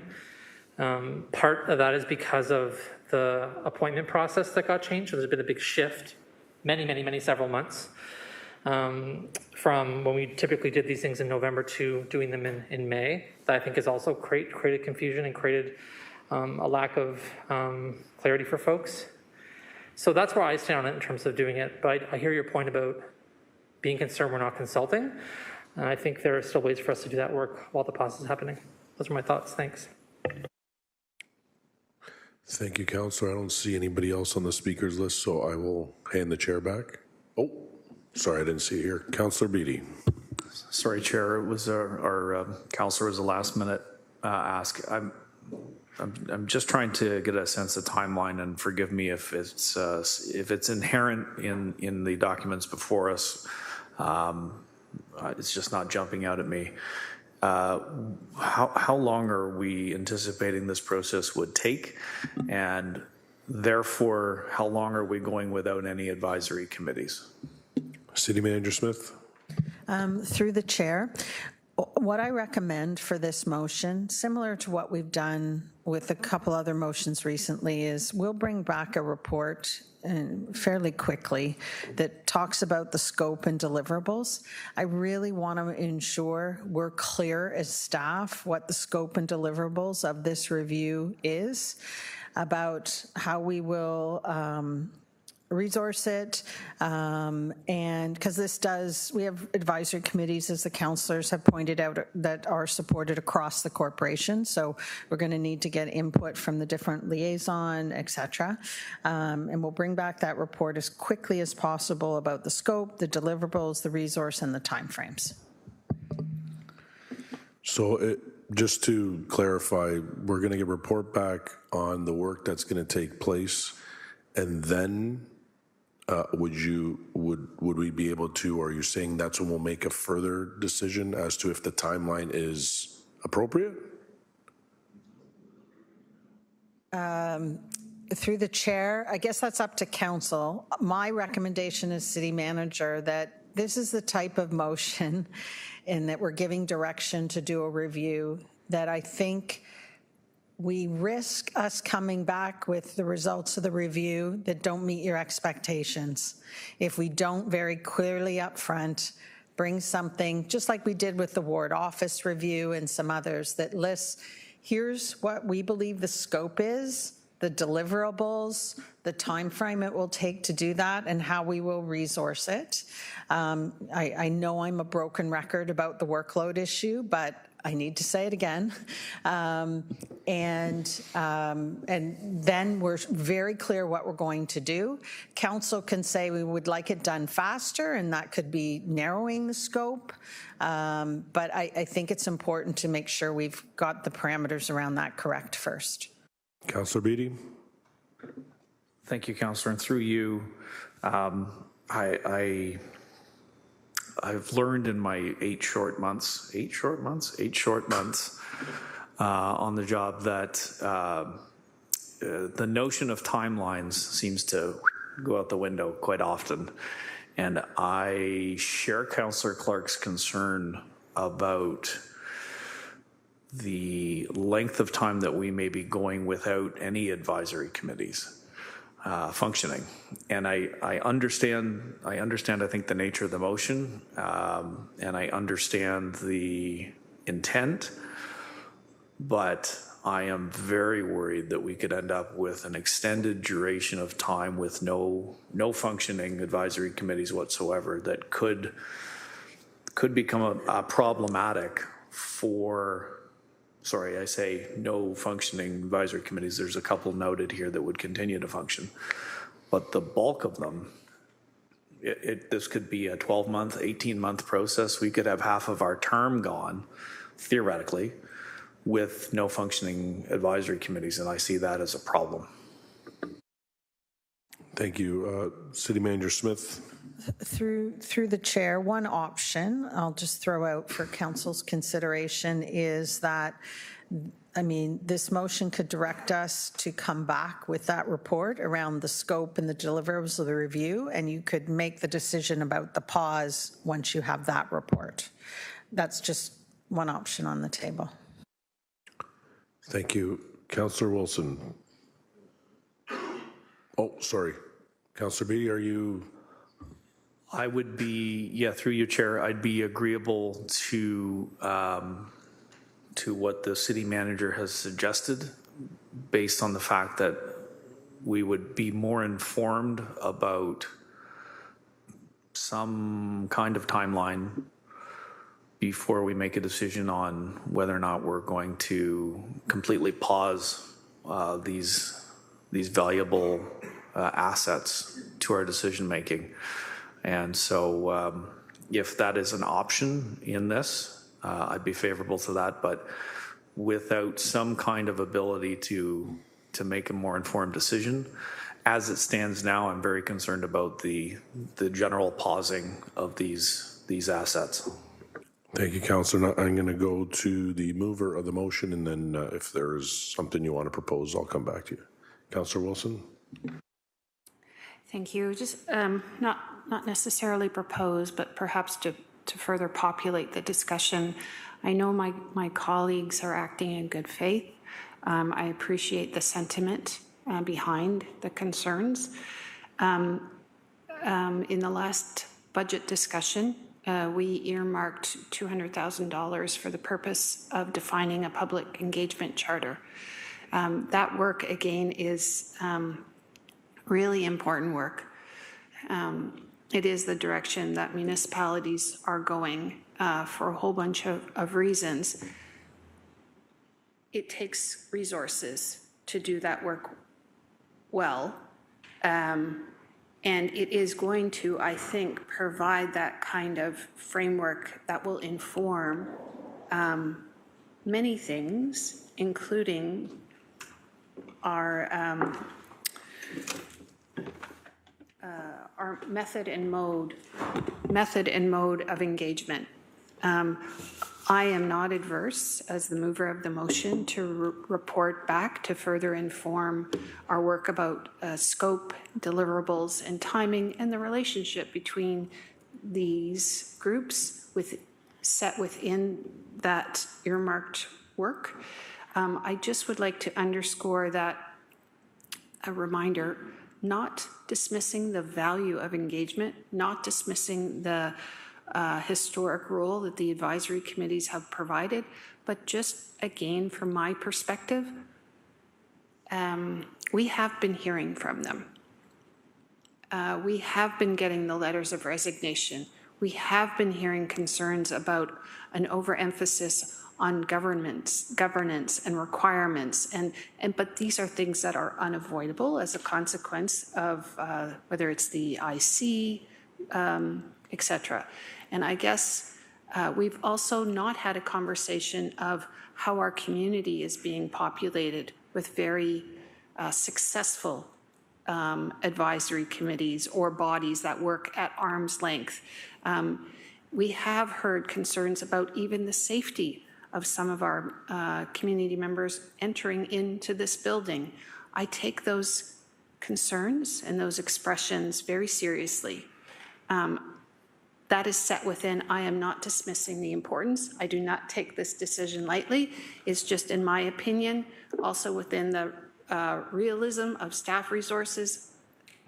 Part of that is because of the appointment process that got changed. So there's been a big shift, several months, from when we typically did these things in November to doing them in May. That I think has also created confusion and created a lack of clarity for folks. So that's where I stand on it in terms of doing it. But I hear your point about being concerned we're not consulting. And I think there are still ways for us to do that work while the process is happening. Those are my thoughts. Thanks. Thank you, Councillor. I don't see anybody else on the speakers list, so I will hand the chair back. Oh, sorry, I didn't see it here. Councillor Beattie. Sorry, Chair. It was our councillor was a last minute ask. I'm just trying to get a sense of timeline, and forgive me if it's inherent in the documents before us. It's just not jumping out at me. How long are we anticipating this process would take, and therefore how long are we going without any advisory committees? City Manager Smith. Through the chair, what I recommend for this motion, similar to what we've done with a couple other motions recently, is we'll bring back a report fairly quickly that talks about the scope and deliverables. I really want to ensure we're clear as staff what the scope and deliverables of this review is, about how we will resource it, and because we have advisory committees, as the councillors have pointed out, that are supported across the corporation, so we're going to need to get input from the different liaison, etc. And we'll bring back that report as quickly as possible about the scope, the deliverables, the resource, and the timeframes. So just to clarify, we're going to get a report back on the work that's going to take place, and then would we be able to, or are you saying that's when we'll make a further decision as to if the timeline is appropriate? Through the chair, I guess that's up to council. My recommendation as city manager that this is the type of motion in that we're giving direction to do a review that I think we risk us coming back with the results of the review that don't meet your expectations. If we don't very clearly up front bring something, just like we did with the ward office review and some others, that lists, here's what we believe the scope is, the deliverables, the time frame it will take to do that, and how we will resource it. I know I'm a broken record about the workload issue, but I need to say it again. And then we're very clear what we're going to do. Council can say we would like it done faster, and that could be narrowing the scope. But I think it's important to make sure we've got the parameters around that correct first. Councillor Beattie. Thank you, Councillor. And through you, I've learned in my 8 short months on the job that the notion of timelines seems to go out the window quite often. And I share Councillor Clark's concern about the length of time that we may be going without any advisory committees functioning. And I understand, I think, the nature of the motion, and I understand the intent, but I am very worried that we could end up with an extended duration of time with no functioning advisory committees whatsoever that could become problematic for, sorry, I say no functioning advisory committees. There's a couple noted here that would continue to function. But the bulk of them, this could be a 12-month, 18-month process. We could have half of our term gone, theoretically, with no functioning advisory committees, and I see that as a problem. Thank you. City Manager Smith. Through the chair, one option I'll just throw out for council's consideration is that, I mean, this motion could direct us to come back with that report around the scope and the deliverables of the review, and you could make the decision about the pause once you have that report. That's just one option on the table. Thank you. Councillor Wilson. Oh, sorry. Councillor Beattie, are you? I would be, yeah, through you, Chair, I'd be agreeable to what the city manager has suggested, based on the fact that we would be more informed about some kind of timeline before we make a decision on whether or not we're going to completely pause these valuable assets to our decision making. And so if that is an option in this, I'd be favorable to that. But without some kind of ability to make a more informed decision, as it stands now, I'm very concerned about the general pausing of these assets. Thank you, Councillor. Now I'm going to go to the mover of the motion, and then if there's something you want to propose, I'll come back to you. Councillor Wilson. Thank you. Just not necessarily propose, but perhaps to further populate the discussion. I know my colleagues are acting in good faith. I appreciate the sentiment behind the concerns. In the last budget discussion, we earmarked $200,000 for the purpose of defining a public engagement charter. That work, again, is really important work. It is the direction that municipalities are going for a whole bunch of reasons. It takes resources to do that work well. And it is going to, I think, provide that kind of framework that will inform many things, including our method and mode of engagement. I am not adverse, as the mover of the motion, to report back to further inform our work about scope, deliverables, and timing, and the relationship between these groups set within that earmarked work. I just would like to underscore that a reminder, not dismissing the value of engagement, not dismissing the historic role that the advisory committees have provided, but just again, from my perspective, we have been hearing from them. We have been getting the letters of resignation. We have been hearing concerns about an overemphasis on governance and requirements, but these are things that are unavoidable as a consequence of whether it's the IC, etc. And I guess we've also not had a conversation of how our community is being populated with very successful advisory committees or bodies that work at arm's length. We have heard concerns about even the safety of some of our community members entering into this building. I take those concerns and those expressions very seriously. That is set within, I am not dismissing the importance. I do not take this decision lightly. It's just, in my opinion, also within the realism of staff resources.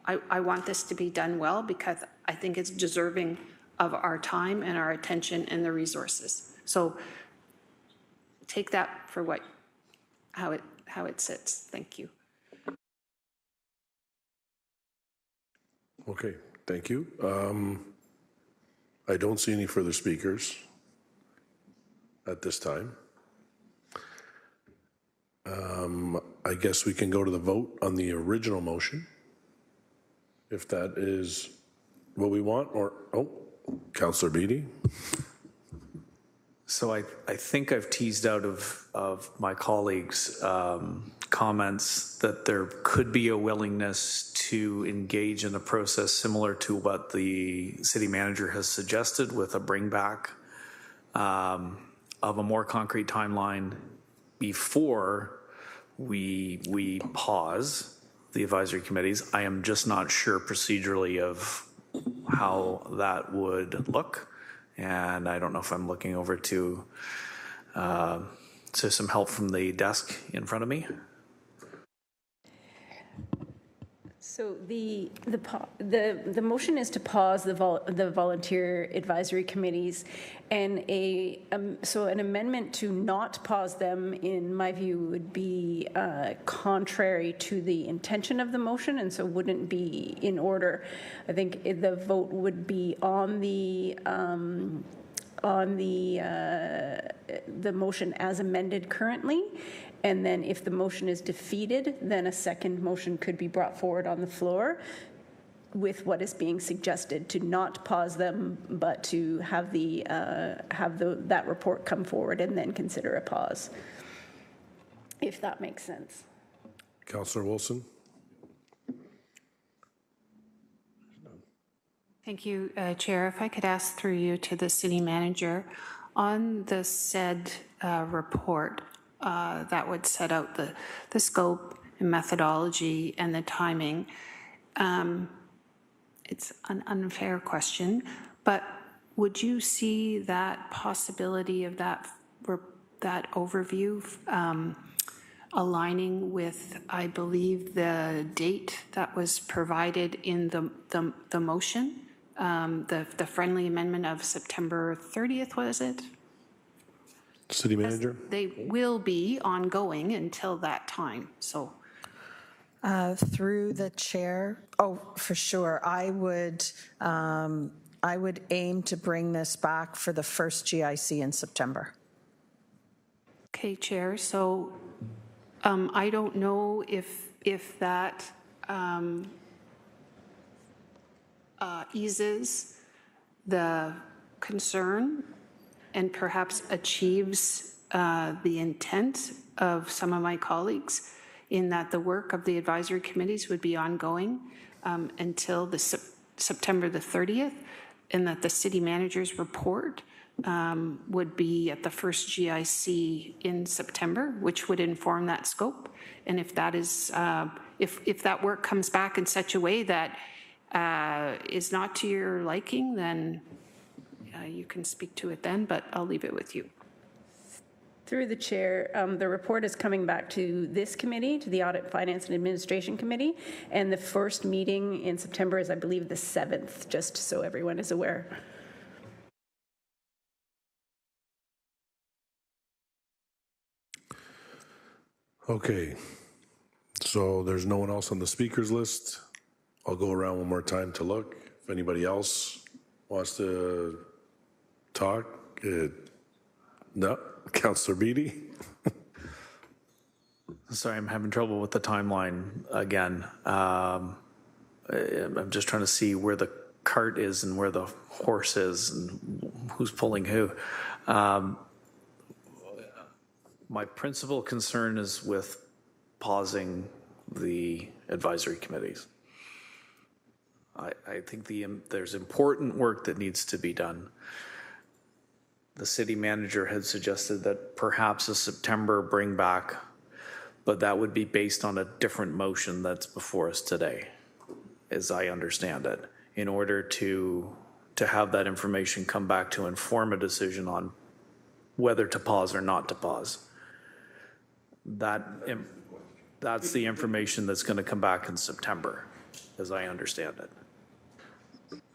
I want this to be done well because I think it's deserving of our time and our attention and the resources. So take that for how it sits. Thank you. Okay, thank you. I don't see any further speakers at this time. I guess we can go to the vote on the original motion, if that is what we want, or, Councillor Beattie. So I think I've teased out of my colleagues' comments that there could be a willingness to engage in a process similar to what the city manager has suggested, with a bring back of a more concrete timeline before we pause the advisory committees. I am just not sure procedurally of how that would look. And I don't know if I'm looking over to some help from the desk in front of me. So the motion is to pause the volunteer advisory committees, and so an amendment to not pause them, in my view, would be contrary to the intention of the motion, and so wouldn't be in order. I think the vote would be on the motion as amended currently. And then if the motion is defeated, then a second motion could be brought forward on the floor with what is being suggested, to not pause them, but to have that report come forward and then consider a pause, if that makes sense. Councillor Wilson? Thank you, Chair. If I could ask through you to the city manager, on the said report that would set out the scope and methodology and the timing, it's an unfair question, but would you see that possibility of that overview aligning with, I believe, the date that was provided in the motion, the friendly amendment of September 30th, was it? City manager? They will be ongoing until that time, so. Through the chair, for sure. I would aim to bring this back for the first GIC in September. Okay, Chair, so I don't know if that eases the concern and perhaps achieves the intent of some of my colleagues, in that the work of the advisory committees would be ongoing until the September the 30th, and that the city manager's report would be at the first GIC in September, which would inform that scope. And if that is, if that work comes back in such a way that is not to your liking, then you can speak to it then, but I'll leave it with you. Through the chair, the report is coming back to this committee, to the Audit, Finance and Administration Committee, and the first meeting in September is, I believe, the 7th, just so everyone is aware. Okay, so there's no one else on the speakers list. I'll go around one more time to look. If anybody else wants to talk, no. Councillor Beatty? Sorry, I'm having trouble with the timeline again. I'm just trying to see where the cart is and where the horse is and who's pulling who. My principal concern is with pausing the advisory committees. I think there's important work that needs to be done. The city manager had suggested that perhaps a September bring back, but that would be based on a different motion that's before us today, as I understand it, in order to have that information come back to inform a decision on whether to pause or not to pause. That's the information that's going to come back in September, as I understand it.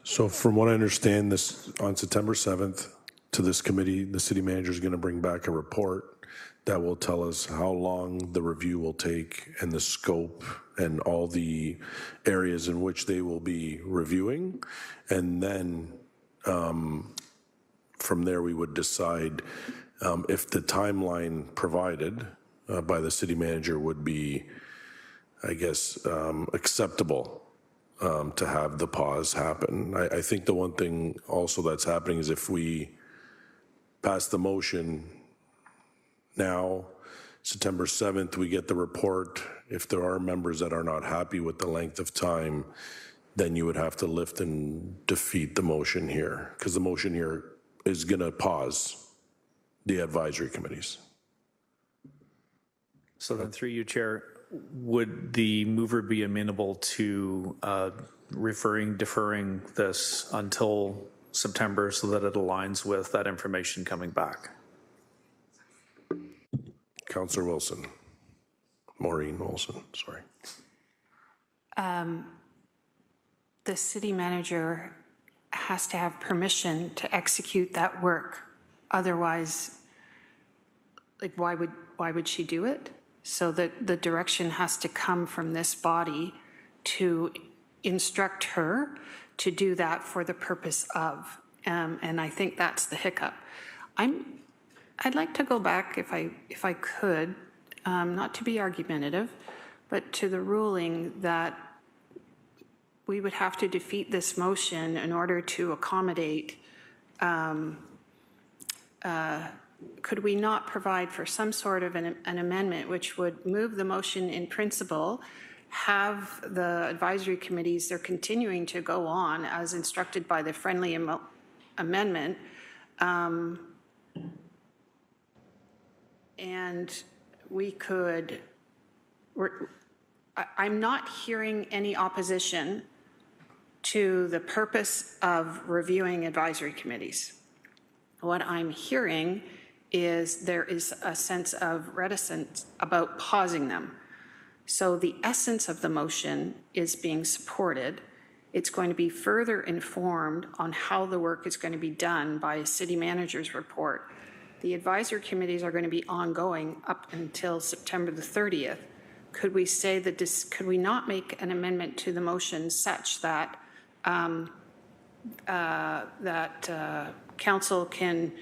So from what I understand, this on September 7th, to this committee, the city manager is going to bring back a report that will tell us how long the review will take and the scope and all the areas in which they will be reviewing. And then from there, we would decide if the timeline provided by the city manager would be, I guess, acceptable to have the pause happen. I think the one thing also that's happening is if we pass the motion now, September 7th, we get the report. If there are members that are not happy with the length of time, then you would have to lift and defeat the motion here, because the motion here is going to pause the advisory committees. So then through you, Chair, would the mover be amenable to deferring this until September so that it aligns with that information coming back? Councillor Wilson. Maureen Wilson, sorry. the city manager has to have permission to execute that work. Otherwise, like, why would she do it? So that the direction has to come from this body to instruct her to do that for the purpose of. And I think that's the hiccup. I'd like to go back, if I could, not to be argumentative, but to the ruling that we would have to defeat this motion in order to accommodate. Could we not provide for some sort of an amendment which would move the motion in principle, have the advisory committees, they're continuing to go on as instructed by the friendly amendment, and we could, I'm not hearing any opposition to the purpose of reviewing advisory committees. What I'm hearing is there is a sense of reticence about pausing them. So the essence of the motion is being supported. It's going to be further informed on how the work is going to be done by a city manager's report. The advisory committees are going to be ongoing up until September the 30th. Could we say that could we not make an amendment to the motion such that council can,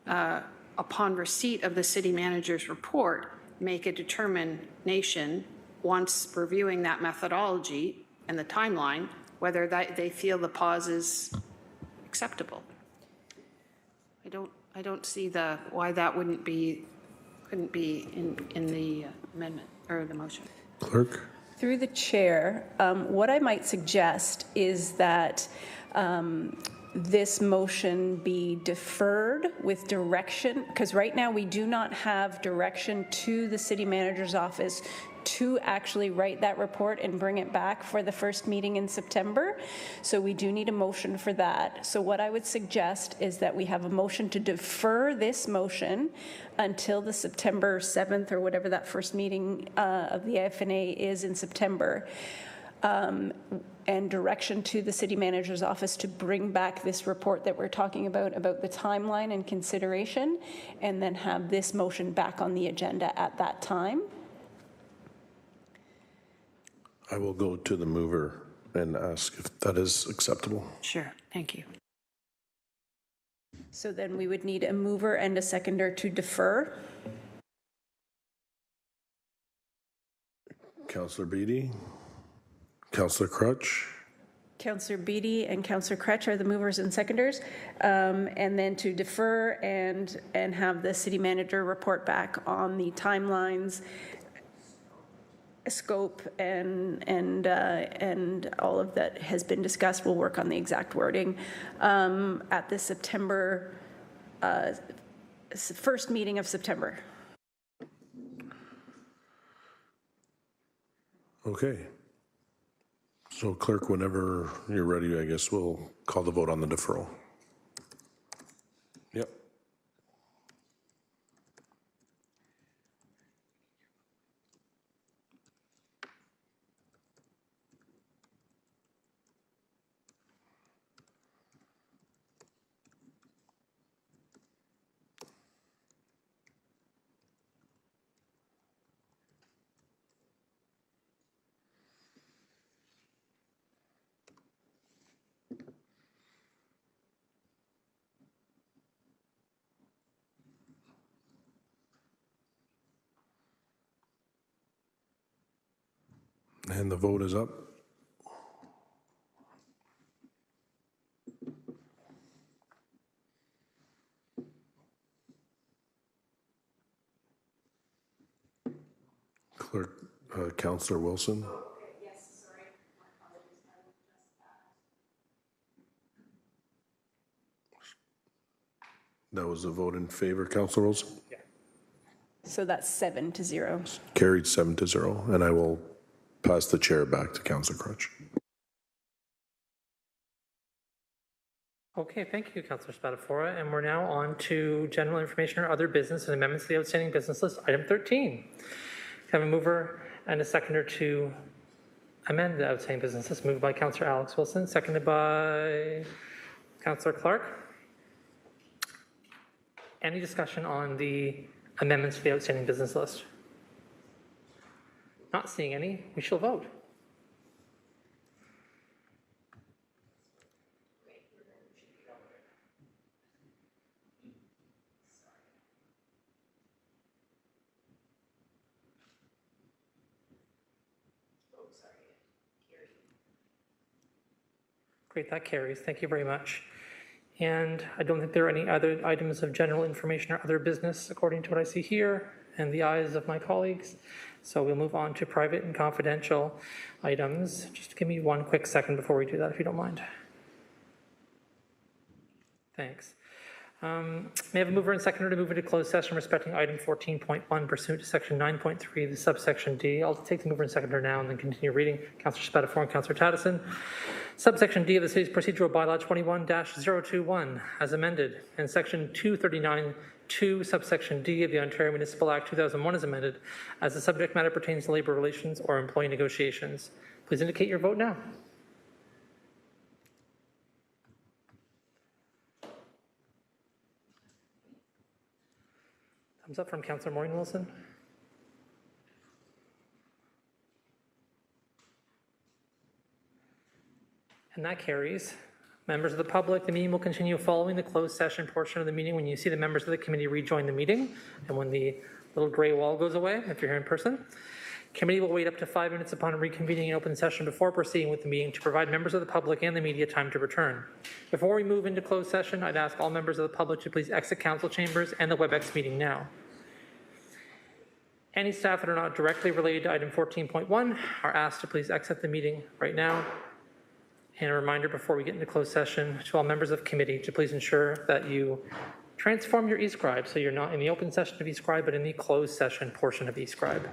upon receipt of the city manager's report, make a determination once reviewing that methodology and the timeline, whether they feel the pause is acceptable? I don't see why that couldn't be in the amendment or the motion. Clerk? Through the chair, what I might suggest is that this motion be deferred with direction, because right now we do not have direction to the city manager's office to actually write that report and bring it back for the first meeting in September. So we do need a motion for that. So what I would suggest is that we have a motion to defer this motion until the September 7th or whatever that first meeting of the AFNA is in September. And direction to the city manager's office to bring back this report that we're talking about the timeline and consideration, and then have this motion back on the agenda at that time. I will go to the mover and ask if that is acceptable. Sure, thank you. So then we would need a mover and a seconder to defer. Councillor Beatty, Councillor Crutch. Councillor Beatty and Councillor Crutch are the movers and seconders, and then to defer and have the city manager report back on the timelines, scope, and all of that has been discussed. We'll work on the exact wording at the September first meeting of September. Okay. So clerk, whenever you're ready, I guess we'll call the vote on the deferral. Yep. And the vote is up. Clerk, Councillor Wilson. Yes, sorry. That was a vote in favor, Councillor Wilson? Yeah. So that's 7-0. Carried 7-0, and I will pass the chair back to Councillor Crutch. Okay, thank you, Councillor Spadafora. And we're now on to general information or other business and amendments to the outstanding business list, item 13. Have a mover and a seconder to amend the outstanding business list, moved by Councillor Alex Wilson, seconded by Councillor Clark. Any discussion on the amendments to the outstanding business list? Not seeing any, we shall vote. Great, that carries. Thank you very much. And I don't think there are any other items of general information or other business according to what I see here and the eyes of my colleagues. So we'll move on to private and confidential items. Just give me one quick second before we do that, if you don't mind. Thanks. May I have a mover and seconder to move into closed session respecting item 14.1 pursuant to section 9.3 of the subsection D. I'll take the mover and seconder now and then continue reading. Councillor Spatafor and Councillor Taddison. Subsection D of the city's procedural bylaw 21-021 as amended, and section 239(2) subsection D of the Ontario Municipal Act 2001 as amended, as the subject matter pertains to labor relations or employee negotiations. Please indicate your vote now. Thumbs up from Councillor Maureen Wilson. And that carries. Members of the public, the meeting will continue following the closed session portion of the meeting when you see the members of the committee rejoin the meeting and when the little gray wall goes away, if you're here in person. Committee will wait up to 5 minutes upon reconvening in open session before proceeding with the meeting to provide members of the public and the media time to return. Before we move into closed session, I'd ask all members of the public to please exit council chambers and the WebEx meeting now. Any staff that are not directly related to item 14.1 are asked to please exit the meeting right now. And a reminder before we get into closed session to all members of committee to please ensure that you transform your eScribe so you're not in the open session of eScribe, but in the closed session portion of eScribe.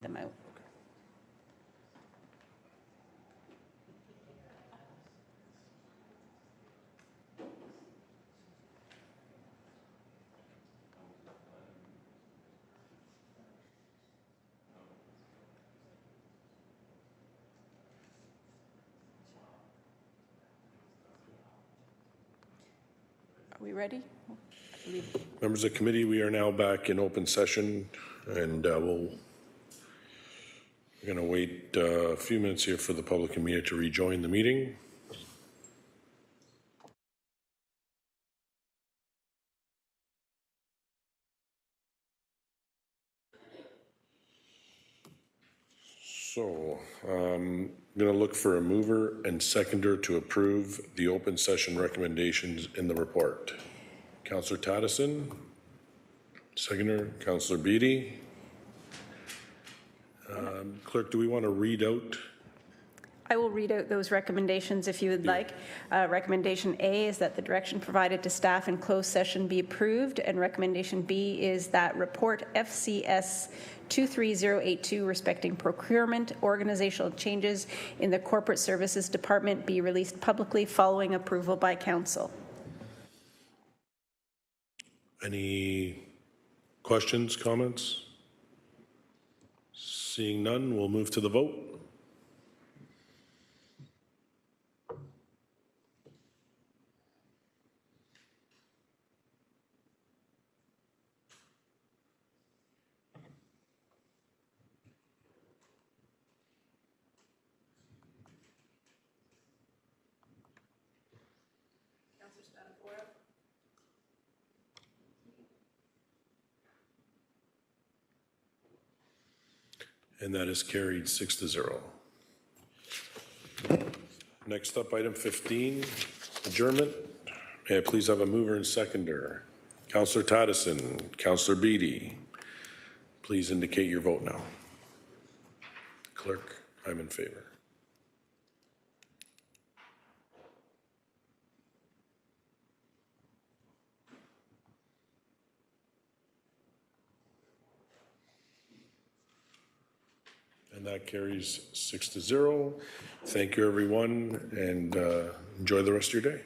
them out. Are we ready? Members of the committee, we are now back in open session, and we're going to wait a few minutes here for the public and media to rejoin the meeting. So I'm going to look for a mover and seconder to approve the open session recommendations in the report. Councillor Taddison, seconder, Councillor Beatty. Clerk, do we want to read out? I will read out those recommendations if you would like. Recommendation A is that the direction provided to staff in closed session be approved, and recommendation B is that report FCS 23082 respecting procurement organizational changes in the corporate services department be released publicly following approval by council. Any questions, comments? Seeing none, we'll move to the vote. And that is carried 6-0. Next up, item 15, adjournment. May I please have a mover and seconder? Councillor Taddison, Councillor Beatty, please indicate your vote now. Clerk, I'm in favor. And that carries 6-0. Thank you, everyone, and enjoy the rest of your day.